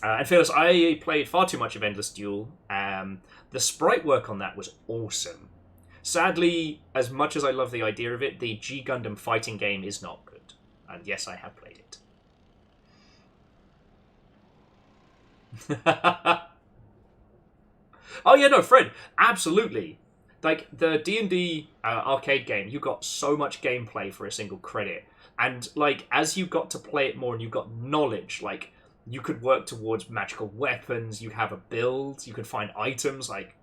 S1: And Fearless, I played far too much of Endless Duel. The sprite work on that was awesome. Sadly, as much as I love the idea of it, the G Gundam fighting game is not good. And yes, I have played it. Oh yeah, no, Fred, absolutely. Like, the D&D arcade game, you got so much gameplay for a single credit. And, like, as you got to play it more and you got knowledge, like, you could work towards magical weapons, you have a build, you could find items, like,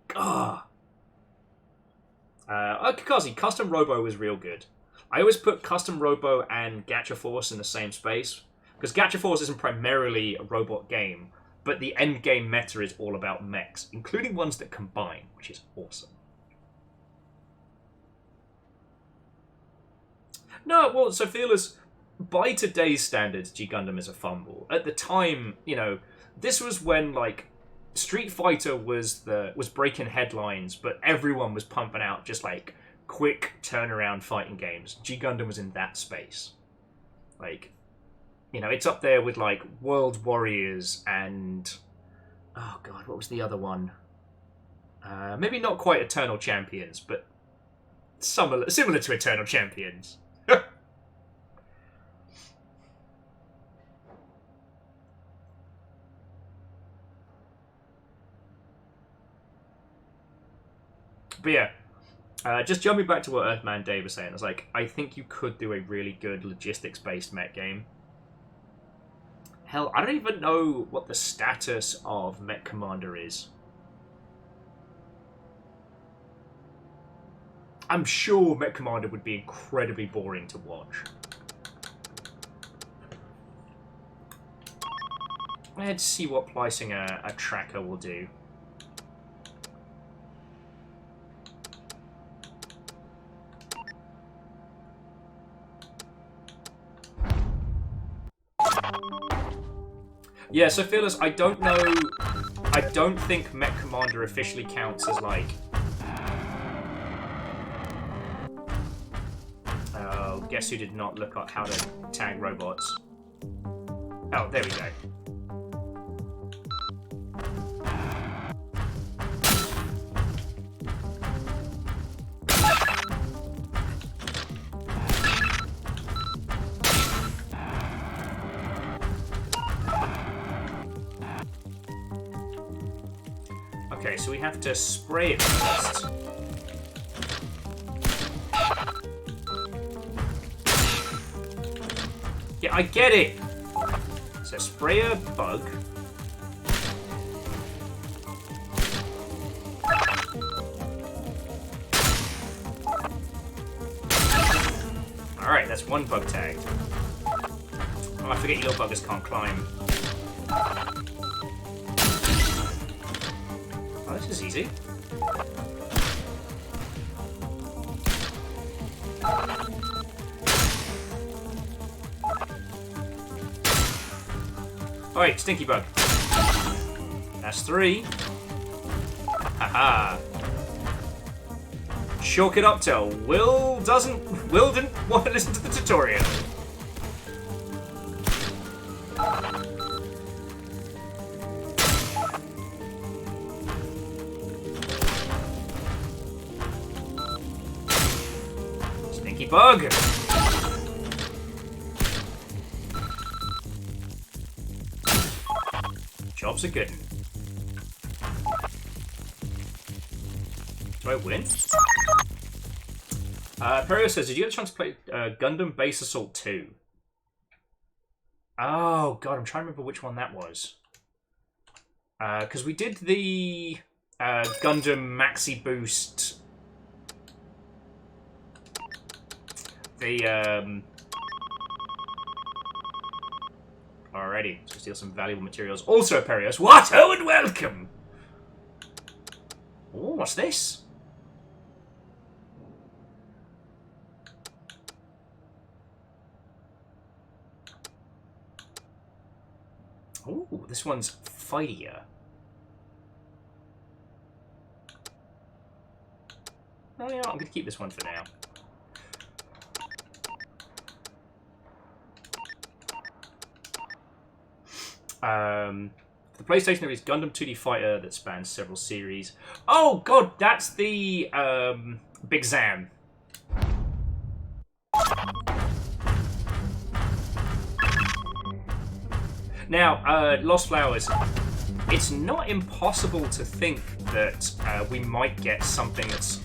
S1: Kakashi, Custom Robo was real good. I always put Custom Robo and Gacha Force in the same space, because Gacha Force isn't primarily a robot game, but the end game meta is all about mechs, including ones that combine, which is awesome. No, well, so Fearless, by today's standards, G Gundam is a fumble. At the time, you know, this was when, like, Street Fighter was breaking headlines, but everyone was pumping out just, like, quick turnaround fighting games. G Gundam was in that space. Like, you know, it's up there with, like, World Warriors and... oh, God, what was the other one? Maybe not quite Eternal Champions, but similar to Eternal Champions. But yeah, just jumping back to what Earthman Dave was saying, it's like, I think you could do a really good logistics-based mech game. Hell, I don't even know what the status of Mech Commander is. I'm sure Mech Commander would be incredibly boring to watch. Let's see what pricing a tracker will do. Yeah, so Fearless, I don't know... I don't think Mech Commander officially counts as, like... Oh, guess who did not look at how to tag robots? Oh, there we go. Okay, so we have to spray it first. Yeah, I get it! So spray a bug. Alright, that's one bug tagged. Oh, I forget your buggers can't climb. Oh, this is easy. Alright, Stinky Bug. That's 3. Haha. Chalk it up to Will didn't want to listen to the tutorial. Stinky Bug. Job's a good one. Do I win? Perio says, did you get a chance to play Gundam Base Assault 2? Oh, God, I'm trying to remember which one that was. Because we did the Gundam Maxi Boost... The Alrighty, let's steal some valuable materials. Also, Perios. What? Oh, and welcome! Oh, what's this? Oh, this one's fire. Oh yeah, I'm gonna keep this one for now. For the PlayStation, there is Gundam 2D Fighter that spans several series. Oh god, that's the Big Zam. Now, Lost Flowers. It's not impossible to think that we might get something that's,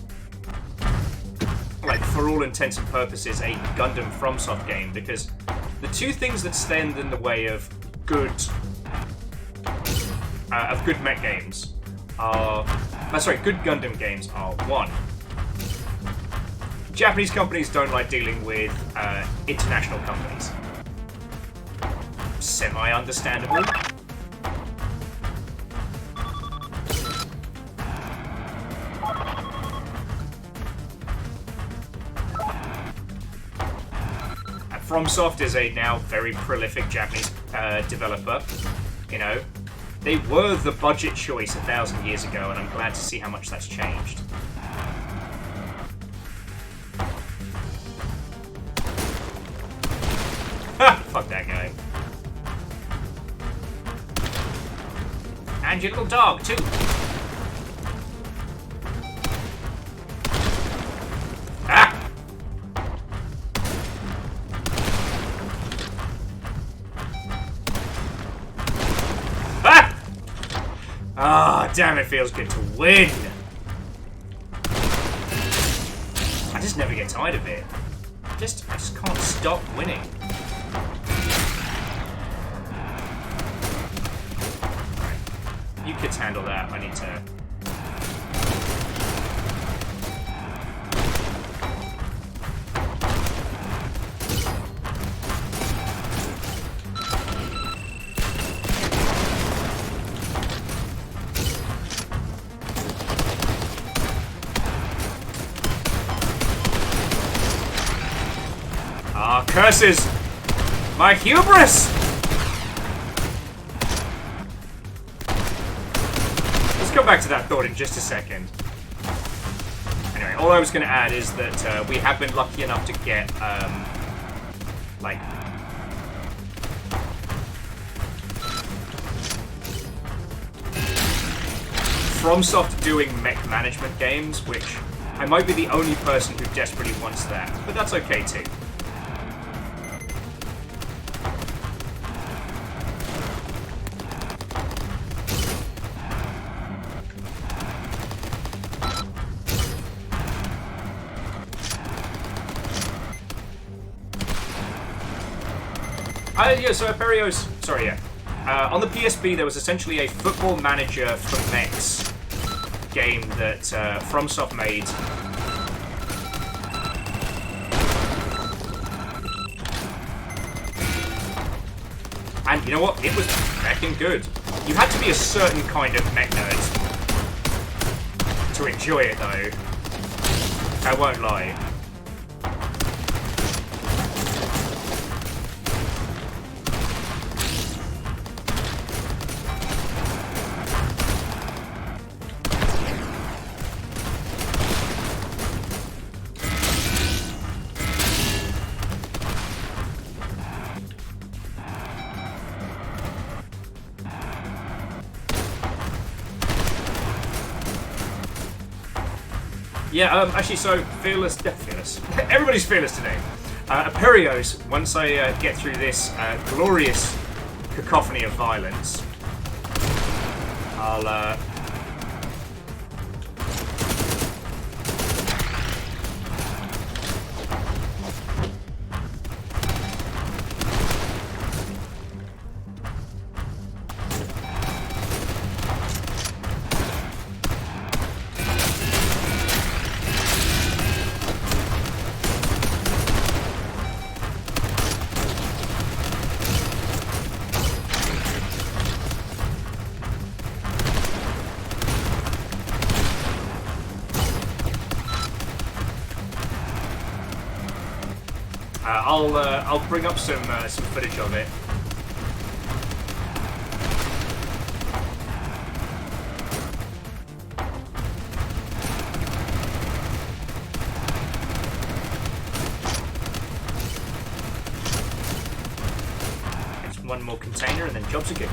S1: like, for all intents and purposes, a Gundam FromSoft game, because the two things that stand in the way of good mech games are, good Gundam games are, one, Japanese companies don't like dealing with international companies. Semi-understandable. FromSoft is a now very prolific Japanese developer. You know, they were the budget choice 1,000 years ago, and I'm glad to see how much that's changed. Ha! Fuck that guy. And your little dog, too. Ah! Ah! Ah, damn, it feels good to win. I just never get tired of it. I just can't stop winning. You kids handle that. I need to... Ah, curses! My hubris! Go back to that thought in just a second. Anyway, all I was going to add is that we have been lucky enough to get, like... FromSoft doing mech management games, which I might be the only person who desperately wants that, but that's okay too. Yeah, so Perios, sorry, yeah. On the PSP, there was essentially a football manager for Mechs game that FromSoft made. And you know what? It was heckin' good. You had to be a certain kind of mech nerd to enjoy it, though. I won't lie. Yeah, actually, so fearless. Everybody's fearless today. Perios, once I get through this glorious cacophony of violence, I'll I'll bring up some footage of it. It's one more container and then jobs again.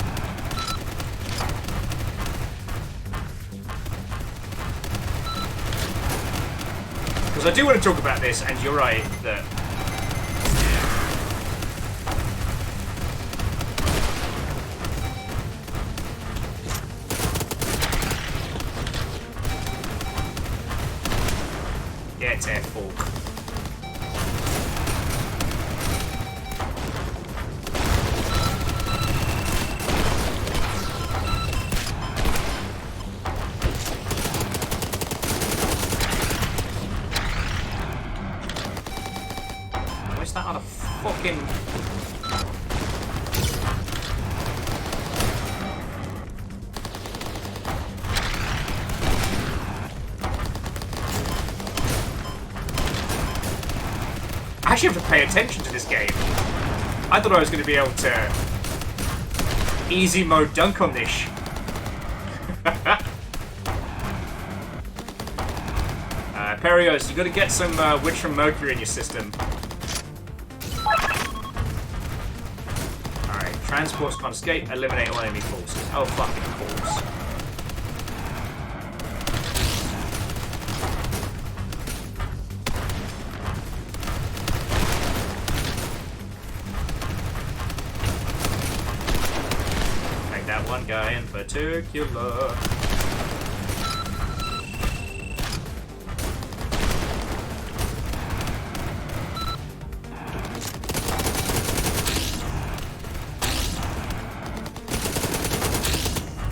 S1: Because I do want to talk about this, and you're right that. Yeah, it's air fork. Where's that on a fucking... I actually have to pay attention to this game. I thought I was going to be able to easy mode dunk on this. Perios, you got to get some Witch from Mercury in your system. Alright, transports can't escape, eliminate all enemy forces. Oh, fucking course. One guy in particular.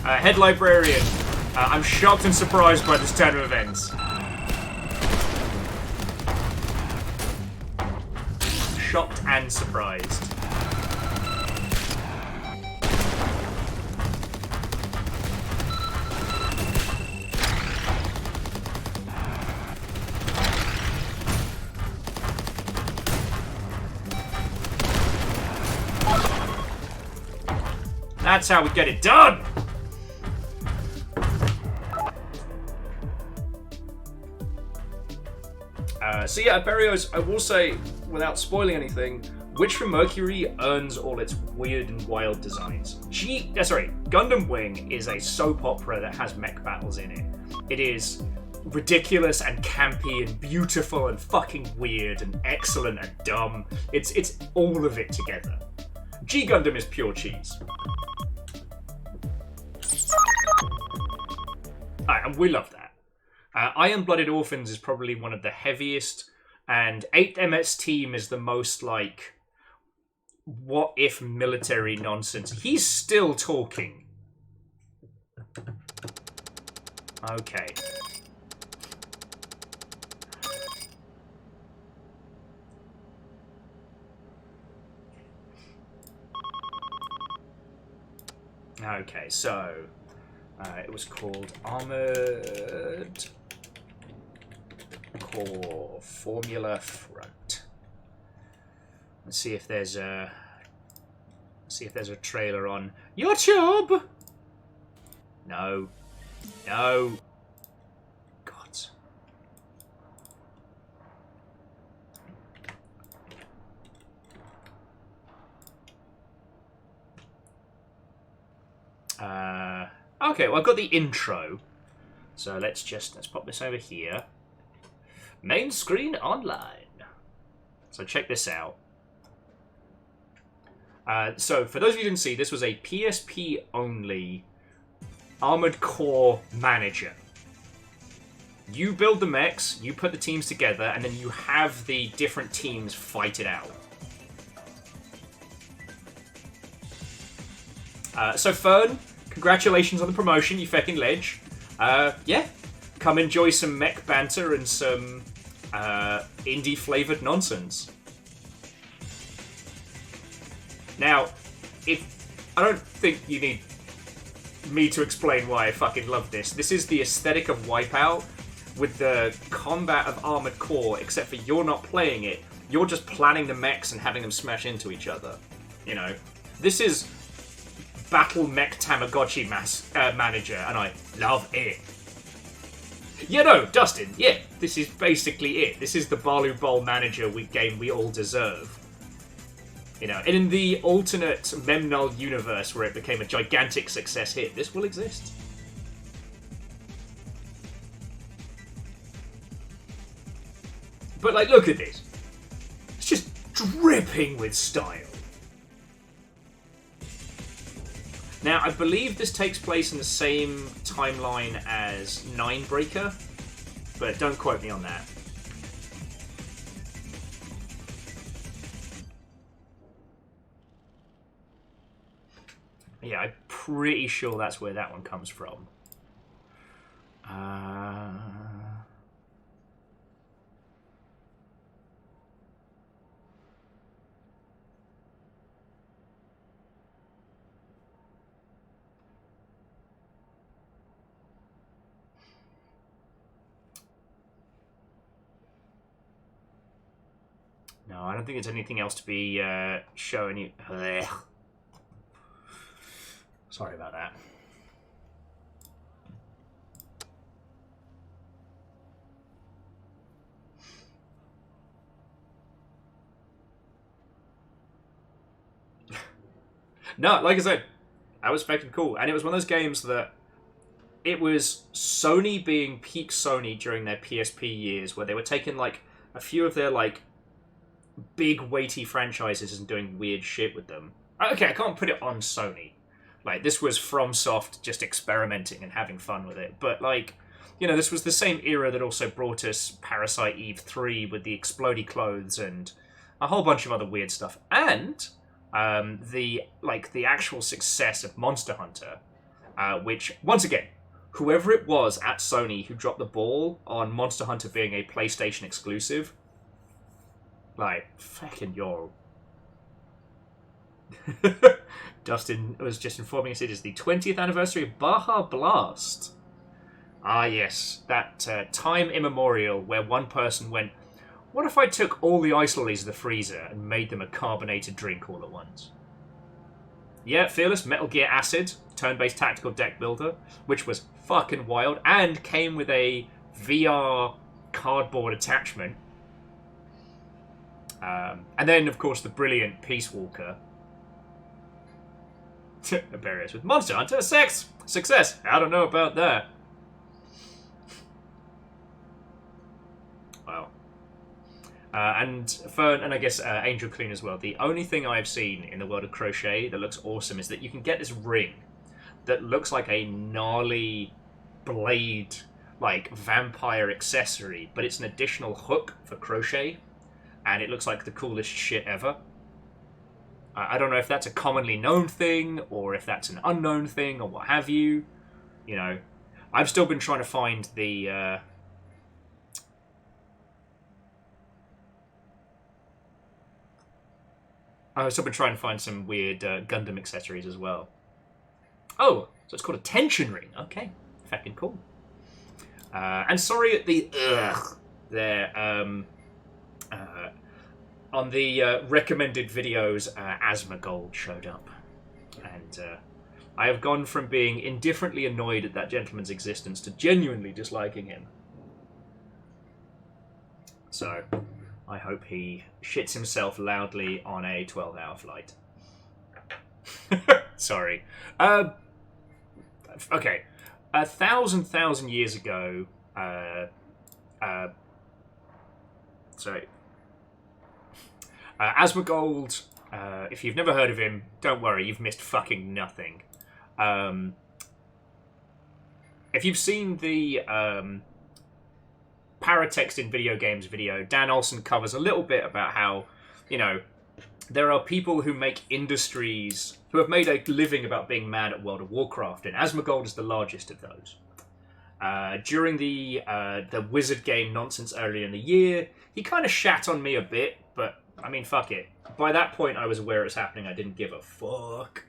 S1: Head librarian. I'm shocked and surprised by this turn of events. Shocked and surprised. That's how we get it done! So yeah, Barrios, I will say, without spoiling anything, Witch from Mercury earns all its weird and wild designs. Gundam Wing is a soap opera that has mech battles in it. It is ridiculous and campy and beautiful and fucking weird and excellent and dumb. It's all of it together. G Gundam is pure cheese. And we love that. Iron-Blooded Orphans is probably one of the heaviest, and 8MS Team is the most, like, what-if military nonsense. He's still talking. Okay. Okay, so... it was called Armored Core Formula Front. Let's see if there's a trailer on YouTube. No. No. God. Okay, well, I've got the intro. So let's pop this over here. Main screen online. So check this out. So for those of you who didn't see, this was a PSP only Armored Core manager. You build the mechs, you put the teams together, and then you have the different teams fight it out. So Fern, congratulations on the promotion, you feckin' ledge. Yeah, come enjoy some mech banter and some indie-flavoured nonsense. Now, I don't think you need me to explain why I fucking love this. This is the aesthetic of Wipeout, with the combat of Armored Core, except for you're not playing it. You're just planning the mechs and having them smash into each other. You know, this is Battle Mech Tamagotchi Manager, and I love it. You know, Dustin, yeah, this is basically it. This is the Balu Bowl Manager game we all deserve. You know, and in the alternate Memnull universe where it became a gigantic success hit, this will exist. But, like, look at this. It's just dripping with style. Now, I believe this takes place in the same timeline as Ninebreaker, but don't quote me on that. Yeah, I'm pretty sure that's where that one comes from. No, I don't think there's anything else to be showing you. Ugh. Sorry about that. No, like I said, that was fucking cool. And it was one of those games that it was Sony being peak Sony during their PSP years, where they were taking like a few of their like big weighty franchises and doing weird shit with them. Okay, I can't put it on Sony. Like, this was FromSoft just experimenting and having fun with it. But, like, you know, this was the same era that also brought us Parasite Eve 3 with the explodey clothes and a whole bunch of other weird stuff. And the actual success of Monster Hunter, which, once again, whoever it was at Sony who dropped the ball on Monster Hunter being a PlayStation exclusive, like, fucking yo. Dustin was just informing us it is the 20th anniversary of Baja Blast. Ah, yes, that time immemorial where one person went, what if I took all the ice lollies in the freezer and made them a carbonated drink all at once? Yeah, Fearless, Metal Gear Acid, turn-based tactical deck builder, which was fucking wild and came with a VR cardboard attachment. And then, of course, the brilliant Peace Walker. Barriers with Monster Hunter. Success. I don't know about that. Wow. And Fern, and I guess Angel Clean as well. The only thing I've seen in the world of crochet that looks awesome is that you can get this ring that looks like a gnarly blade, like vampire accessory, but it's an additional hook for crochet, and it looks like the coolest shit ever. I don't know if that's a commonly known thing, or if that's an unknown thing, or what have you. You know, I've still been trying to find the... I've still been trying to find some weird Gundam accessories as well. Oh, so it's called a tension ring. Okay, fucking cool. And sorry at the there. On the recommended videos, Asmongold showed up. And I have gone from being indifferently annoyed at that gentleman's existence to genuinely disliking him. So, I hope he shits himself loudly on a 12-hour flight. Sorry. Okay. 1,000 years ago... sorry. Asmongold, if you've never heard of him, don't worry, you've missed fucking nothing. If you've seen the Paratext in Video Games video, Dan Olsen covers a little bit about how, you know, there are people who make industries, who have made a living about being mad at World of Warcraft, and Asmongold is the largest of those. During the Wizard game nonsense earlier in the year, he kind of shat on me a bit, but I mean, fuck it. By that point, I was aware it was happening. I didn't give a fuck.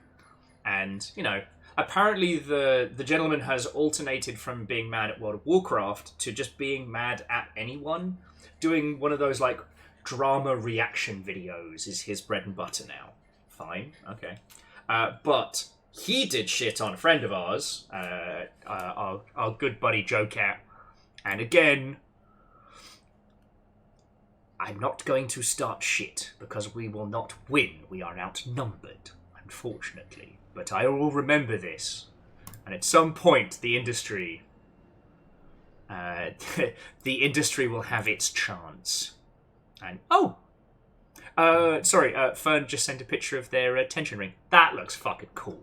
S1: And, you know, apparently the gentleman has alternated from being mad at World of Warcraft to just being mad at anyone. Doing one of those, like, drama reaction videos is his bread and butter now. Fine, okay. But he did shit on a friend of ours, our good buddy Joe Cat. And again, I'm not going to start shit, because we will not win. We are outnumbered, unfortunately. But I will remember this. And at some point, the industry... the industry will have its chance. And... Oh! Sorry, Fern just sent a picture of their tension ring. That looks fucking cool.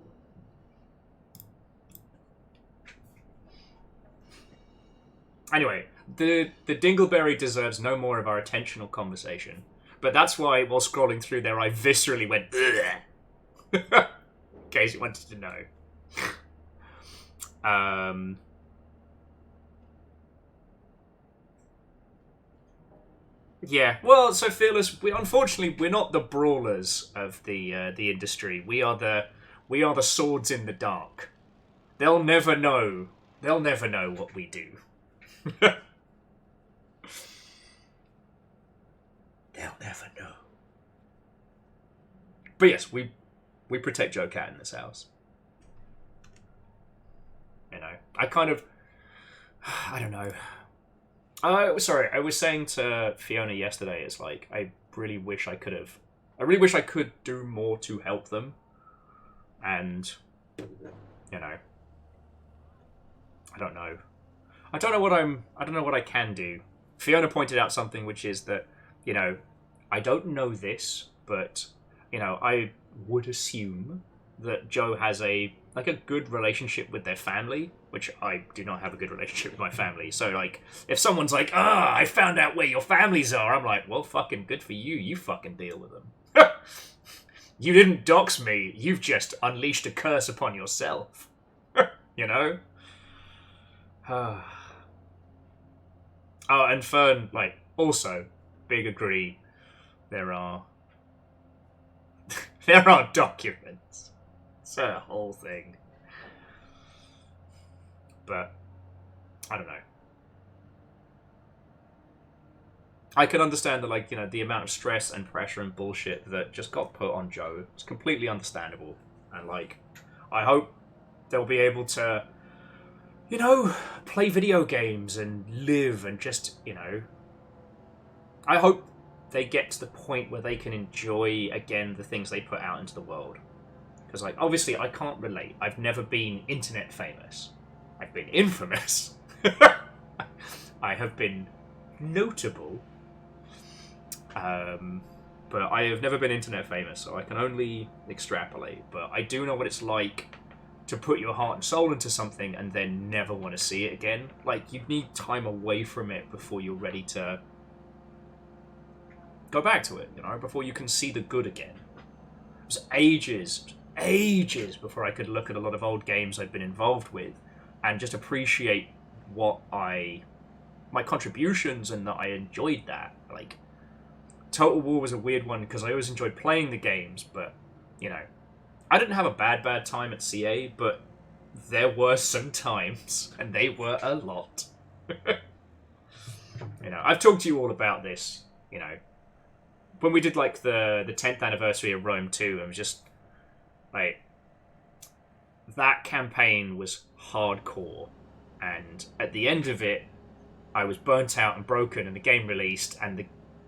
S1: Anyway, the Dingleberry deserves no more of our attention or conversation. But that's why, while scrolling through there, I viscerally went, ugh. In case you wanted to know. Yeah, well, so Fearless, unfortunately, we're not the brawlers of the industry. We are the swords in the dark. They'll never know. They'll never know what we do.
S4: They'll never know.
S1: But yes, we protect Joe Cat in this house. You know, I don't know. Sorry, I was saying to Fiona yesterday, it's like, I really wish I could do more to help them. And, you know, I don't know what I can do. Fiona pointed out something, which is that, you know, I don't know this, but, you know, I would assume that Joe has a good relationship with their family, which I do not have a good relationship with my family. So, like, if someone's like, I found out where your families are, I'm like, well, fucking good for you. You fucking deal with them. You didn't dox me. You've just unleashed a curse upon yourself. You know? Oh, and Fern, like, also, big agree, there are documents. It's a whole thing. But, I don't know. I can understand that, like, you know, the amount of stress and pressure and bullshit that just got put on Joe. It's completely understandable. And, like, I hope they'll be able to, you know, play video games and live and just, you know... I hope they get to the point where they can enjoy, again, the things they put out into the world. Because, like, obviously I can't relate. I've never been internet famous. I've been infamous. I have been notable. But I have never been internet famous, so I can only extrapolate. But I do know what it's like to put your heart and soul into something and then never want to see it again. Like, you need time away from it before you're ready to go back to it, you know, before you can see the good again. It was ages before I could look at a lot of old games I'd been involved with and just appreciate my contributions and that I enjoyed that. Like, Total War was a weird one because I always enjoyed playing the games, but, you know, I didn't have a bad time at CA, but there were some times, and they were a lot. You know, I've talked to you all about this, you know. When we did, like, the 10th anniversary of Rome 2, it was just, like, that campaign was hardcore, and at the end of it, I was burnt out and broken, and the game released, and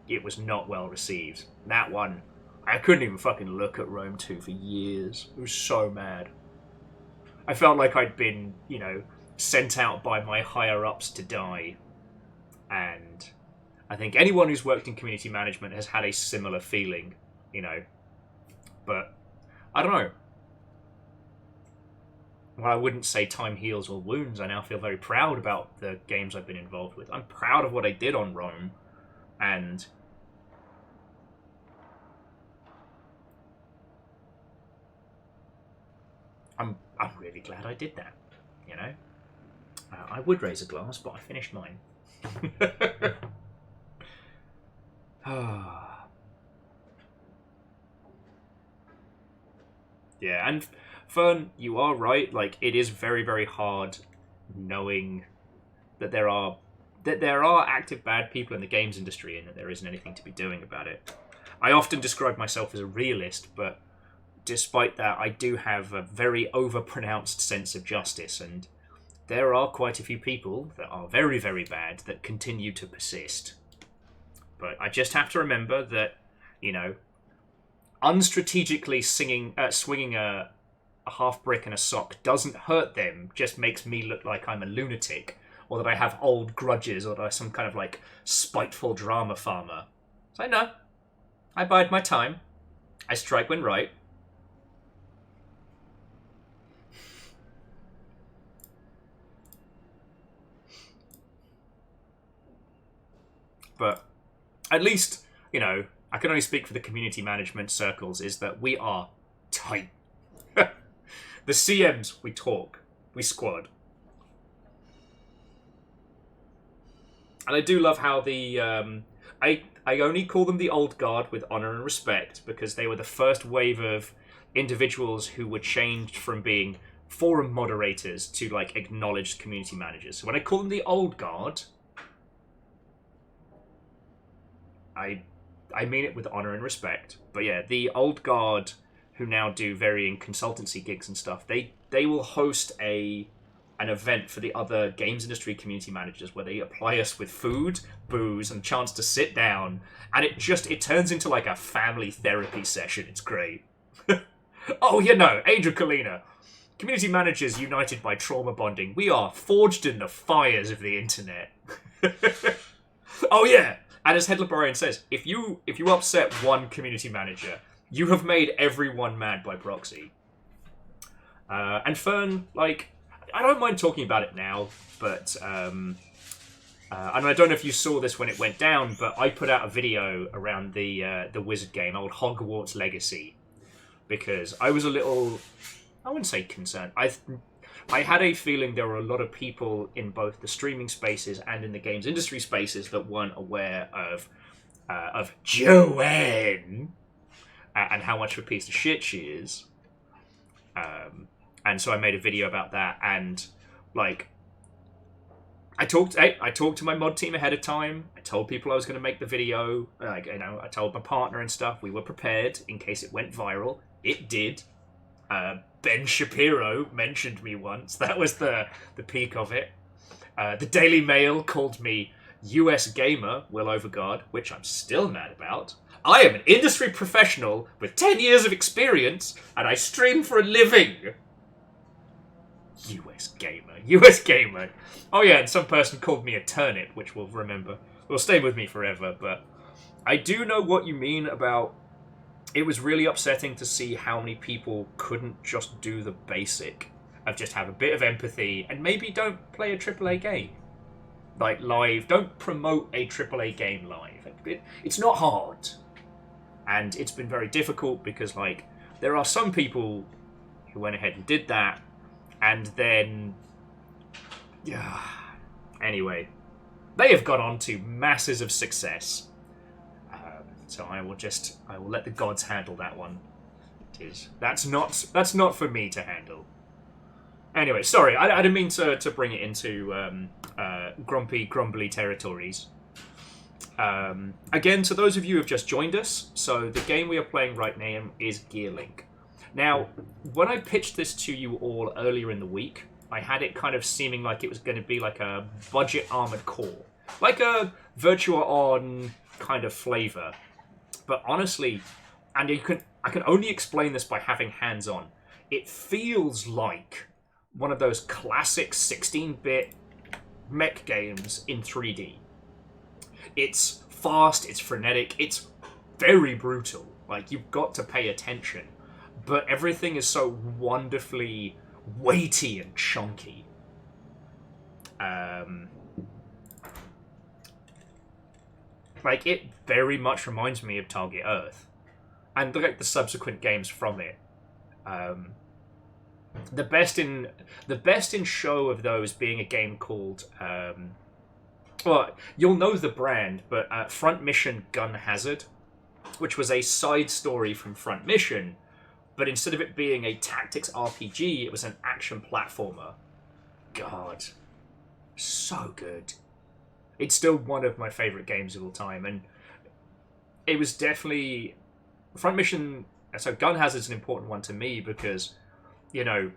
S1: it was not well received. That one, I couldn't even fucking look at Rome 2 for years. I was so mad. I felt like I'd been, you know, sent out by my higher-ups to die, and I think anyone who's worked in community management has had a similar feeling, you know. But, I don't know. Well, I wouldn't say time heals all wounds. I now feel very proud about the games I've been involved with. I'm proud of what I did on Rome, and I'm really glad I did that, you know. I would raise a glass, but I finished mine. Yeah, and Fern, you are right. Like, it is very, very hard knowing that there are active bad people in the games industry and that there isn't anything to be doing about it. I often describe myself as a realist, but despite that, I do have a very overpronounced sense of justice, and there are quite a few people that are very, very bad that continue to persist. But I just have to remember that, unstrategically swinging a half brick and a sock doesn't hurt them, just makes me look like I'm a lunatic, or that I have old grudges, or that I'm some kind of, spiteful drama farmer. So no, I bide my time. I strike when right. But at least, I can only speak for the community management circles, is that we are tight. The CMs, we talk. We squad. And I do love how the... I only call them the old guard with honour and respect, because they were the first wave of individuals who were changed from being forum moderators to, acknowledged community managers. So when I call them the old guard, I mean it with honour and respect. But yeah, the old guard who now do varying consultancy gigs and stuff, they will host an event for the other games industry community managers where they apply us with food, booze, and a chance to sit down, and it turns into a family therapy session. It's great. Oh, Angel Kalina. Community managers united by trauma bonding. We are forged in the fires of the internet. Oh yeah. And as Head Librarian says, if you upset one community manager, you have made everyone mad by proxy. And Fern, I don't mind talking about it now, but and I don't know if you saw this when it went down, but I put out a video around the Wizard game, old Hogwarts Legacy, because I was a little, I wouldn't say concerned. I had a feeling there were a lot of people in both the streaming spaces and in the games industry spaces that weren't aware of Joanne and how much of a piece of shit she is. And so I made a video about that, and I talked to my mod team ahead of time. I told people I was going to make the video. I told my partner and stuff. We were prepared in case it went viral. It did. Ben Shapiro mentioned me once. That was the peak of it. The Daily Mail called me US Gamer, Will Overguard, which I'm still mad about. I am an industry professional with 10 years of experience, and I stream for a living. US Gamer. Oh yeah, and some person called me a turnip, which will stay with me forever, but I do know what you mean about... It was really upsetting to see how many people couldn't just do the basic of just have a bit of empathy and maybe don't play a AAA game. Live. Don't promote a AAA game live. It's not hard. And it's been very difficult because, there are some people who went ahead and did that, and then... Anyway, they have got on to masses of success. So I will let the gods handle that one. That's not for me to handle. Anyway, sorry, I didn't mean to bring it into grumbly territories. Again, to those of you who have just joined us, so the game we are playing right now is Gearlink. Now, when I pitched this to you all earlier in the week, I had it kind of seeming like it was going to be like a budget armored core, like a VIRTUA on kind of flavor. But honestly, and I can only explain this by having hands-on, it feels like one of those classic 16-bit mech games in 3D. It's fast, it's frenetic, it's very brutal. You've got to pay attention. But everything is so wonderfully weighty and chunky. It very much reminds me of Target Earth. And the subsequent games from it. The best in show of those being a game called... well, you'll know the brand, but Front Mission Gun Hazard, which was a side story from Front Mission, but instead of it being a tactics RPG, it was an action platformer. God, so good. It's still one of my favourite games of all time, and it was definitely... Front Mission... So Gun Hazard's an important one to me because, you know,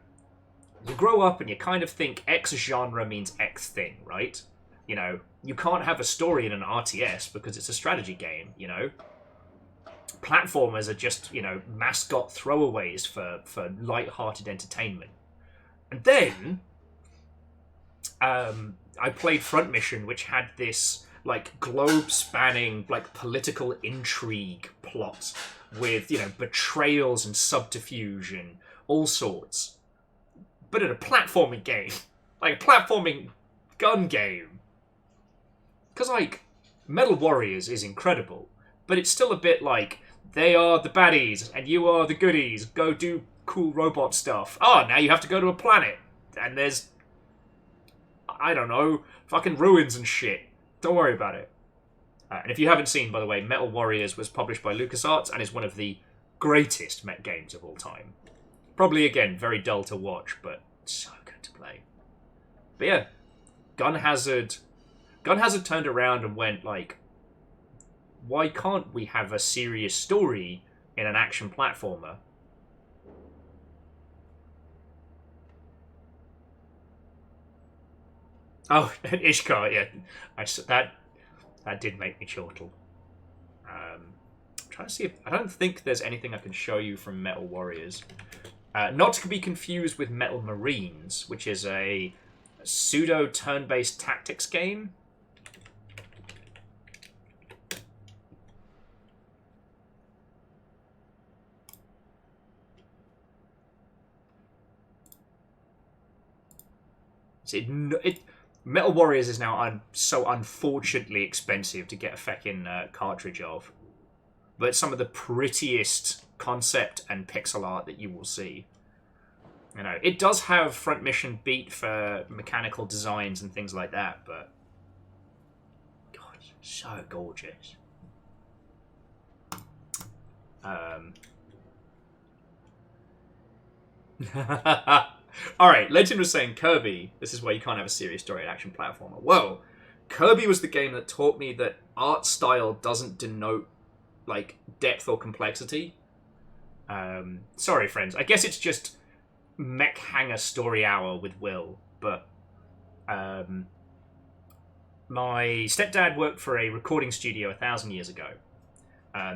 S1: you grow up and you kind of think X genre means X thing, right? You know, you can't have a story in an RTS because it's a strategy game, you know? Platformers are just, you know, mascot throwaways for light-hearted entertainment. And then I played Front Mission, which had this, like, globe-spanning, like, political intrigue plot with, you know, betrayals and subterfuge and all sorts. But in a platforming game. Like, a platforming gun game. Because, like, Metal Warriors is incredible, but it's still a bit like, they are the baddies, and you are the goodies. Go do cool robot stuff. Oh, now you have to go to a planet, and there's, I don't know, fucking ruins and shit. Don't worry about it. And if you haven't seen, by the way, Metal Warriors was published by LucasArts and is one of the greatest mech games of all time. Probably, again, very dull to watch, but so good to play. But yeah, Gun Hazard turned around and went, like, why can't we have a serious story in an action platformer? Oh, Ishkar, yeah. That did make me chortle. I'm trying to see if... I don't think there's anything I can show you from Metal Warriors. Not to be confused with Metal Marines, which is a pseudo turn-based tactics game. Metal Warriors is now so unfortunately expensive to get a feckin' cartridge of. But it's some of the prettiest concept and pixel art that you will see. You know, it does have Front Mission beat for mechanical designs and things like that, but... God, so gorgeous. Alright, Legend was saying Kirby, this is where you can't have a serious story in action platformer. Whoa! Kirby was the game that taught me that art style doesn't denote, like, depth or complexity. Sorry, friends. I guess it's just Mech Hanger Story Hour with Will, but my stepdad worked for a recording studio 1,000 years ago.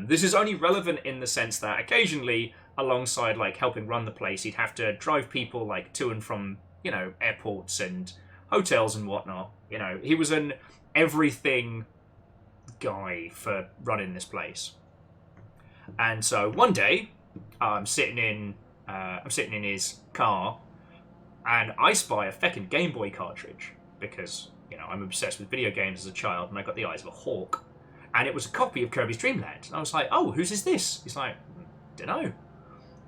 S1: This is only relevant in the sense that occasionally, alongside, like, helping run the place, he'd have to drive people, like, to and from, you know, airports and hotels and whatnot. You know, he was an everything guy for running this place. And so one day, I'm sitting in his car, and I spy a feckin' Game Boy cartridge because, you know, I'm obsessed with video games as a child, and I got the eyes of a hawk. And it was a copy of Kirby's Dream Land. And I was like, oh, whose is this? He's like, dunno.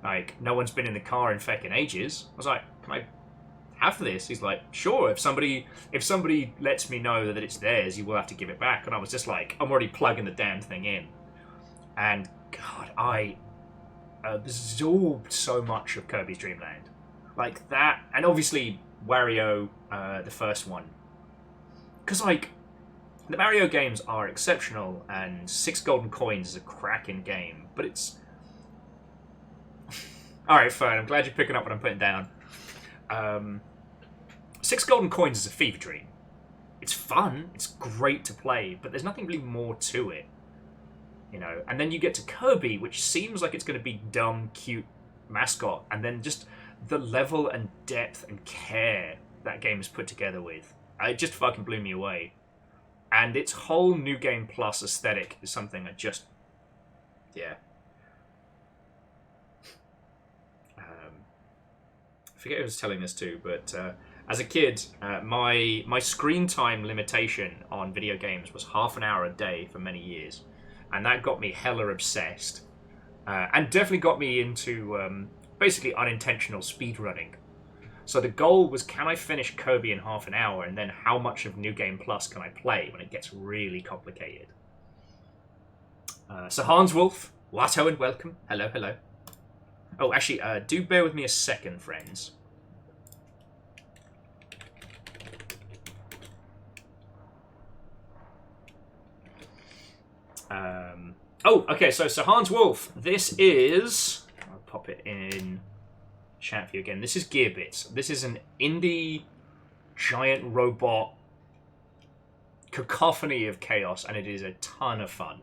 S1: Like, no one's been in the car in feckin' ages. I was like, can I have this? He's like, sure, if somebody lets me know that it's theirs, you will have to give it back. And I was just like, I'm already plugging the damn thing in. And, God, I absorbed so much of Kirby's Dream Land. Like, that, and obviously Wario, the first one. Because, like, the Mario games are exceptional, and 6 Golden Coins is a cracking game, but it's... Alright, fine, I'm glad you're picking up what I'm putting down. 6 Golden Coins is a fever dream. It's fun, it's great to play, but there's nothing really more to it. You know, and then you get to Kirby, which seems like it's going to be dumb, cute mascot, and then just the level and depth and care that game is put together with. It just fucking blew me away. And its whole New Game Plus aesthetic is something I just... Yeah. I forget who was telling this to, but as a kid, my screen time limitation on video games was half an hour a day for many years. And that got me hella obsessed. And definitely got me into basically unintentional speedrunning. So the goal was, can I finish Kirby in half an hour, and then how much of New Game Plus can I play when it gets really complicated? So Hans Wolf, Watto and welcome. Hello, hello. Oh, actually, do bear with me a second, friends. Oh, okay, so Hans Wolf. This is... I'll pop it in chat for you again. This is Gearbits. This is an indie giant robot cacophony of chaos, and it is a ton of fun.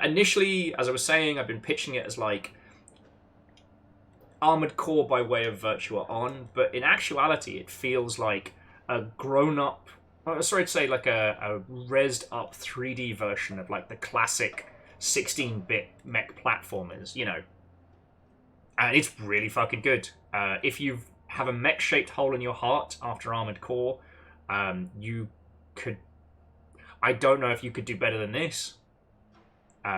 S1: Initially, as I was saying, I've been pitching it as like Armored Core by way of Virtua On, but in actuality, it feels like a grown-up, sorry to say, like a rezzed-up 3D version of like the classic 16-bit mech platformers, you know. And it's really fucking good. If you have a mech-shaped hole in your heart after Armored Core, you could... I don't know if you could do better than this.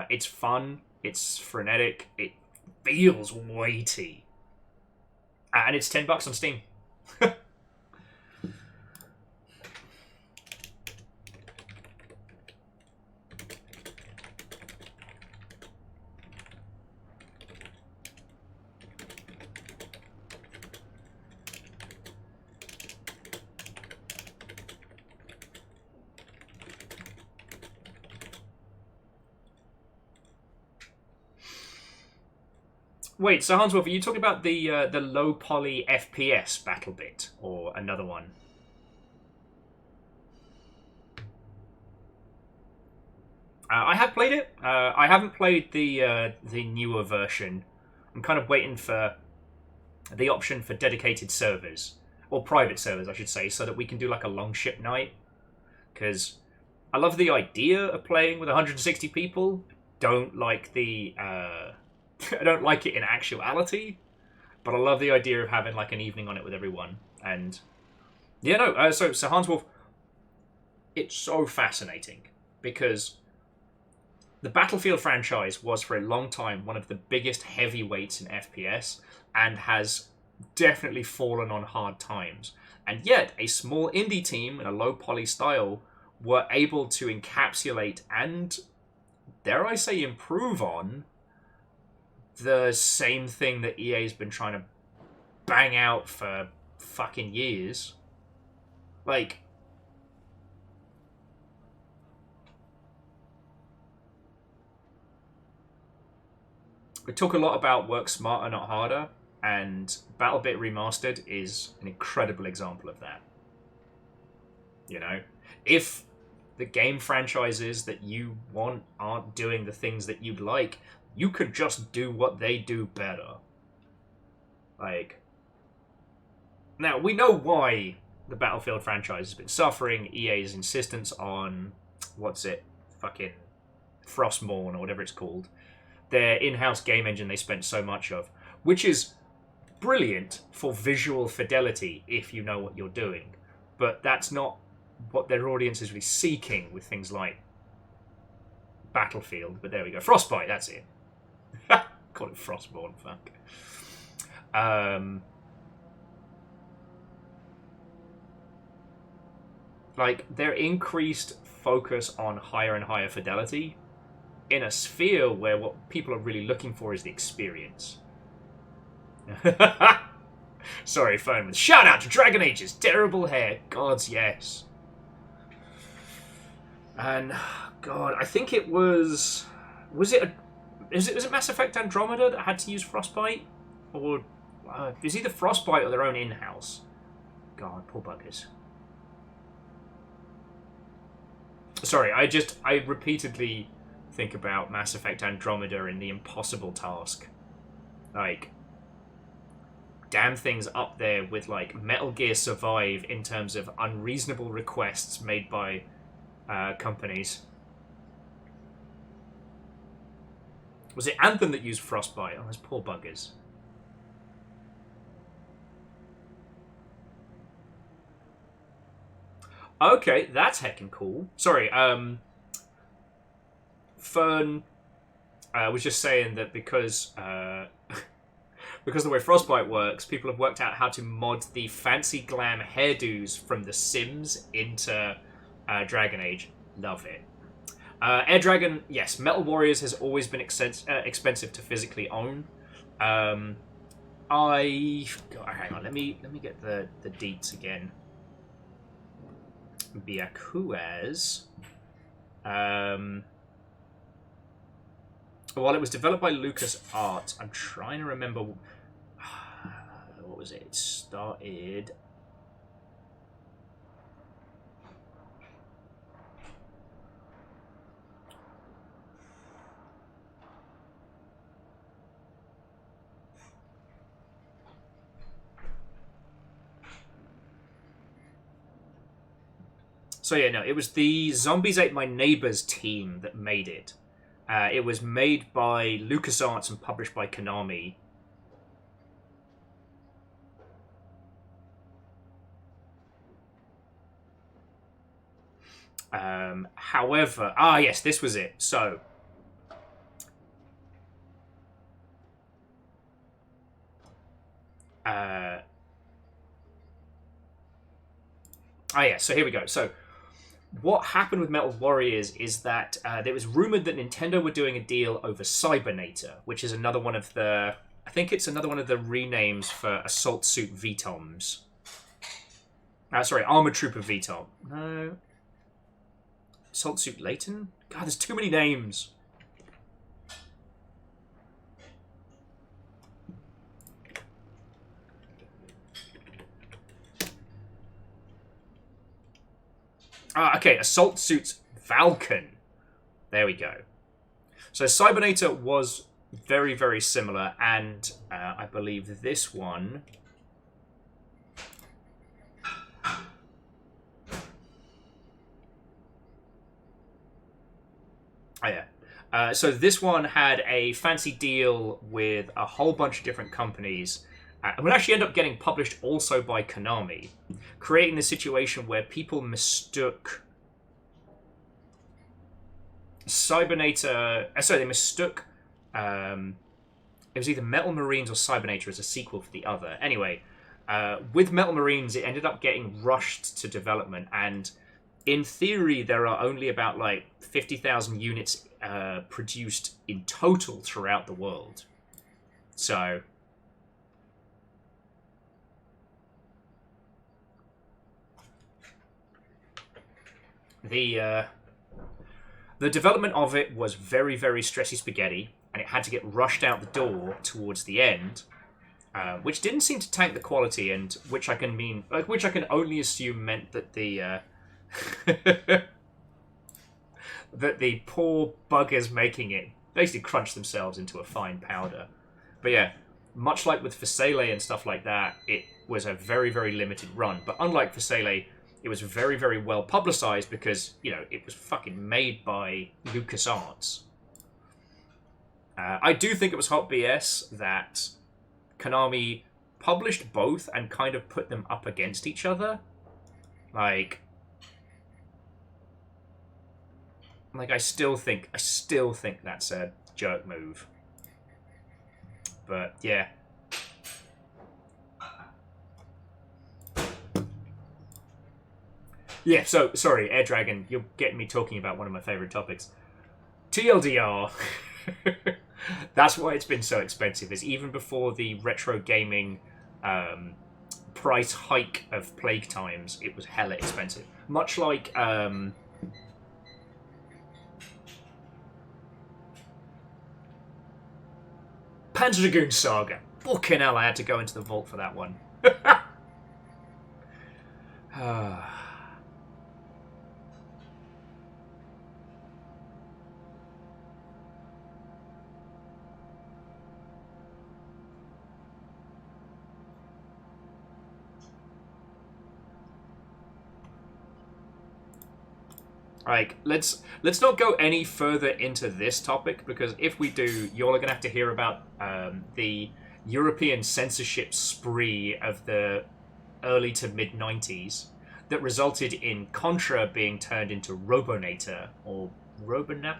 S1: It's fun. It's frenetic. It feels weighty. And it's $10 on Steam. Wait, so Hans Wolf, are you talking about the low poly FPS battle bit, or another one? I have played it. I haven't played the newer version. I'm kind of waiting for the option for dedicated servers, or private servers, I should say, so that we can do like a long ship night. Because I love the idea of playing with 160 people. Don't like the I don't like it in actuality, but I love the idea of having like an evening on it with everyone. And yeah, no. So Hans Wolf, it's so fascinating because the Battlefield franchise was for a long time one of the biggest heavyweights in FPS and has definitely fallen on hard times. And yet, a small indie team in a low poly style were able to encapsulate and, dare I say, improve on the same thing that EA's been trying to bang out for fucking years. Like, we talk a lot about work smarter, not harder, and BattleBit Remastered is an incredible example of that. You know, if the game franchises that you want aren't doing the things that you'd like, you could just do what they do better. Like, now we know why the Battlefield franchise has been suffering. EA's insistence on, fucking Frostmourne or whatever it's called, their in-house game engine they spent so much of, which is brilliant for visual fidelity if you know what you're doing, but that's not what their audience is really seeking with things like Battlefield. But there we go, Frostbite, that's it. Call it Frostmourne, fuck. Like, their increased focus on higher and higher fidelity in a sphere where what people are really looking for is the experience. Sorry, phone. Shout out to Dragon Age's terrible hair. Gods, yes. And God, I think it was it Mass Effect Andromeda that had to use Frostbite, or is either Frostbite or their own in-house? God, poor buggers. Sorry, I repeatedly think about Mass Effect Andromeda in the impossible task. Like, damn things up there with like Metal Gear Survive in terms of unreasonable requests made by companies. Was it Anthem that used Frostbite? Oh, those poor buggers. Okay, that's heckin' cool. Sorry, Fern was just saying that because the way Frostbite works, people have worked out how to mod the fancy glam hairdos from The Sims into Dragon Age. Love it. Air Dragon, yes, Metal Warriors has always been expensive to physically own. God, hang on, let me get the deets again. Byakuaz. While it was developed by LucasArts, I'm trying to remember what was it? It started. So yeah, no, it was the Zombies Ate My Neighbors team that made it. It was made by LucasArts and published by Konami. However, yes, this was it. So, yeah, so here we go. So, what happened with Metal Warriors is that there was rumored that Nintendo were doing a deal over Cybernator, which is another one of the... I think it's another one of the renames for Assault Suit VTOMs. Sorry, Armored Trooper VTOM. No. Assault Suit Layton? God, there's too many names. Okay, Assault Suits Falcon. There we go. So Cybernator was very, very similar, and I believe this one... Oh, yeah. So this one had a fancy deal with a whole bunch of different companies. And would actually end up getting published also by Konami, creating the situation where people mistook Cybernator... sorry, they mistook... it was either Metal Marines or Cybernator as a sequel for the other. Anyway, with Metal Marines, it ended up getting rushed to development, and in theory, there are only about, 50,000 units produced in total throughout the world. So... The development of it was very, very stressy spaghetti, and it had to get rushed out the door towards the end, which didn't seem to tank the quality, and which I can only assume meant that the that the poor buggers making it basically crunched themselves into a fine powder. But yeah, much like with Facele and stuff like that, it was a very, very limited run. But unlike Facele, it was very, very well publicized because, it was fucking made by LucasArts. I do think it was hot BS that Konami published both and kind of put them up against each other. I still think that's a jerk move. But yeah. Yeah, so, sorry, Air Dragon, you're getting me talking about one of my favourite topics. TLDR. That's why it's been so expensive, is even before the retro gaming price hike of Plague Times, it was hella expensive. Much like... Panzer Dragoon Saga. Fucking hell, I had to go into the vault for that one. Let's not go any further into this topic, because if we do, you're gonna have to hear about the European censorship spree of the early to mid 90s that resulted in Contra being turned into Robonator or Robonap.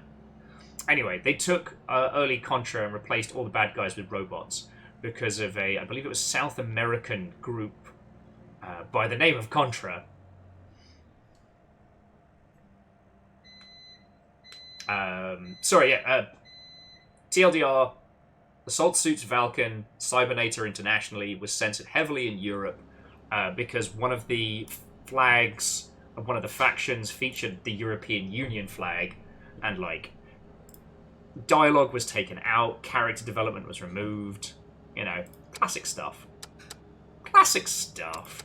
S1: Anyway, they took early Contra and replaced all the bad guys with robots because of I believe it was South American group by the name of Contra. TLDR, Assault Suits Valken Cybernator internationally was censored heavily in Europe because one of the flags of one of the factions featured the European Union flag, and like dialogue was taken out, character development was removed. You know, classic stuff. Classic stuff.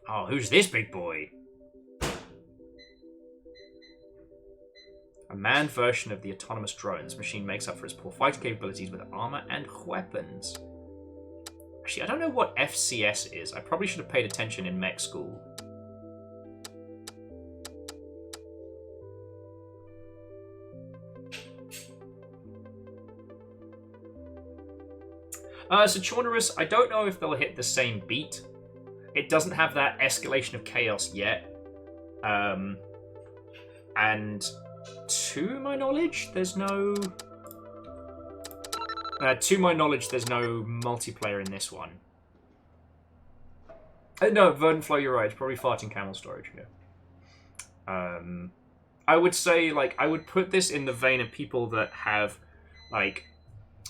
S1: Oh, who's this big boy? A manned version of the autonomous drone. This machine makes up for its poor fighting capabilities with armor and weapons. Actually, I don't know what FCS is. I probably should have paid attention in mech school. So Chornerus, I don't know if they'll hit the same beat. It doesn't have that escalation of chaos yet. And to my knowledge, there's no... to my knowledge, there's no multiplayer in this one. No, Verdenflow, you're right. It's probably farting camel storage, yeah. I would say, like, I would put this in the vein of people that have, like,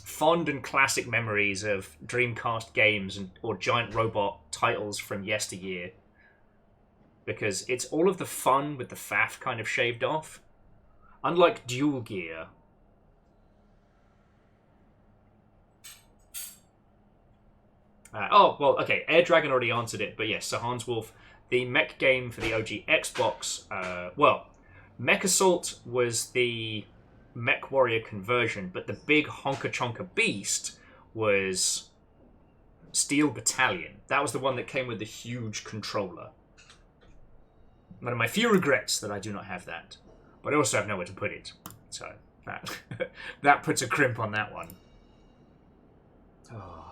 S1: fond and classic memories of Dreamcast games or giant robot titles from yesteryear. Because it's all of the fun with the faff kind of shaved off. Unlike Dual Gear. Oh, well, okay, Air Dragon already answered it, but yes, so Hans Wolf, the mech game for the OG Xbox, well, Mech Assault was the Mech Warrior conversion, but the big honka chonka beast was Steel Battalion. That was the one that came with the huge controller. One of my few regrets that I do not have that. But I also have nowhere to put it. So, that puts a crimp on that one. Oh.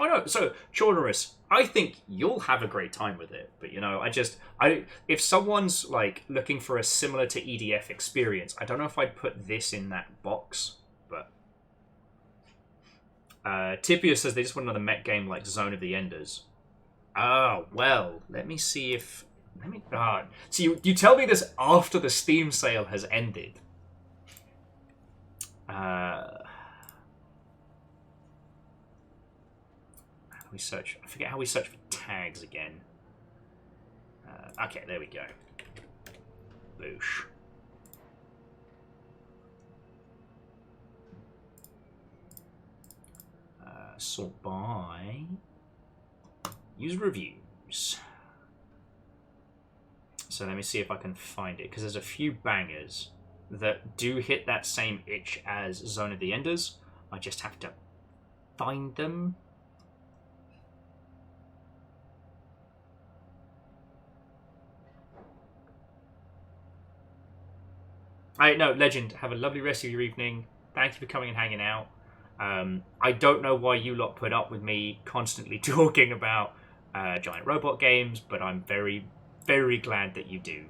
S1: Oh no, so Chornerus, I think you'll have a great time with it, but you know, if someone's like looking for a similar to EDF experience, I don't know if I'd put this in that box, but Tipia says they just want another mech game like Zone of the Enders. Oh, well, let me see if so you tell me this after the Steam sale has ended. We search. I forget how we search for tags again. Okay, there we go. Boosh. Sort by user reviews. So let me see if I can find it, because there's a few bangers that do hit that same itch as Zone of the Enders. I just have to find them. No, Legend, have a lovely rest of your evening. Thank you for coming and hanging out. I don't know why you lot put up with me constantly talking about giant robot games, but I'm very, very glad that you do.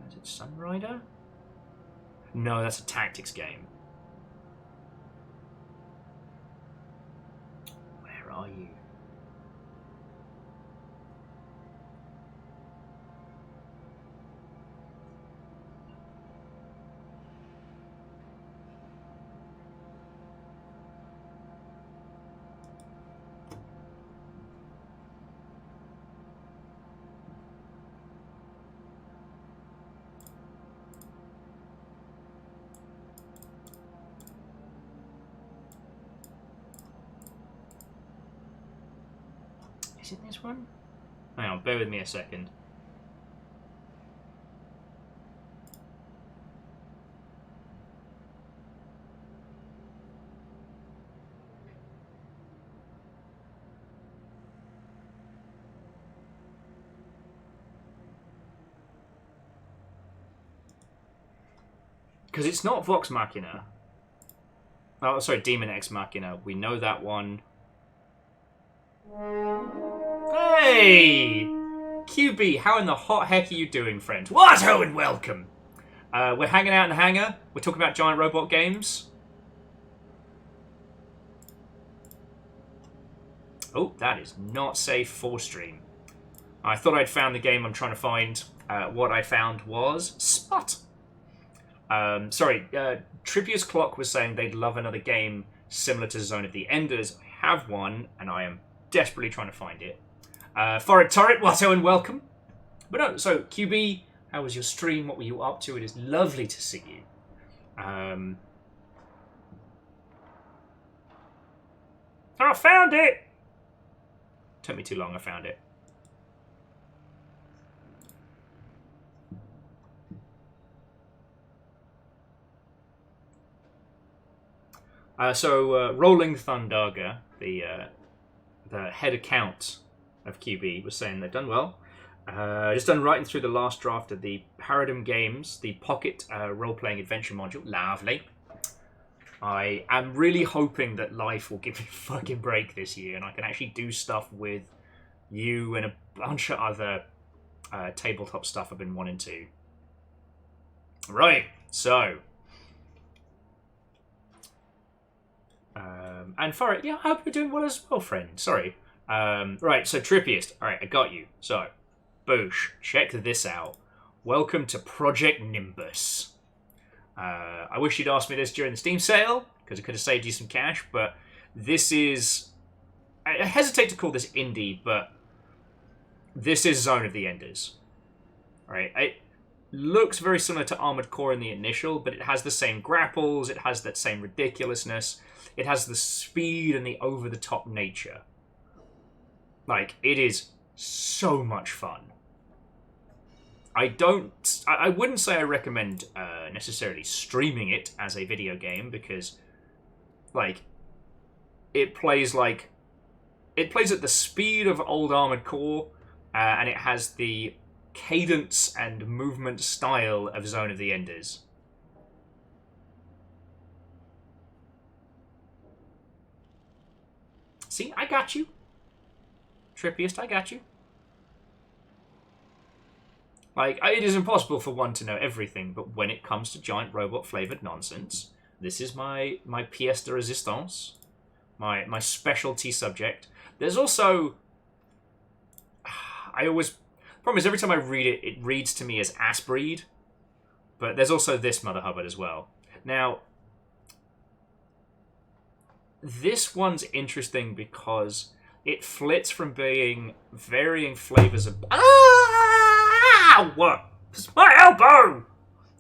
S1: Is it Sunrider? No, that's a tactics game. Where are you? Is it this one? Hang on, bear with me a second. Because it's not Vox Machina. Oh, sorry, Demon Ex Machina. We know that one. Hey! QB, how in the hot heck are you doing, friend? What? Oh, and welcome! We're hanging out in the hangar. We're talking about giant robot games. Oh, that is not safe for stream. I thought I'd found the game I'm trying to find. What I found was Spot. Sorry, Trivia's Clock was saying they'd love another game similar to Zone of the Enders. I have one, and I am desperately trying to find it. Forward Torret, Watto, and welcome. But no, so QB, how was your stream? What were you up to? It is lovely to see you. Oh, I found it! Took me too long, I found it. Rolling Thundaga, the head account of QB, was saying they've done well. Just done writing through the last draft of the Paradigm Games, the Pocket role-playing adventure module. Lovely. I am really hoping that life will give me a fucking break this year and I can actually do stuff with you and a bunch of other tabletop stuff I've been wanting to. Right, so... and Forrest, yeah, I hope you're doing well as well, friend. Sorry. Right, so Trippiest. Alright, I got you. So, Boosh, check this out. Welcome to Project Nimbus. I wish you'd asked me this during the Steam sale, because it could have saved you some cash, but this is... I hesitate to call this indie, but this is Zone of the Enders. Right? It looks very similar to Armored Core in the initial, but it has the same grapples, it has that same ridiculousness, it has the speed and the over-the-top nature. Like, it is so much fun. I wouldn't say I recommend necessarily streaming it as a video game because, like, it plays at the speed of old Armored Core, and it has the cadence and movement style of Zone of the Enders. See, I got you. Trippiest, I got you. Like, it is impossible for one to know everything, but when it comes to giant robot-flavoured nonsense, this is my pièce de résistance, my specialty subject. There's also... Problem is, every time I read it, it reads to me as Assbreed, but there's also this Mother Hubbard as well. Now, this one's interesting because it flits from being varying flavours of... Ow! It's my elbow!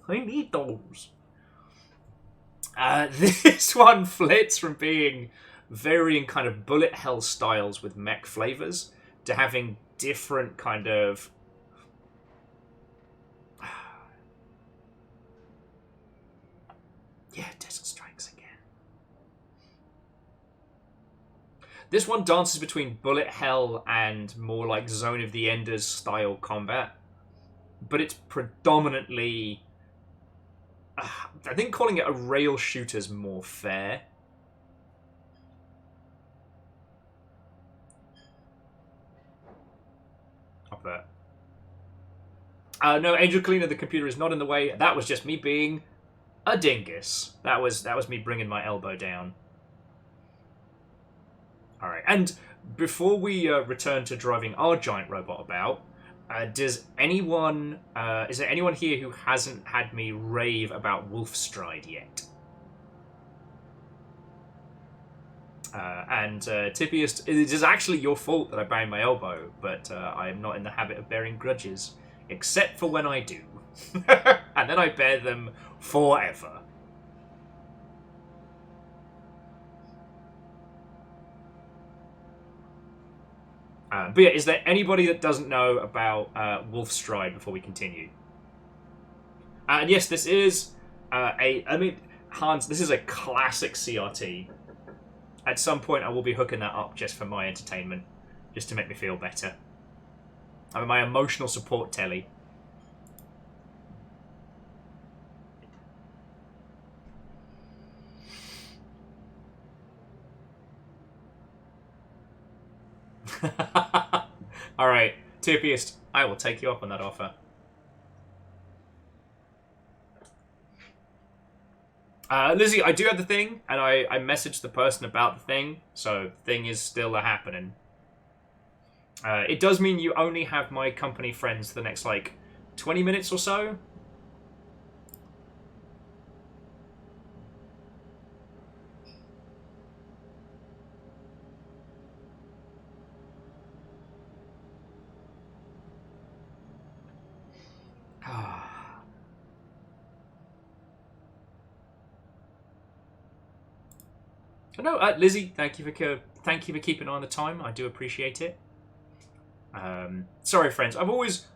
S1: I need those. This one flits from being varying kind of bullet hell styles with mech flavours to having different kind of... Yeah, Disc Strikes again. This one dances between bullet hell and more like Zone of the Enders style combat. But it's predominantly... I think calling it a rail shooter's more fair. Up there. No, Angel Cleaner, the computer is not in the way. That was just me being a dingus. That was me bringing my elbow down. Alright, and before we return to driving our giant robot about... is there anyone here who hasn't had me rave about Wolfstride yet? Tippiest, it is actually your fault that I banged my elbow, but I am not in the habit of bearing grudges, except for when I do. And then I bear them forever. But yeah, is there anybody that doesn't know about Wolfstride before we continue? And yes, this is Hans, this is a classic CRT. At some point, I will be hooking that up just for my entertainment, just to make me feel better. I mean, my emotional support telly. Alright, Tierpiest, I will take you up on that offer. Lizzie, I do have the thing, and I messaged the person about the thing, so the thing is still happening. It does mean you only have my company friends for the next, like, 20 minutes or so. No, Lizzie, thank you for keeping an eye on the time. I do appreciate it. Sorry, friends. I've always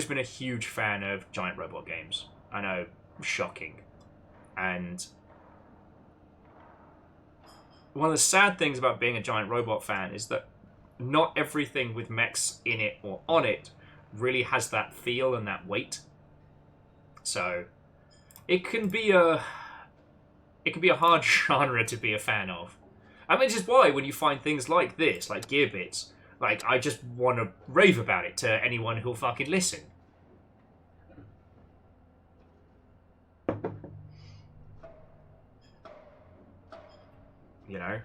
S1: been a huge fan of giant robot games. I know, shocking. And one of the sad things about being a giant robot fan is that not everything with mechs in it or on it really has that feel and that weight. So it can be a hard genre to be a fan of. I mean, this is why when you find things like this, like Gearbits, like, I just want to rave about it to anyone who'll fucking listen. You know?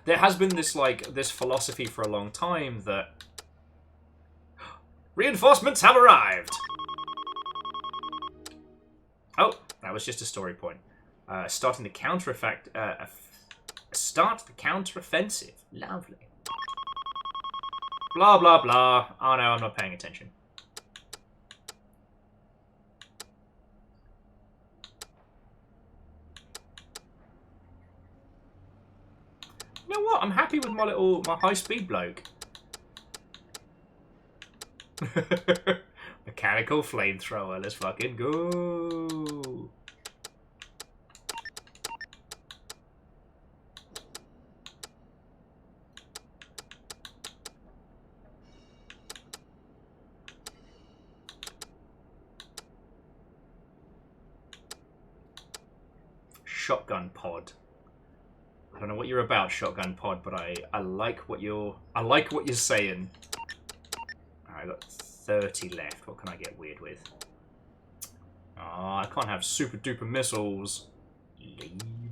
S1: There has been this, like, this philosophy for a long time that reinforcements have arrived! Oh, that was just a story point. Starting the counter-offensive. Lovely. Blah, blah, blah. Oh no, I'm not paying attention. You know what? I'm happy with my high-speed bloke. Mechanical flamethrower. Let's fucking go. Shotgun pod. I don't know what you're about, shotgun pod, but I like what you're saying. I got 30 left. What can I get weird with? Oh, I can't have super duper missiles. Lame.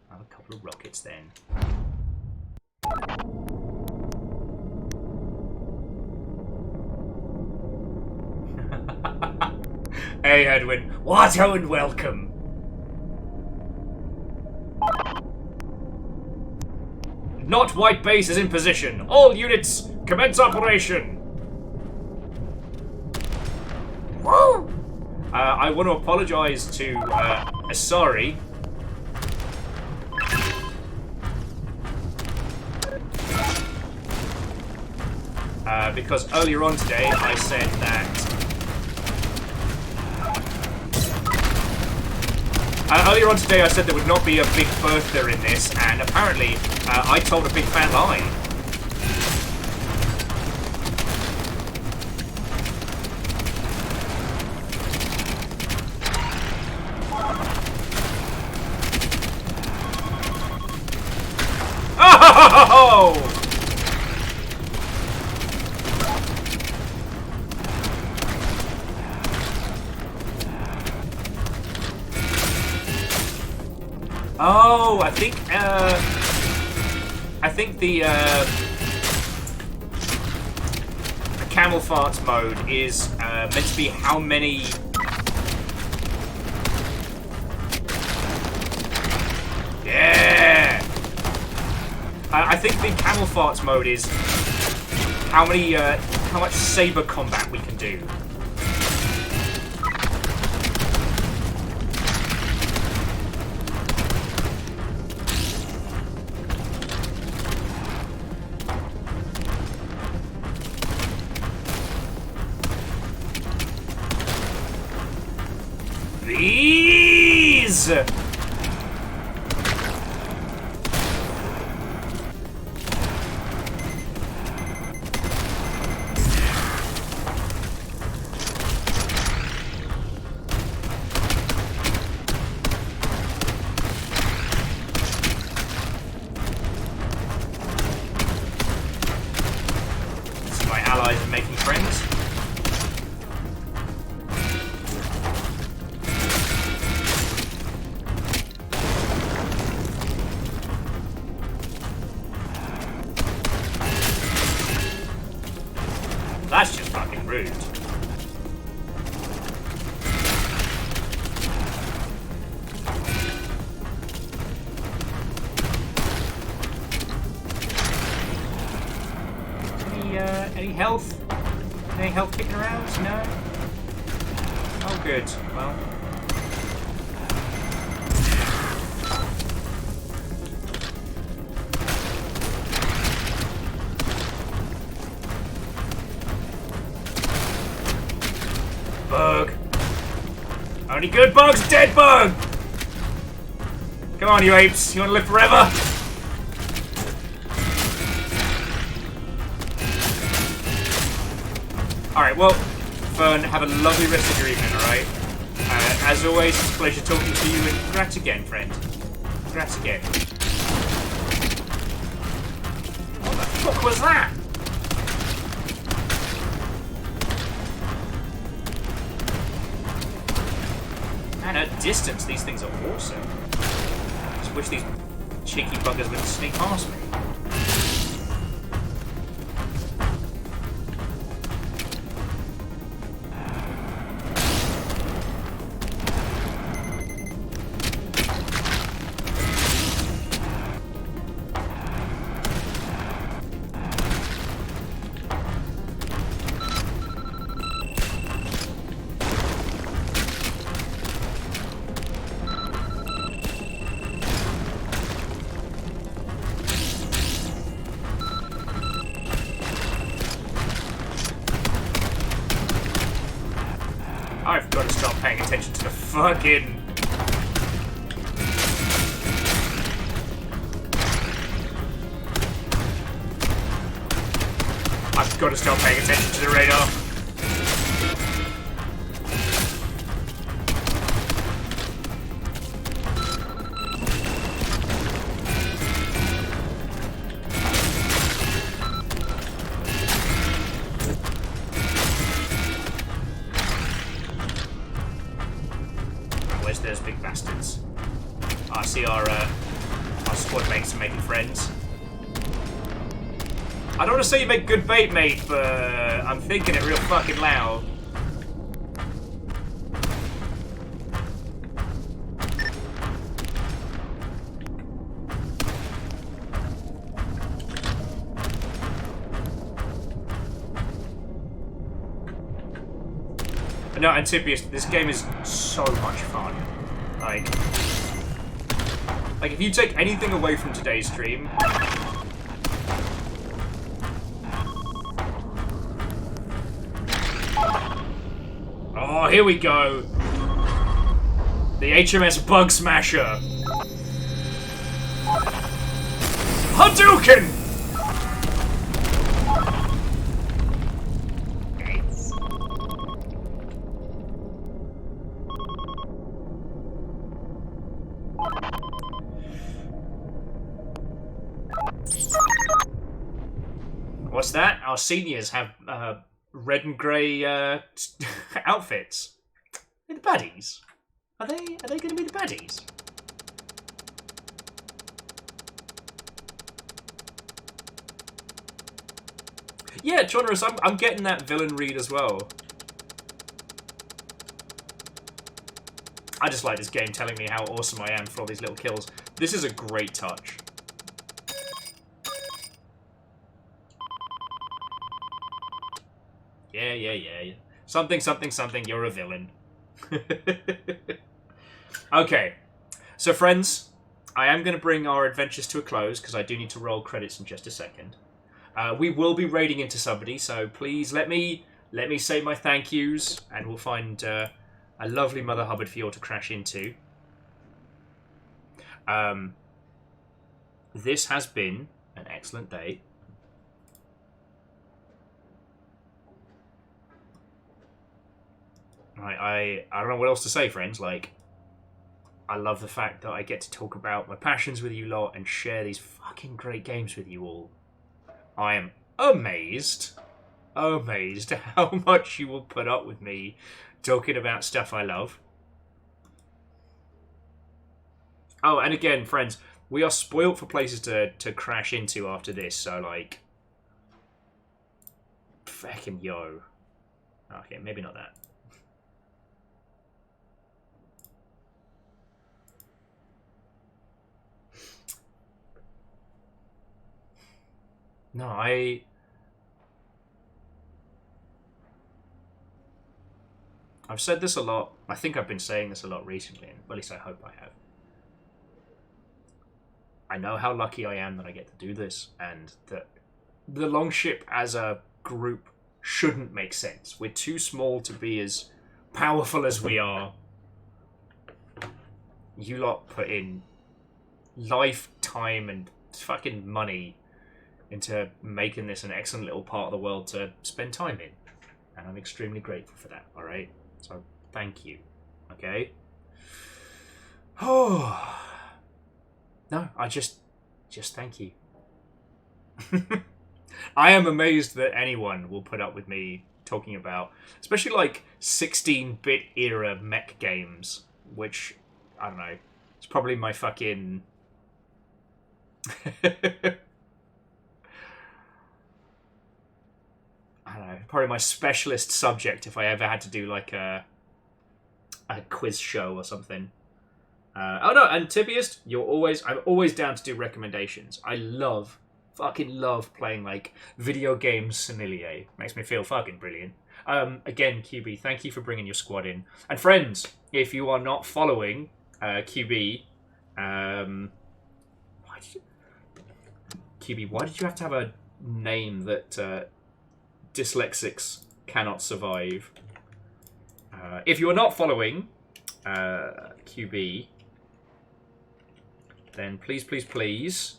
S1: Have a couple of rockets then. Hey Edwin, what and welcome. Not white base is in position. All units, commence operation. Whoa! I want to apologise to Asari. Because earlier on today I said that. Earlier on today I said there would not be a big Bertha in this, and apparently I told a big fat lie. Oh! Oh, I think the camel farts mode is meant to be how many. Yeah. I think the camel farts mode is how much saber combat we can do. These! Any health? Any health kicking around? No? Oh, good. Well. Bug. Only good bugs, dead bug! Come on, you apes. You want to live forever? Alright, well, Fern, have a lovely rest of your evening, alright? As always, it's a pleasure talking to you, and congrats again, friend. Congrats again. What the fuck was that? Man, at distance, these things are awesome. I just wish these cheeky buggers wouldn't sneak past me. I've got to stop paying attention to the fucking... I've got to stop paying attention to the radar. Where's those big bastards? I see our squad mates are making friends. I don't want to say you make good bait, mate, but I'm thinking it real fucking loud. No, Antipius, this game is so much fun. Like if you take anything away from today's stream, oh, here we go. The HMS Bug Smasher. Hadouken! What's that? Our seniors have red and grey outfits. Are they the baddies? Are they going to be the baddies? Yeah, Jonorus, I'm getting that villain read as well. I just like this game telling me how awesome I am for all these little kills. This is a great touch. Yeah. Something, you're a villain. Okay. So, friends, I am going to bring our adventures to a close, because I do need to roll credits in just a second. We will be raiding into somebody, so please let me say my thank yous, and we'll find a lovely Mother Hubbard for you all to crash into. This has been an excellent day. I don't know what else to say, friends. Like, I love the fact that I get to talk about my passions with you lot and share these fucking great games with you all. I am amazed how much you will put up with me talking about stuff I love. Oh, and again, friends, we are spoilt for places to crash into after this, so, like, fucking yo. Okay, maybe not that. No, I've said this a lot. I think I've been saying this a lot recently, and at least I hope I have. I know how lucky I am that I get to do this, and that the Longship as a group shouldn't make sense. We're too small to be as powerful as we are. You lot put in life, time, and fucking money into making this an excellent little part of the world to spend time in. And I'm extremely grateful for that, alright? So, thank you. Okay? Oh. No, I just thank you. I am amazed that anyone will put up with me talking about, especially like 16-bit era mech games, which, I don't know, it's probably my fucking... I don't know, probably my specialist subject if I ever had to do like a quiz show or something. Oh no, and Tibiest, I'm always down to do recommendations. I fucking love playing like video game sommelier. Makes me feel fucking brilliant. Again, QB, thank you for bringing your squad in. And friends, if you are not following QB, why did you have to have a name that dyslexics cannot survive? If you are not following QB, then please, please, please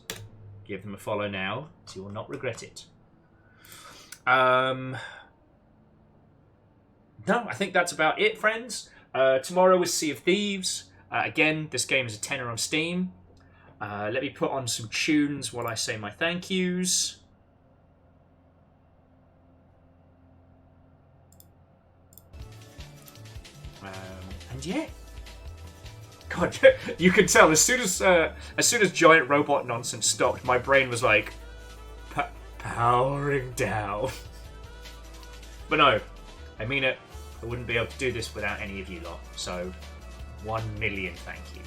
S1: give them a follow now, so you will not regret it. No, I think that's about it, friends. Tomorrow is Sea of Thieves. Again, this game is a tenner on Steam. Let me put on some tunes while I say my thank yous. And yeah. God, you can tell as soon as giant robot nonsense stopped, my brain was like powering down. But no, I mean it. I wouldn't be able to do this without any of you lot. So, 1 million thank you.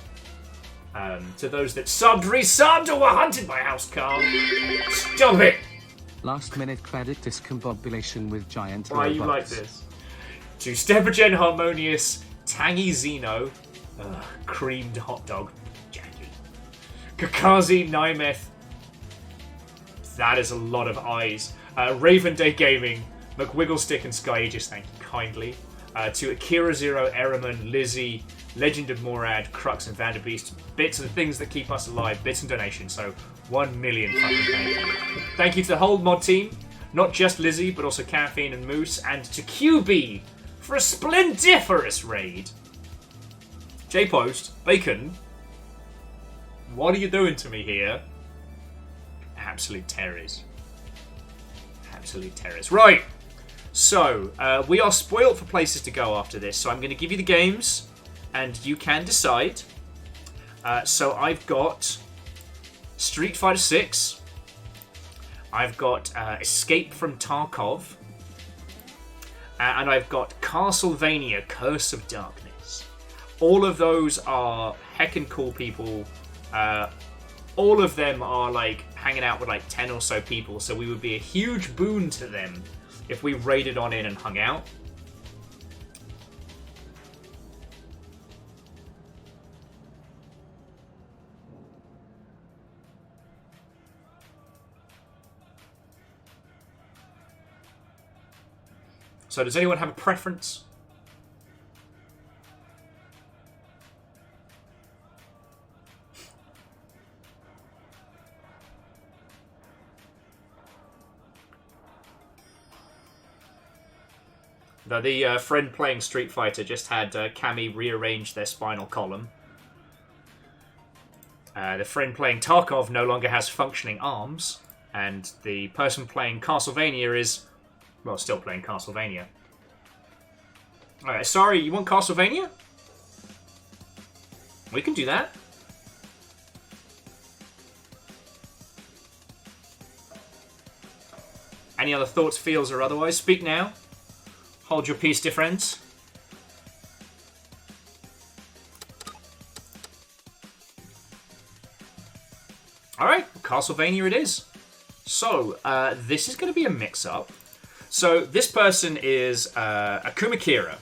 S1: To those that subbed, resubbed, or were hunted by House Carl, stop it!
S2: Last minute credit discombobulation with giant
S1: Why
S2: robots.
S1: are you like this? To Stepagen Harmonious, Tangy Zeno, Creamed Hot Dog, Jackie, Kakazi Nymeth, that is a lot of eyes, Raven Day Gaming, McWigglestick and Sky Aegis, thank you kindly, to Akira Zero, Eraman, Lizzie, Legend of Morad, Crux and Vanderbeest, bits of the things that keep us alive, bits and donations, so 1 million fucking thank you. Thank you to the whole mod team, not just Lizzie, but also Caffeine and Moose, and to QB for a splendiferous raid. J-Post, Bacon, what are you doing to me here? Absolute terrors. Absolute terrors. Right, so we are spoiled for places to go after this, so I'm going to give you the games, and you can decide. So I've got Street Fighter 6. I've got Escape from Tarkov. And I've got Castlevania Curse of Darkness. All of those are heckin' cool people. All of them are like hanging out with like 10 or so people, so we would be a huge boon to them if we raided on in and hung out. So does anyone have a preference? Though the friend playing Street Fighter just had Cammy rearrange their spinal column. The friend playing Tarkov no longer has functioning arms. And the person playing Castlevania is... well, still playing Castlevania. Alright, sorry, you want Castlevania? We can do that. Any other thoughts, feels, or otherwise? Speak now. Hold your peace, dear friends. Alright, Castlevania it is. So, this is going to be a mix-up. So, this person is Akuma Kira.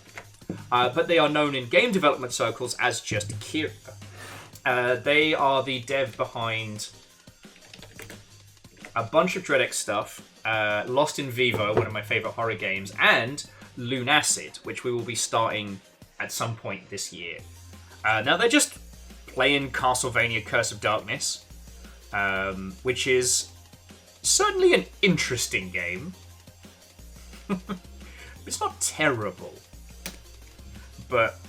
S1: but they are known in game development circles as just Kira. They are the dev behind a bunch of DreadX stuff, Lost in Vivo, one of my favourite horror games, and Lunacid, which we will be starting at some point this year. Now, they're just playing Castlevania Curse of Darkness, which is certainly an interesting game. It's not terrible. But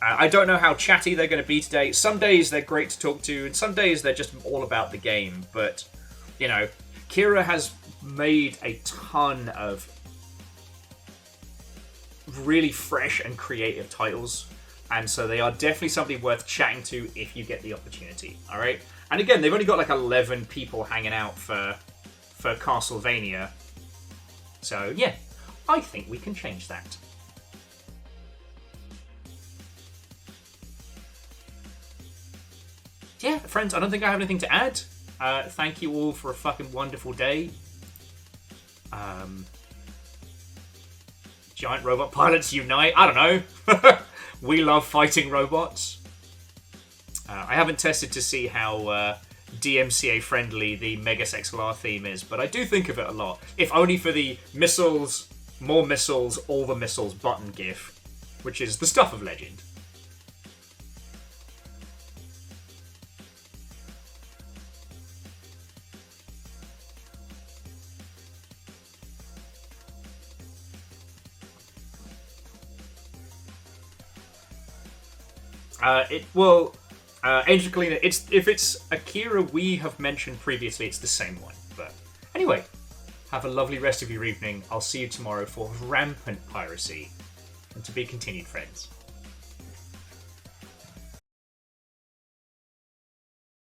S1: I don't know how chatty they're going to be today. Some days they're great to talk to, and some days they're just all about the game. But, you know, Kira has made a ton of really fresh and creative titles, and so they are definitely something worth chatting to if you get the opportunity. All right, and again, they've only got like 11 people hanging out for Castlevania, so yeah, I think we can change that. Yeah, friends, I don't think I have anything to add. Thank you all for a fucking wonderful day. Giant robot pilots unite. I don't know. We love fighting robots. I haven't tested to see how DMCA friendly the Megas XLR theme is, but I do think of it a lot. If only for the missiles, more missiles, all the missiles button gif, which is the stuff of legend. Angelina, if it's Akira we have mentioned previously, it's the same one. But anyway, have a lovely rest of your evening. I'll see you tomorrow for rampant piracy. And to be continued, friends.